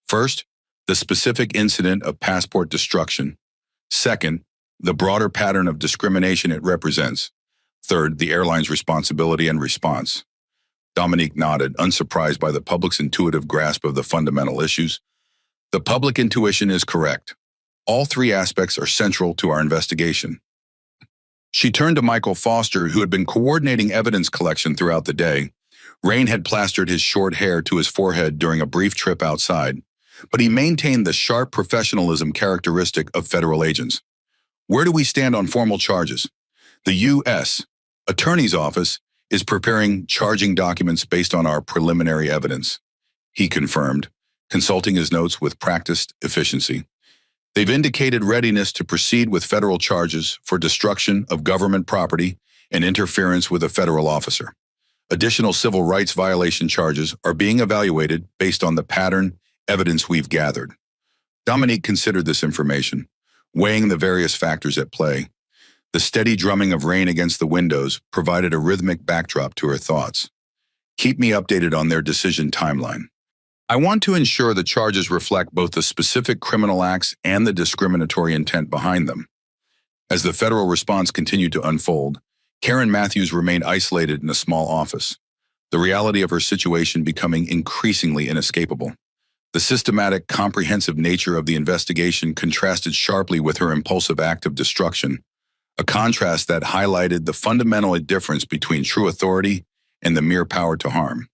First, the specific incident of passport destruction. Second, the broader pattern of discrimination it represents. Third, the airline's responsibility and response. Dominique nodded, unsurprised by the public's intuitive grasp of the fundamental issues. The public intuition is correct. All three aspects are central to our investigation. She turned to Michael Foster, who had been coordinating evidence collection throughout the day. Rain had plastered his short hair to his forehead during a brief trip outside, but he maintained the sharp professionalism characteristic of federal agents. Where do we stand on formal charges? The U.S. Attorney's Office is preparing charging documents based on our preliminary evidence, he confirmed, consulting his notes with practiced efficiency. They've indicated readiness to proceed with federal charges for destruction of government property and interference with a federal officer. Additional civil rights violation charges are being evaluated based on the pattern evidence we've gathered. Dominique considered this information, weighing the various factors at play. The steady drumming of rain against the windows provided a rhythmic backdrop to her thoughts. Keep me updated on their decision timeline. I want to ensure the charges reflect both the specific criminal acts and the discriminatory intent behind them. As the federal response continued to unfold, Karen Matthews remained isolated in a small office, the reality of her situation becoming increasingly inescapable. The systematic, comprehensive nature of the investigation contrasted sharply with her impulsive act of destruction, a contrast that highlighted the fundamental difference between true authority and the mere power to harm.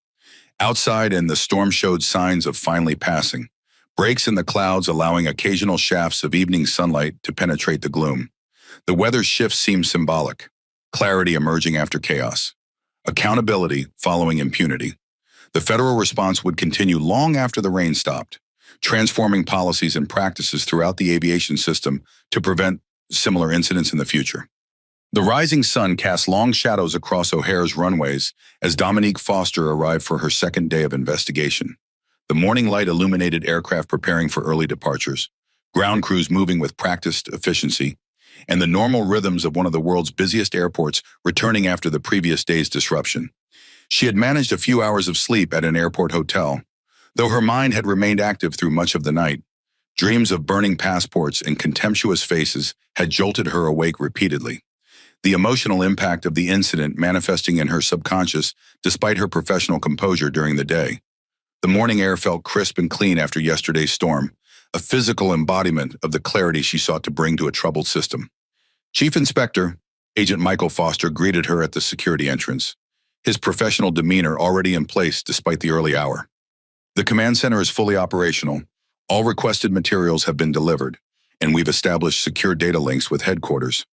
Outside, and the storm showed signs of finally passing, breaks in the clouds allowing occasional shafts of evening sunlight to penetrate the gloom. The weather's shift seemed symbolic, clarity emerging after chaos, accountability following impunity. The federal response would continue long after the rain stopped, transforming policies and practices throughout the aviation system to prevent similar incidents in the future. The rising sun cast long shadows across O'Hare's runways as Dominique Foster arrived for her second day of investigation. The morning light illuminated aircraft preparing for early departures, ground crews moving with practiced efficiency, and the normal rhythms of one of the world's busiest airports returning after the previous day's disruption. She had managed a few hours of sleep at an airport hotel, though her mind had remained active through much of the night. Dreams of burning passports and contemptuous faces had jolted her awake repeatedly. The emotional impact of the incident manifesting in her subconscious despite her professional composure during the day. The morning air felt crisp and clean after yesterday's storm, a physical embodiment of the clarity she sought to bring to a troubled system. Chief Inspector, Agent Michael Foster, greeted her at the security entrance, his professional demeanor already in place despite the early hour. The command center is fully operational. All requested materials have been delivered, and we've established secure data links with headquarters.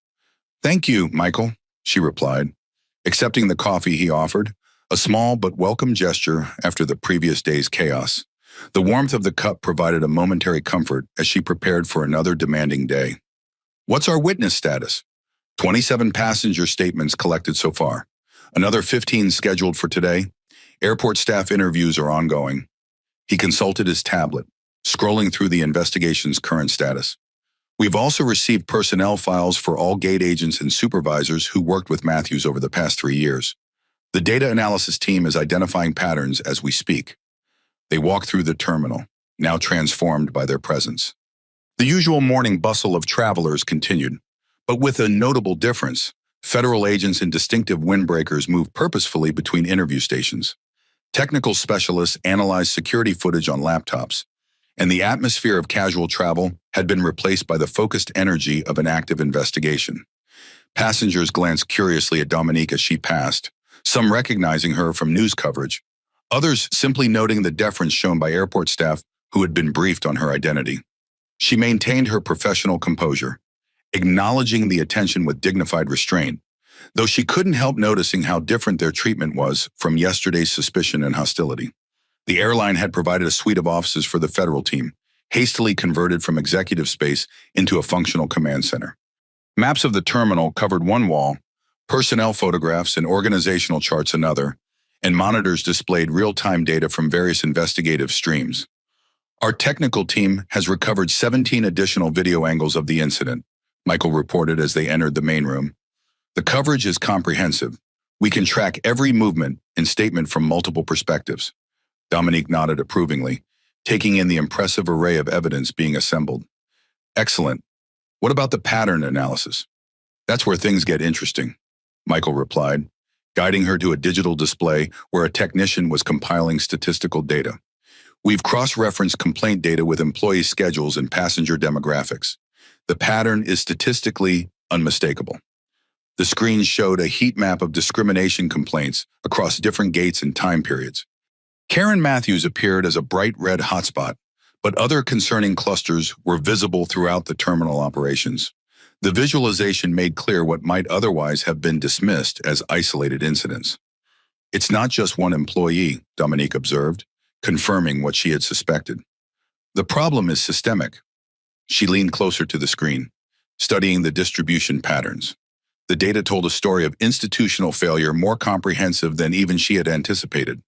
Thank you, Michael, she replied, accepting the coffee he offered, a small but welcome gesture after the previous day's chaos. The warmth of the cup provided a momentary comfort as she prepared for another demanding day. What's our witness status? 27 passenger statements collected so far. Another 15 scheduled for today. Airport staff interviews are ongoing. He consulted his tablet, scrolling through the investigation's current status. We've also received personnel files for all gate agents and supervisors who worked with Matthews over the past 3 years. The data analysis team is identifying patterns as we speak. They walk through the terminal, now transformed by their presence. The usual morning bustle of travelers continued, but with a notable difference. Federal agents in distinctive windbreakers moved purposefully between interview stations. Technical specialists analyzed security footage on laptops, and the atmosphere of casual travel had been replaced by the focused energy of an active investigation. Passengers glanced curiously at Dominique as she passed, some recognizing her from news coverage, others simply noting the deference shown by airport staff who had been briefed on her identity. She maintained her professional composure, acknowledging the attention with dignified restraint, though she couldn't help noticing how different their treatment was from yesterday's suspicion and hostility. The airline had provided a suite of offices for the federal team, hastily converted from executive space into a functional command center. Maps of the terminal covered one wall, personnel photographs and organizational charts another, and monitors displayed real-time data from various investigative streams. Our technical team has recovered 17 additional video angles of the incident, Michael reported as they entered the main room. The coverage is comprehensive. We can track every movement and statement from multiple perspectives. Dominique nodded approvingly, taking in the impressive array of evidence being assembled. Excellent. What about the pattern analysis? That's where things get interesting, Michael replied, guiding her to a digital display where a technician was compiling statistical data. We've cross-referenced complaint data with employee schedules and passenger demographics. The pattern is statistically unmistakable. The screen showed a heat map of discrimination complaints across different gates and time periods. Karen Matthews appeared as a bright red hotspot, but other concerning clusters were visible throughout the terminal operations. The visualization made clear what might otherwise have been dismissed as isolated incidents. It's not just one employee, Dominique observed, confirming what she had suspected. The problem is systemic. She leaned closer to the screen, studying the distribution patterns. The data told a story of institutional failure more comprehensive than even she had anticipated.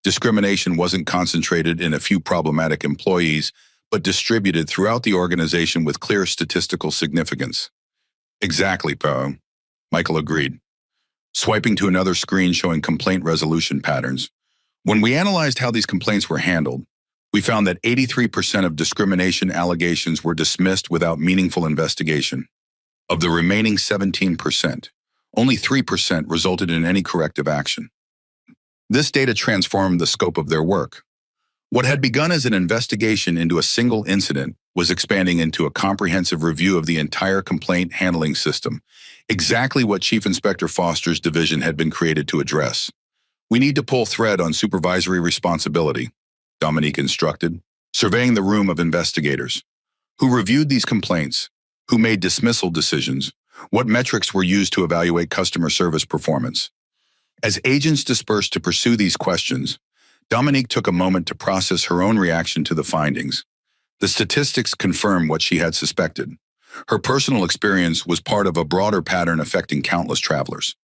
Discrimination wasn't concentrated in a few problematic employees, but distributed throughout the organization with clear statistical significance. Exactly, Poe, Michael agreed, swiping to another screen showing complaint resolution patterns. When we analyzed how these complaints were handled, we found that 83% of discrimination allegations were dismissed without meaningful investigation. Of the remaining 17%, only 3% resulted in any corrective action. This data transformed the scope of their work. What had begun as an investigation into a single incident was expanding into a comprehensive review of the entire complaint handling system, exactly what Chief Inspector Foster's division had been created to address. We need to pull thread on supervisory responsibility, Dominique instructed, surveying the room of investigators. Who reviewed these complaints? Who made dismissal decisions? What metrics were used to evaluate customer service performance? As agents dispersed to pursue these questions, Dominique took a moment to process her own reaction to the findings. The statistics confirmed what she had suspected. Her personal experience was part of a broader pattern affecting countless travelers.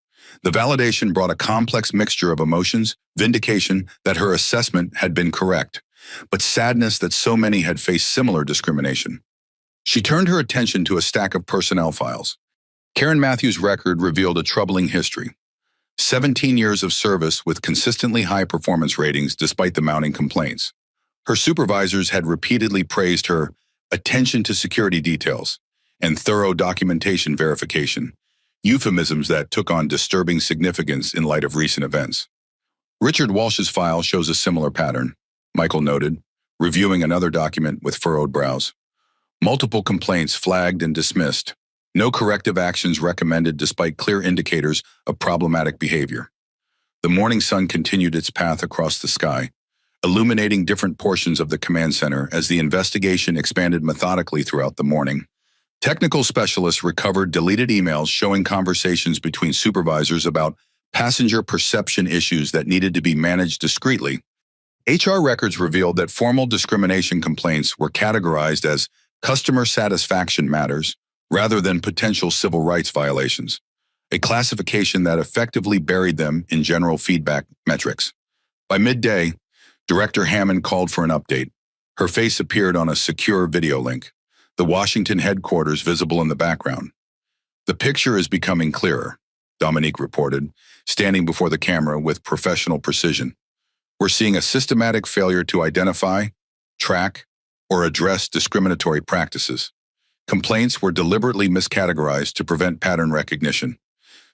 The validation brought a complex mixture of emotions, vindication that her assessment had been correct, but sadness that so many had faced similar discrimination. She turned her attention to a stack of personnel files. Karen Matthews' record revealed a troubling history. 17 years of service with consistently high performance ratings despite the mounting complaints. Her supervisors had repeatedly praised her attention to security details and thorough documentation verification, euphemisms that took on disturbing significance in light of recent events. Richard Walsh's file shows a similar pattern. Michael noted, reviewing another document with furrowed brows. Multiple complaints flagged and dismissed. No corrective actions recommended despite clear indicators of problematic behavior. The morning sun continued its path across the sky, illuminating different portions of the command center as the investigation expanded methodically throughout the morning. Technical specialists recovered deleted emails showing conversations between supervisors about passenger perception issues that needed to be managed discreetly. HR records revealed that formal discrimination complaints were categorized as customer satisfaction matters rather than potential civil rights violations, a classification that effectively buried them in general feedback metrics. By midday, Director Hammond called for an update. Her face appeared on a secure video link, the Washington headquarters visible in the background. "The picture is becoming clearer," Dominique reported, standing before the camera with professional precision. "We're seeing a systematic failure to identify, track, or address discriminatory practices. Complaints were deliberately miscategorized to prevent pattern recognition.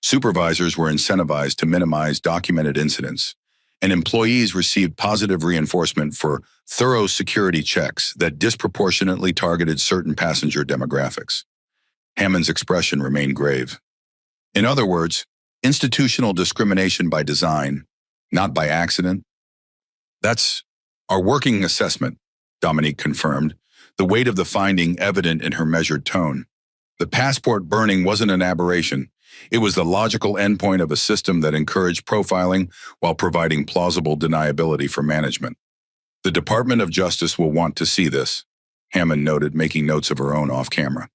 Supervisors were incentivized to minimize documented incidents, and employees received positive reinforcement for thorough security checks that disproportionately targeted certain passenger demographics." Hammond's expression remained grave. "In other words, institutional discrimination by design, not by accident." "That's our working assessment," Dominique confirmed, the weight of the finding evident in her measured tone. "The passport burning wasn't an aberration. It was the logical endpoint of a system that encouraged profiling while providing plausible deniability for management. The Department of Justice will want to see this," Hammond noted, making notes of her own off-camera.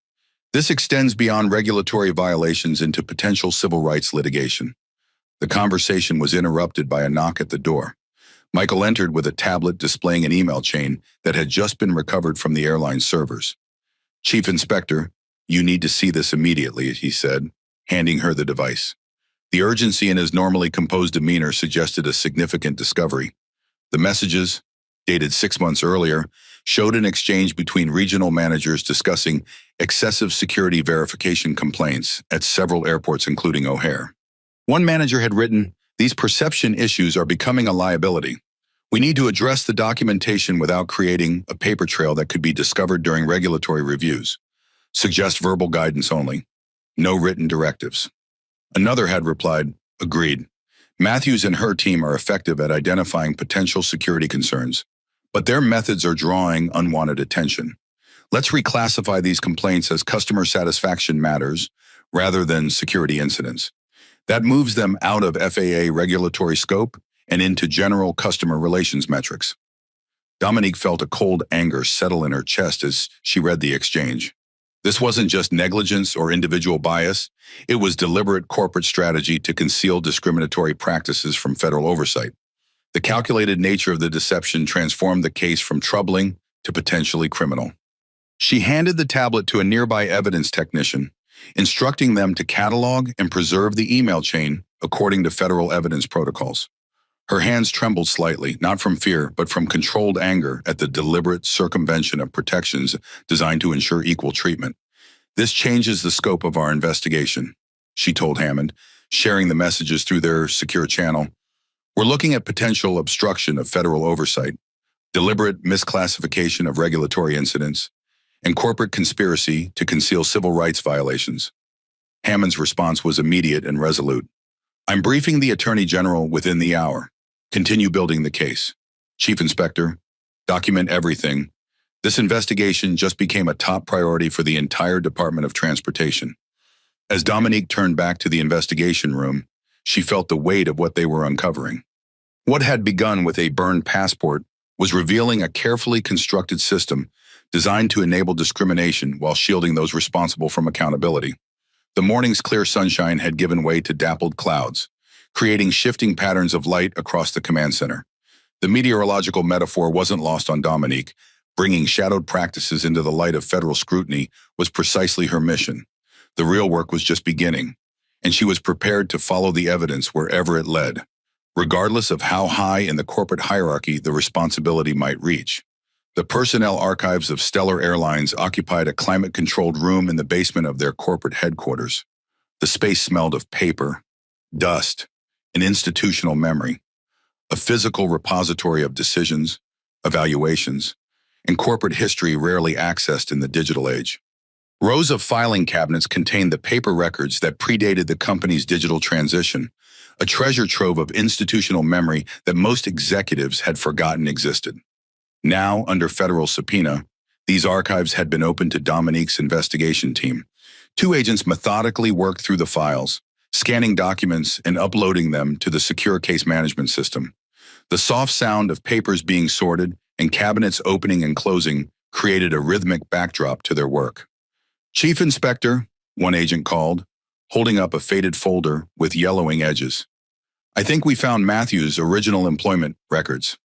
"This extends beyond regulatory violations into potential civil rights litigation." The conversation was interrupted by a knock at the door. Michael entered with a tablet displaying an email chain that had just been recovered from the airline servers. "Chief Inspector, you need to see this immediately," he said, handing her the device. The urgency in his normally composed demeanor suggested a significant discovery. The messages, dated 6 months earlier, showed an exchange between regional managers discussing excessive security verification complaints at several airports, including O'Hare. One manager had written, "These perception issues are becoming a liability. We need to address the documentation without creating a paper trail that could be discovered during regulatory reviews. Suggest verbal guidance only. No written directives." Another had replied, "Agreed. Matthews and her team are effective at identifying potential security concerns, but their methods are drawing unwanted attention. Let's reclassify these complaints as customer satisfaction matters rather than security incidents. That moves them out of FAA regulatory scope and into general customer relations metrics." Dominique felt a cold anger settle in her chest as she read the exchange. This wasn't just negligence or individual bias, it was deliberate corporate strategy to conceal discriminatory practices from federal oversight. The calculated nature of the deception transformed the case from troubling to potentially criminal. She handed the tablet to a nearby evidence technician, instructing them to catalog and preserve the email chain according to federal evidence protocols. Her hands trembled slightly, not from fear, but from controlled anger at the deliberate circumvention of protections designed to ensure equal treatment. "This changes the scope of our investigation," she told Hammond, sharing the messages through their secure channel. "We're looking at potential obstruction of federal oversight, deliberate misclassification of regulatory incidents, and corporate conspiracy to conceal civil rights violations." Hammond's response was immediate and resolute. "I'm briefing the Attorney General within the hour. Continue building the case. Chief Inspector, document everything. This investigation just became a top priority for the entire Department of Transportation." As Dominique turned back to the investigation room, she felt the weight of what they were uncovering. What had begun with a burned passport was revealing a carefully constructed system designed to enable discrimination while shielding those responsible from accountability. The morning's clear sunshine had given way to dappled clouds, creating shifting patterns of light across the command center. The meteorological metaphor wasn't lost on Dominique. Bringing shadowed practices into the light of federal scrutiny was precisely her mission. The real work was just beginning, and she was prepared to follow the evidence wherever it led, regardless of how high in the corporate hierarchy the responsibility might reach. The personnel archives of Stellar Airlines occupied a climate-controlled room in the basement of their corporate headquarters. The space smelled of paper, dust, and institutional memory, a physical repository of decisions, evaluations, and corporate history rarely accessed in the digital age. Rows of filing cabinets contained the paper records that predated the company's digital transition, a treasure trove of institutional memory that most executives had forgotten existed. Now, under federal subpoena, these archives had been opened to Dominique's investigation team. Two agents methodically worked through the files, scanning documents and uploading them to the secure case management system. The soft sound of papers being sorted and cabinets opening and closing created a rhythmic backdrop to their work. "Chief Inspector," one agent called, holding up a faded folder with yellowing edges. "I think we found Matthew's original employment records."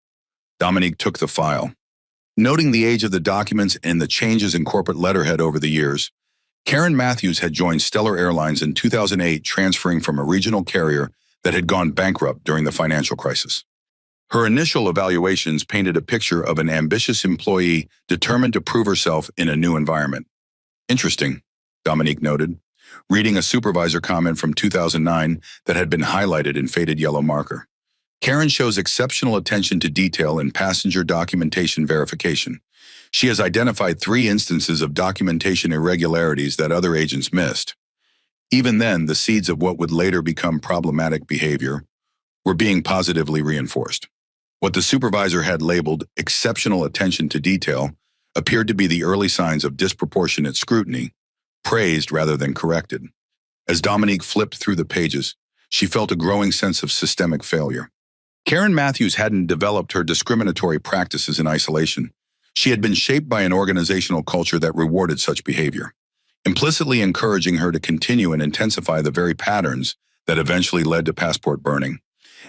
Dominique took the file. Noting the age of the documents and the changes in corporate letterhead over the years, Karen Matthews had joined Stellar Airlines in 2008, transferring from a regional carrier that had gone bankrupt during the financial crisis. Her initial evaluations painted a picture of an ambitious employee determined to prove herself in a new environment. "Interesting," Dominique noted, reading a supervisor comment from 2009 that had been highlighted in faded yellow marker. "Karen shows exceptional attention to detail in passenger documentation verification. She has identified 3 instances of documentation irregularities that other agents missed. Even then, the seeds of what would later become problematic behavior were being positively reinforced. What the supervisor had labeled exceptional attention to detail appeared to be the early signs of disproportionate scrutiny, praised rather than corrected. As Dominique flipped through the pages, she felt a growing sense of systemic failure. Karen Matthews hadn't developed her discriminatory practices in isolation. She had been shaped by an organizational culture that rewarded such behavior, implicitly encouraging her to continue and intensify the very patterns that eventually led to passport burning.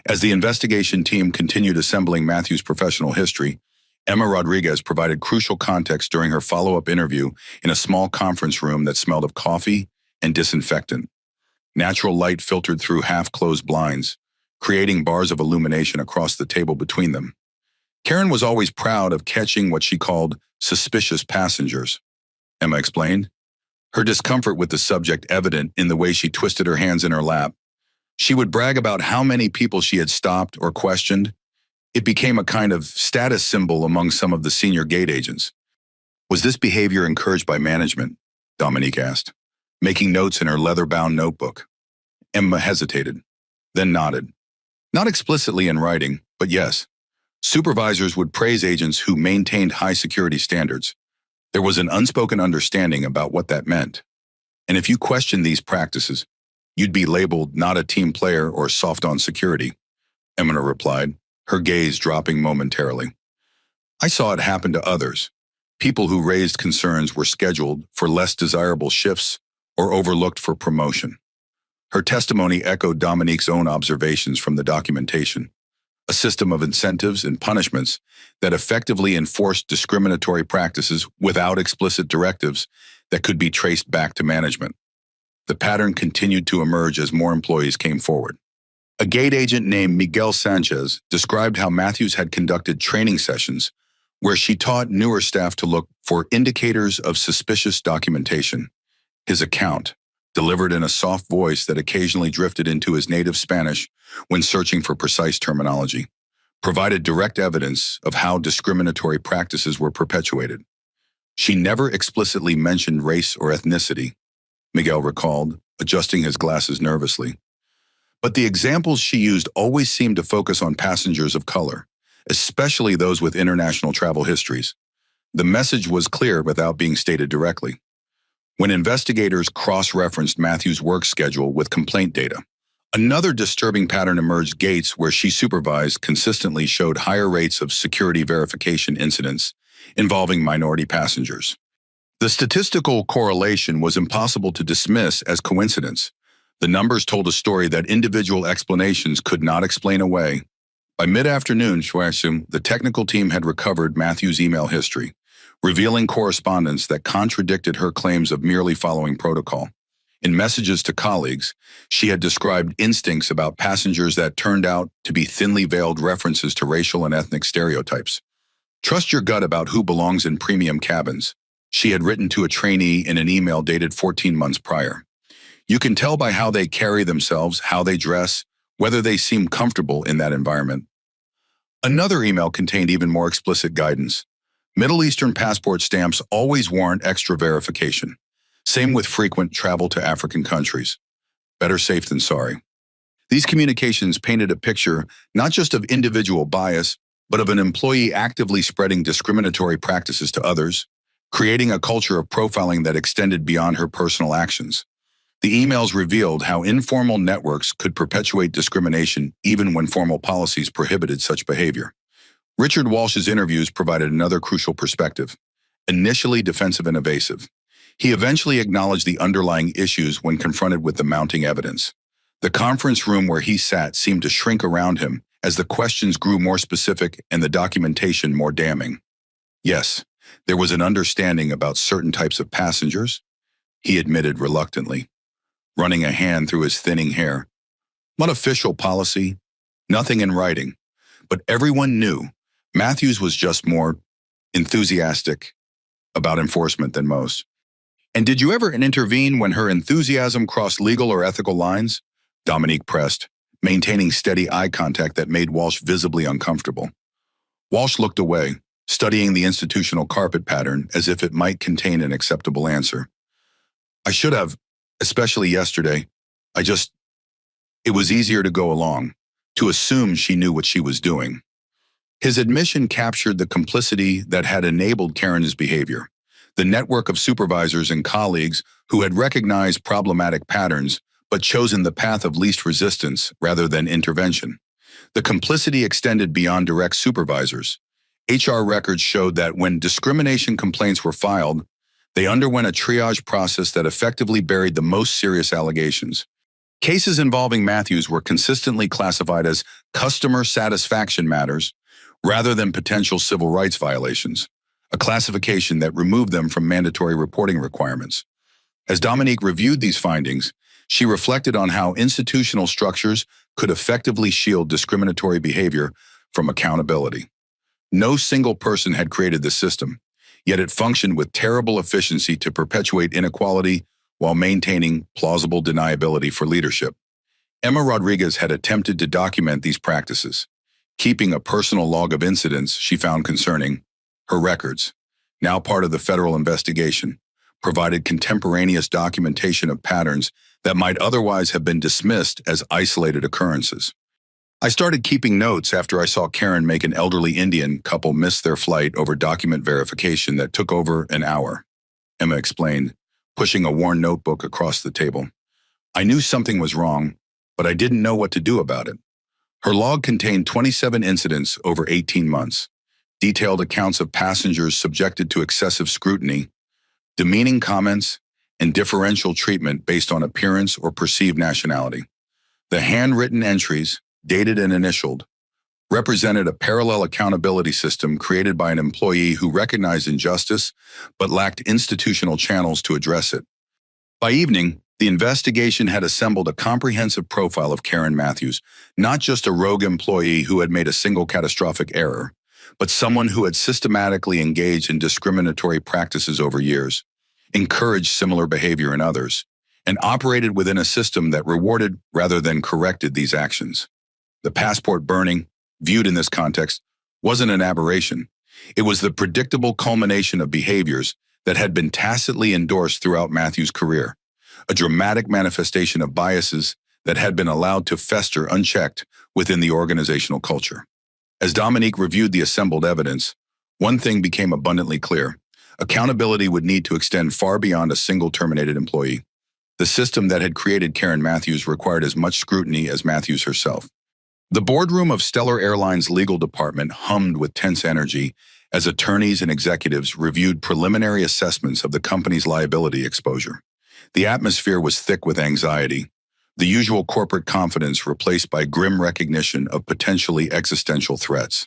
As the investigation team continued assembling Matthews' professional history, Emma Rodriguez provided crucial context during her follow-up interview in a small conference room that smelled of coffee and disinfectant. Natural light filtered through half-closed blinds, creating bars of illumination across the table between them. Karen was always proud of catching what she called suspicious passengers, Emma explained, her discomfort with the subject evident in the way she twisted her hands in her lap. She would brag about how many people she had stopped or questioned. It became a kind of status symbol among some of the senior gate agents. "Was this behavior encouraged by management?" Dominique asked, making notes in her leather-bound notebook. Emma hesitated, then nodded. Not explicitly in writing, but yes. Supervisors would praise agents who maintained high security standards. There was an unspoken understanding about what that meant. And if you questioned these practices, you'd be labeled not a team player or soft on security, Emma replied, her gaze dropping momentarily. "I saw it happen to others. People who raised concerns were scheduled for less desirable shifts or overlooked for promotion." Her testimony echoed Dominique's own observations from the documentation, a system of incentives and punishments that effectively enforced discriminatory practices without explicit directives that could be traced back to management. The pattern continued to emerge as more employees came forward. A gate agent named Miguel Sanchez described how Matthews had conducted training sessions where she taught newer staff to look for indicators of suspicious documentation. His account, delivered in a soft voice that occasionally drifted into his native Spanish when searching for precise terminology, provided direct evidence of how discriminatory practices were perpetuated. "She never explicitly mentioned race or ethnicity," Miguel recalled, adjusting his glasses nervously. "But the examples she used always seemed to focus on passengers of color, especially those with international travel histories. The message was clear without being stated directly." When investigators cross-referenced Matthews' work schedule with complaint data, another disturbing pattern emerged. Gates, where she supervised, consistently showed higher rates of security verification incidents involving minority passengers. The statistical correlation was impossible to dismiss as coincidence. The numbers told a story that individual explanations could not explain away. By mid-afternoon, the technical team had recovered Matthews' email history, revealing correspondence that contradicted her claims of merely following protocol. In messages to colleagues, she had described instincts about passengers that turned out to be thinly veiled references to racial and ethnic stereotypes. "Trust your gut about who belongs in premium cabins," she had written to a trainee in an email dated 14 months prior. "You can tell by how they carry themselves, how they dress, whether they seem comfortable in that environment." Another email contained even more explicit guidance. Middle Eastern passport stamps always warrant extra verification. Same with frequent travel to African countries. Better safe than sorry. These communications painted a picture not just of individual bias, but of an employee actively spreading discriminatory practices to others, creating a culture of profiling that extended beyond her personal actions. The emails revealed how informal networks could perpetuate discrimination even when formal policies prohibited such behavior. Richard Walsh's interviews provided another crucial perspective. Initially defensive and evasive, he eventually acknowledged the underlying issues when confronted with the mounting evidence. The conference room where he sat seemed to shrink around him as the questions grew more specific and the documentation more damning. Yes, there was an understanding about certain types of passengers, he admitted reluctantly, running a hand through his thinning hair. Not official policy, nothing in writing, but everyone knew Matthews was just more enthusiastic about enforcement than most. And did you ever intervene when her enthusiasm crossed legal or ethical lines? Dominique pressed, maintaining steady eye contact that made Walsh visibly uncomfortable. Walsh looked away, studying the institutional carpet pattern as if it might contain an acceptable answer. I should have, especially yesterday. It was easier to go along, to assume she knew what she was doing. His admission captured the complicity that had enabled Karen's behavior, the network of supervisors and colleagues who had recognized problematic patterns but chosen the path of least resistance rather than intervention. The complicity extended beyond direct supervisors. HR records showed that when discrimination complaints were filed, they underwent a triage process that effectively buried the most serious allegations. Cases involving Matthews were consistently classified as customer satisfaction matters rather than potential civil rights violations, a classification that removed them from mandatory reporting requirements. As Dominique reviewed these findings, she reflected on how institutional structures could effectively shield discriminatory behavior from accountability. No single person had created the system, yet it functioned with terrible efficiency to perpetuate inequality while maintaining plausible deniability for leadership. Emma Rodriguez had attempted to document these practices, keeping a personal log of incidents she found concerning. Her records, now part of the federal investigation, provided contemporaneous documentation of patterns that might otherwise have been dismissed as isolated occurrences. I started keeping notes after I saw Karen make an elderly Indian couple miss their flight over document verification that took over an hour, Emma explained, pushing a worn notebook across the table. I knew something was wrong, but I didn't know what to do about it. Her log contained 27 incidents over 18 months, detailed accounts of passengers subjected to excessive scrutiny, demeaning comments, and differential treatment based on appearance or perceived nationality. The handwritten entries, dated and initialed, represented a parallel accountability system created by an employee who recognized injustice but lacked institutional channels to address it. By evening, the investigation had assembled a comprehensive profile of Karen Matthews, not just a rogue employee who had made a single catastrophic error, but someone who had systematically engaged in discriminatory practices over years, encouraged similar behavior in others, and operated within a system that rewarded rather than corrected these actions. The passport burning, viewed in this context, wasn't an aberration. It was the predictable culmination of behaviors that had been tacitly endorsed throughout Matthews' career, a dramatic manifestation of biases that had been allowed to fester unchecked within the organizational culture. As Dominique reviewed the assembled evidence, one thing became abundantly clear. Accountability would need to extend far beyond a single terminated employee. The system that had created Karen Matthews required as much scrutiny as Matthews herself. The boardroom of Stellar Airlines' legal department hummed with tense energy as attorneys and executives reviewed preliminary assessments of the company's liability exposure. The atmosphere was thick with anxiety, the usual corporate confidence replaced by grim recognition of potentially existential threats.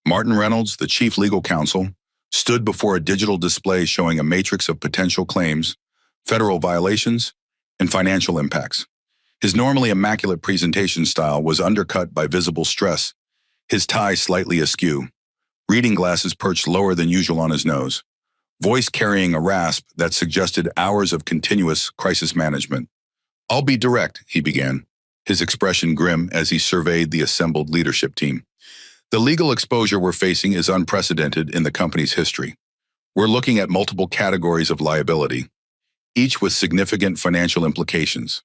Martin Reynolds, the chief legal counsel, stood before a digital display showing a matrix of potential claims, federal violations, and financial impacts. His normally immaculate presentation style was undercut by visible stress, his tie slightly askew, reading glasses perched lower than usual on his nose, voice carrying a rasp that suggested hours of continuous crisis management. "I'll be direct," he began, his expression grim as he surveyed the assembled leadership team. The legal exposure we're facing is unprecedented in the company's history. We're looking at multiple categories of liability, each with significant financial implications.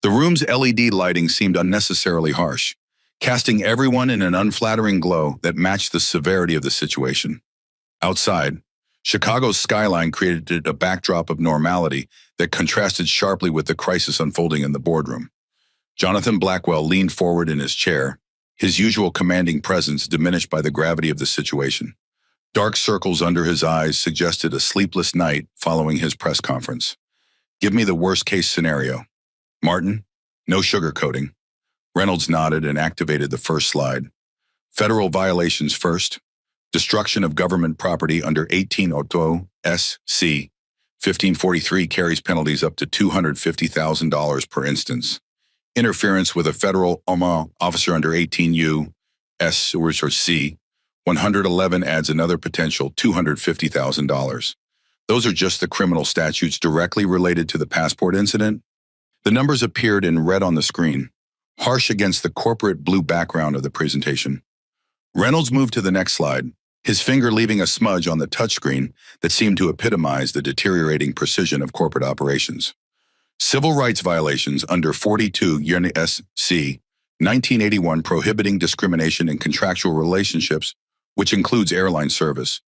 The room's LED lighting seemed unnecessarily harsh, casting everyone in an unflattering glow that matched the severity of the situation. Outside, Chicago's skyline created a backdrop of normality that contrasted sharply with the crisis unfolding in the boardroom. Jonathan Blackwell leaned forward in his chair, his usual commanding presence diminished by the gravity of the situation. Dark circles under his eyes suggested a sleepless night following his press conference. Give me the worst-case scenario. Martin, no sugarcoating. Reynolds nodded and activated the first slide. Federal violations first. Destruction of government property under 18 Auto SC 1543 carries penalties up to $250,000 per instance. Interference with a federal officer under 18 U.S. or C 111 adds another potential $250,000. Those are just the criminal statutes directly related to the passport incident. The numbers appeared in red on the screen, harsh against the corporate blue background of the presentation. Reynolds moved to the next slide, his finger leaving a smudge on the touchscreen that seemed to epitomize the deteriorating precision of corporate operations. Civil rights violations under 42 U.S.C. 1981 prohibiting discrimination in contractual relationships, which includes airline service,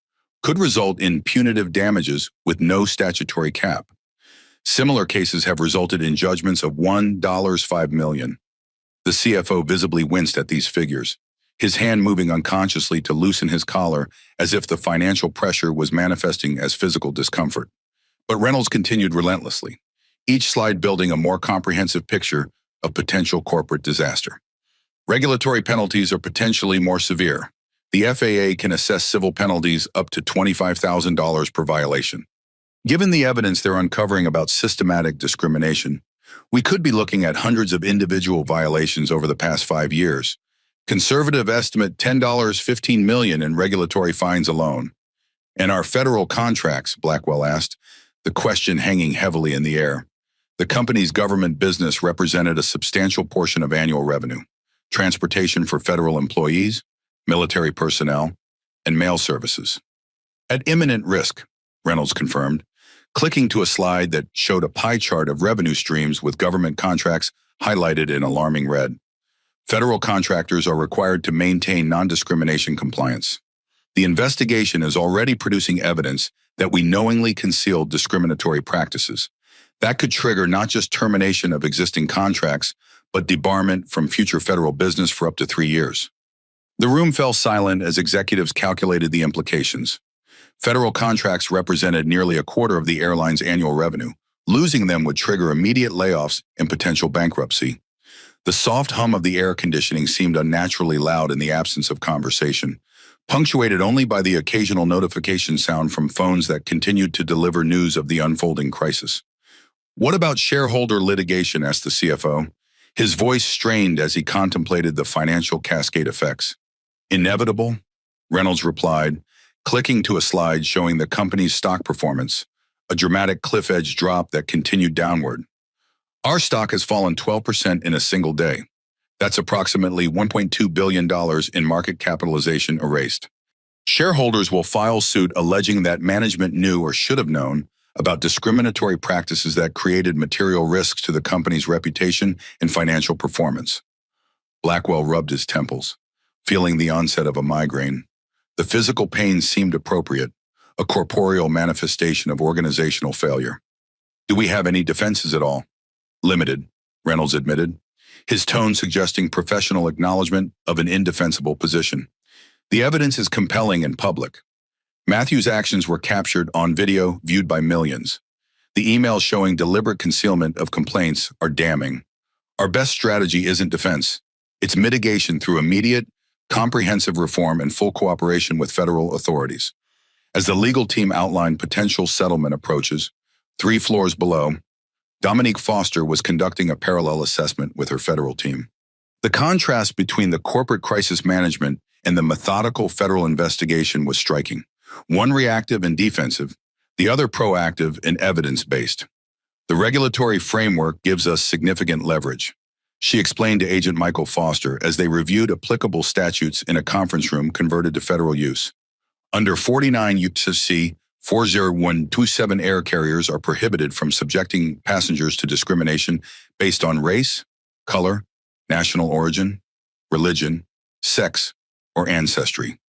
could result in punitive damages with no statutory cap. Similar cases have resulted in judgments of $1.5 million. The CFO visibly winced at these figures, his hand moving unconsciously to loosen his collar as if the financial pressure was manifesting as physical discomfort. But Reynolds continued relentlessly, each slide building a more comprehensive picture of potential corporate disaster. Regulatory penalties are potentially more severe. The FAA can assess civil penalties up to $25,000 per violation. Given the evidence they're uncovering about systematic discrimination, we could be looking at hundreds of individual violations over the past 5 years. Conservative estimate $15 million in regulatory fines alone. And our federal contracts, Blackwell asked, the question hanging heavily in the air. The company's government business represented a substantial portion of annual revenue. Transportation for federal employees, military personnel, and mail services. At imminent risk, Reynolds confirmed, clicking to a slide that showed a pie chart of revenue streams with government contracts highlighted in alarming red. Federal contractors are required to maintain non-discrimination compliance. The investigation is already producing evidence that we knowingly concealed discriminatory practices. That could trigger not just termination of existing contracts, but debarment from future federal business for up to 3 years. The room fell silent as executives calculated the implications. Federal contracts represented nearly a quarter of the airline's annual revenue. Losing them would trigger immediate layoffs and potential bankruptcy. The soft hum of the air conditioning seemed unnaturally loud in the absence of conversation, punctuated only by the occasional notification sound from phones that continued to deliver news of the unfolding crisis. What about shareholder litigation? Asked the CFO, his voice strained as he contemplated the financial cascade effects. Inevitable, Reynolds replied, clicking to a slide showing the company's stock performance, a dramatic cliff-edge drop that continued downward. Our stock has fallen 12% in a single day. That's approximately $1.2 billion in market capitalization erased. Shareholders will file suit alleging that management knew or should have known about discriminatory practices that created material risks to the company's reputation and financial performance. Blackwell rubbed his temples, feeling the onset of a migraine. The physical pain seemed appropriate, a corporeal manifestation of organizational failure. Do we have any defenses at all? Limited, Reynolds admitted, his tone suggesting professional acknowledgement of an indefensible position. The evidence is compelling and public. Matthew's actions were captured on video, viewed by millions. The emails showing deliberate concealment of complaints are damning. Our best strategy isn't defense. It's mitigation through immediate, comprehensive reform and full cooperation with federal authorities. As the legal team outlined potential settlement approaches, 3 floors below, Dominique Foster was conducting a parallel assessment with her federal team. The contrast between the corporate crisis management and the methodical federal investigation was striking. One reactive and defensive, the other proactive and evidence-based. The regulatory framework gives us significant leverage. she explained to Agent Michael Foster as they reviewed applicable statutes in a conference room converted to federal use. Under 49 U.S.C. 40127, air carriers are prohibited from subjecting passengers to discrimination based on race, color, national origin, religion, sex, or ancestry.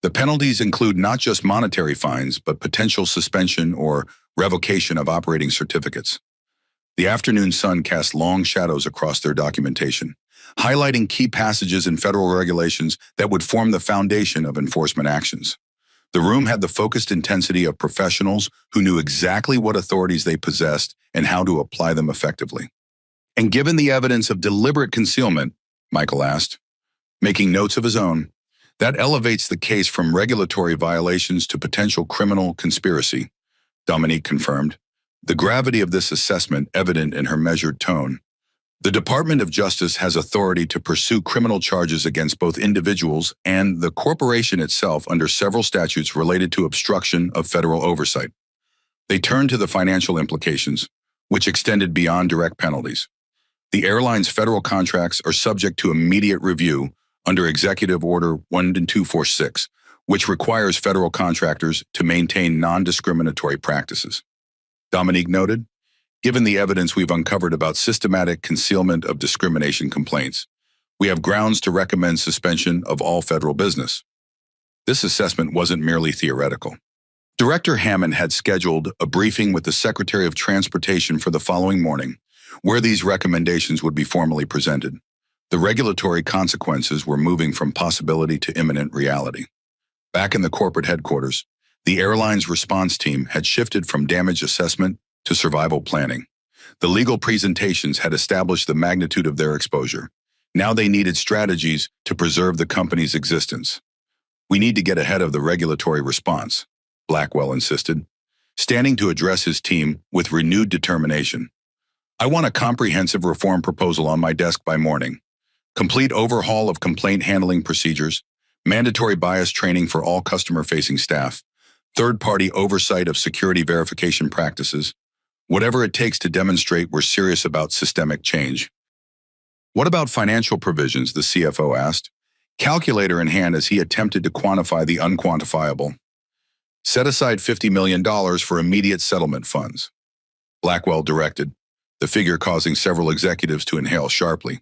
The penalties include not just monetary fines, but potential suspension or revocation of operating certificates. The afternoon sun cast long shadows across their documentation, highlighting key passages in federal regulations that would form the foundation of enforcement actions. The room had the focused intensity of professionals who knew exactly what authorities they possessed and how to apply them effectively. And given the evidence of deliberate concealment, Michael asked, making notes of his own, that elevates the case from regulatory violations to potential criminal conspiracy, Dominique confirmed, the gravity of this assessment evident in her measured tone. The Department of Justice has authority to pursue criminal charges against both individuals and the corporation itself under several statutes related to obstruction of federal oversight. They turned to the financial implications, which extended beyond direct penalties. The airline's federal contracts are subject to immediate review under Executive Order 12246, which requires federal contractors to maintain non-discriminatory practices. Dominique noted, given the evidence we've uncovered about systematic concealment of discrimination complaints, we have grounds to recommend suspension of all federal business. This assessment wasn't merely theoretical. Director Hammond had scheduled a briefing with the Secretary of Transportation for the following morning, where these recommendations would be formally presented. The regulatory consequences were moving from possibility to imminent reality. Back in the corporate headquarters, the airline's response team had shifted from damage assessment to survival planning. The legal presentations had established the magnitude of their exposure. Now they needed strategies to preserve the company's existence. We need to get ahead of the regulatory response, Blackwell insisted, standing to address his team with renewed determination. I want a comprehensive reform proposal on my desk by morning. Complete overhaul of complaint handling procedures, mandatory bias training for all customer-facing staff, third-party oversight of security verification practices, whatever it takes to demonstrate we're serious about systemic change. What about financial provisions, the CFO asked, calculator in hand as he attempted to quantify the unquantifiable. Set aside $50 million for immediate settlement funds, Blackwell directed, the figure causing several executives to inhale sharply.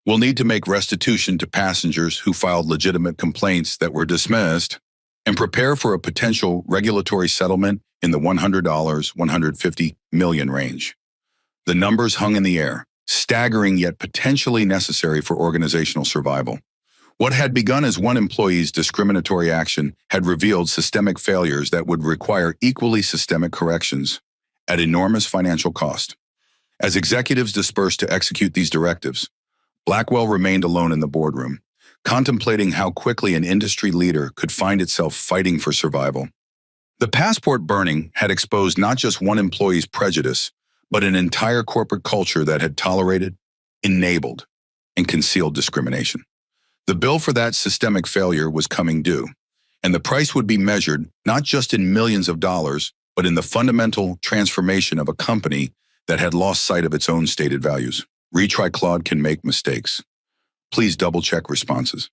We'll need to make restitution to passengers who filed legitimate complaints that were dismissed and prepare for a potential regulatory settlement in the $100, $150 million range. The numbers hung in the air, staggering yet potentially necessary for organizational survival. What had begun as one employee's discriminatory action had revealed systemic failures that would require equally systemic corrections at enormous financial cost. As executives dispersed to execute these directives, Blackwell remained alone in the boardroom, contemplating how quickly an industry leader could find itself fighting for survival. The passport burning had exposed not just one employee's prejudice, but an entire corporate culture that had tolerated, enabled, and concealed discrimination. The bill for that systemic failure was coming due, and the price would be measured not just in millions of dollars, but in the fundamental transformation of a company that had lost sight of its own stated values. Retry Claude can make mistakes. Please double-check responses.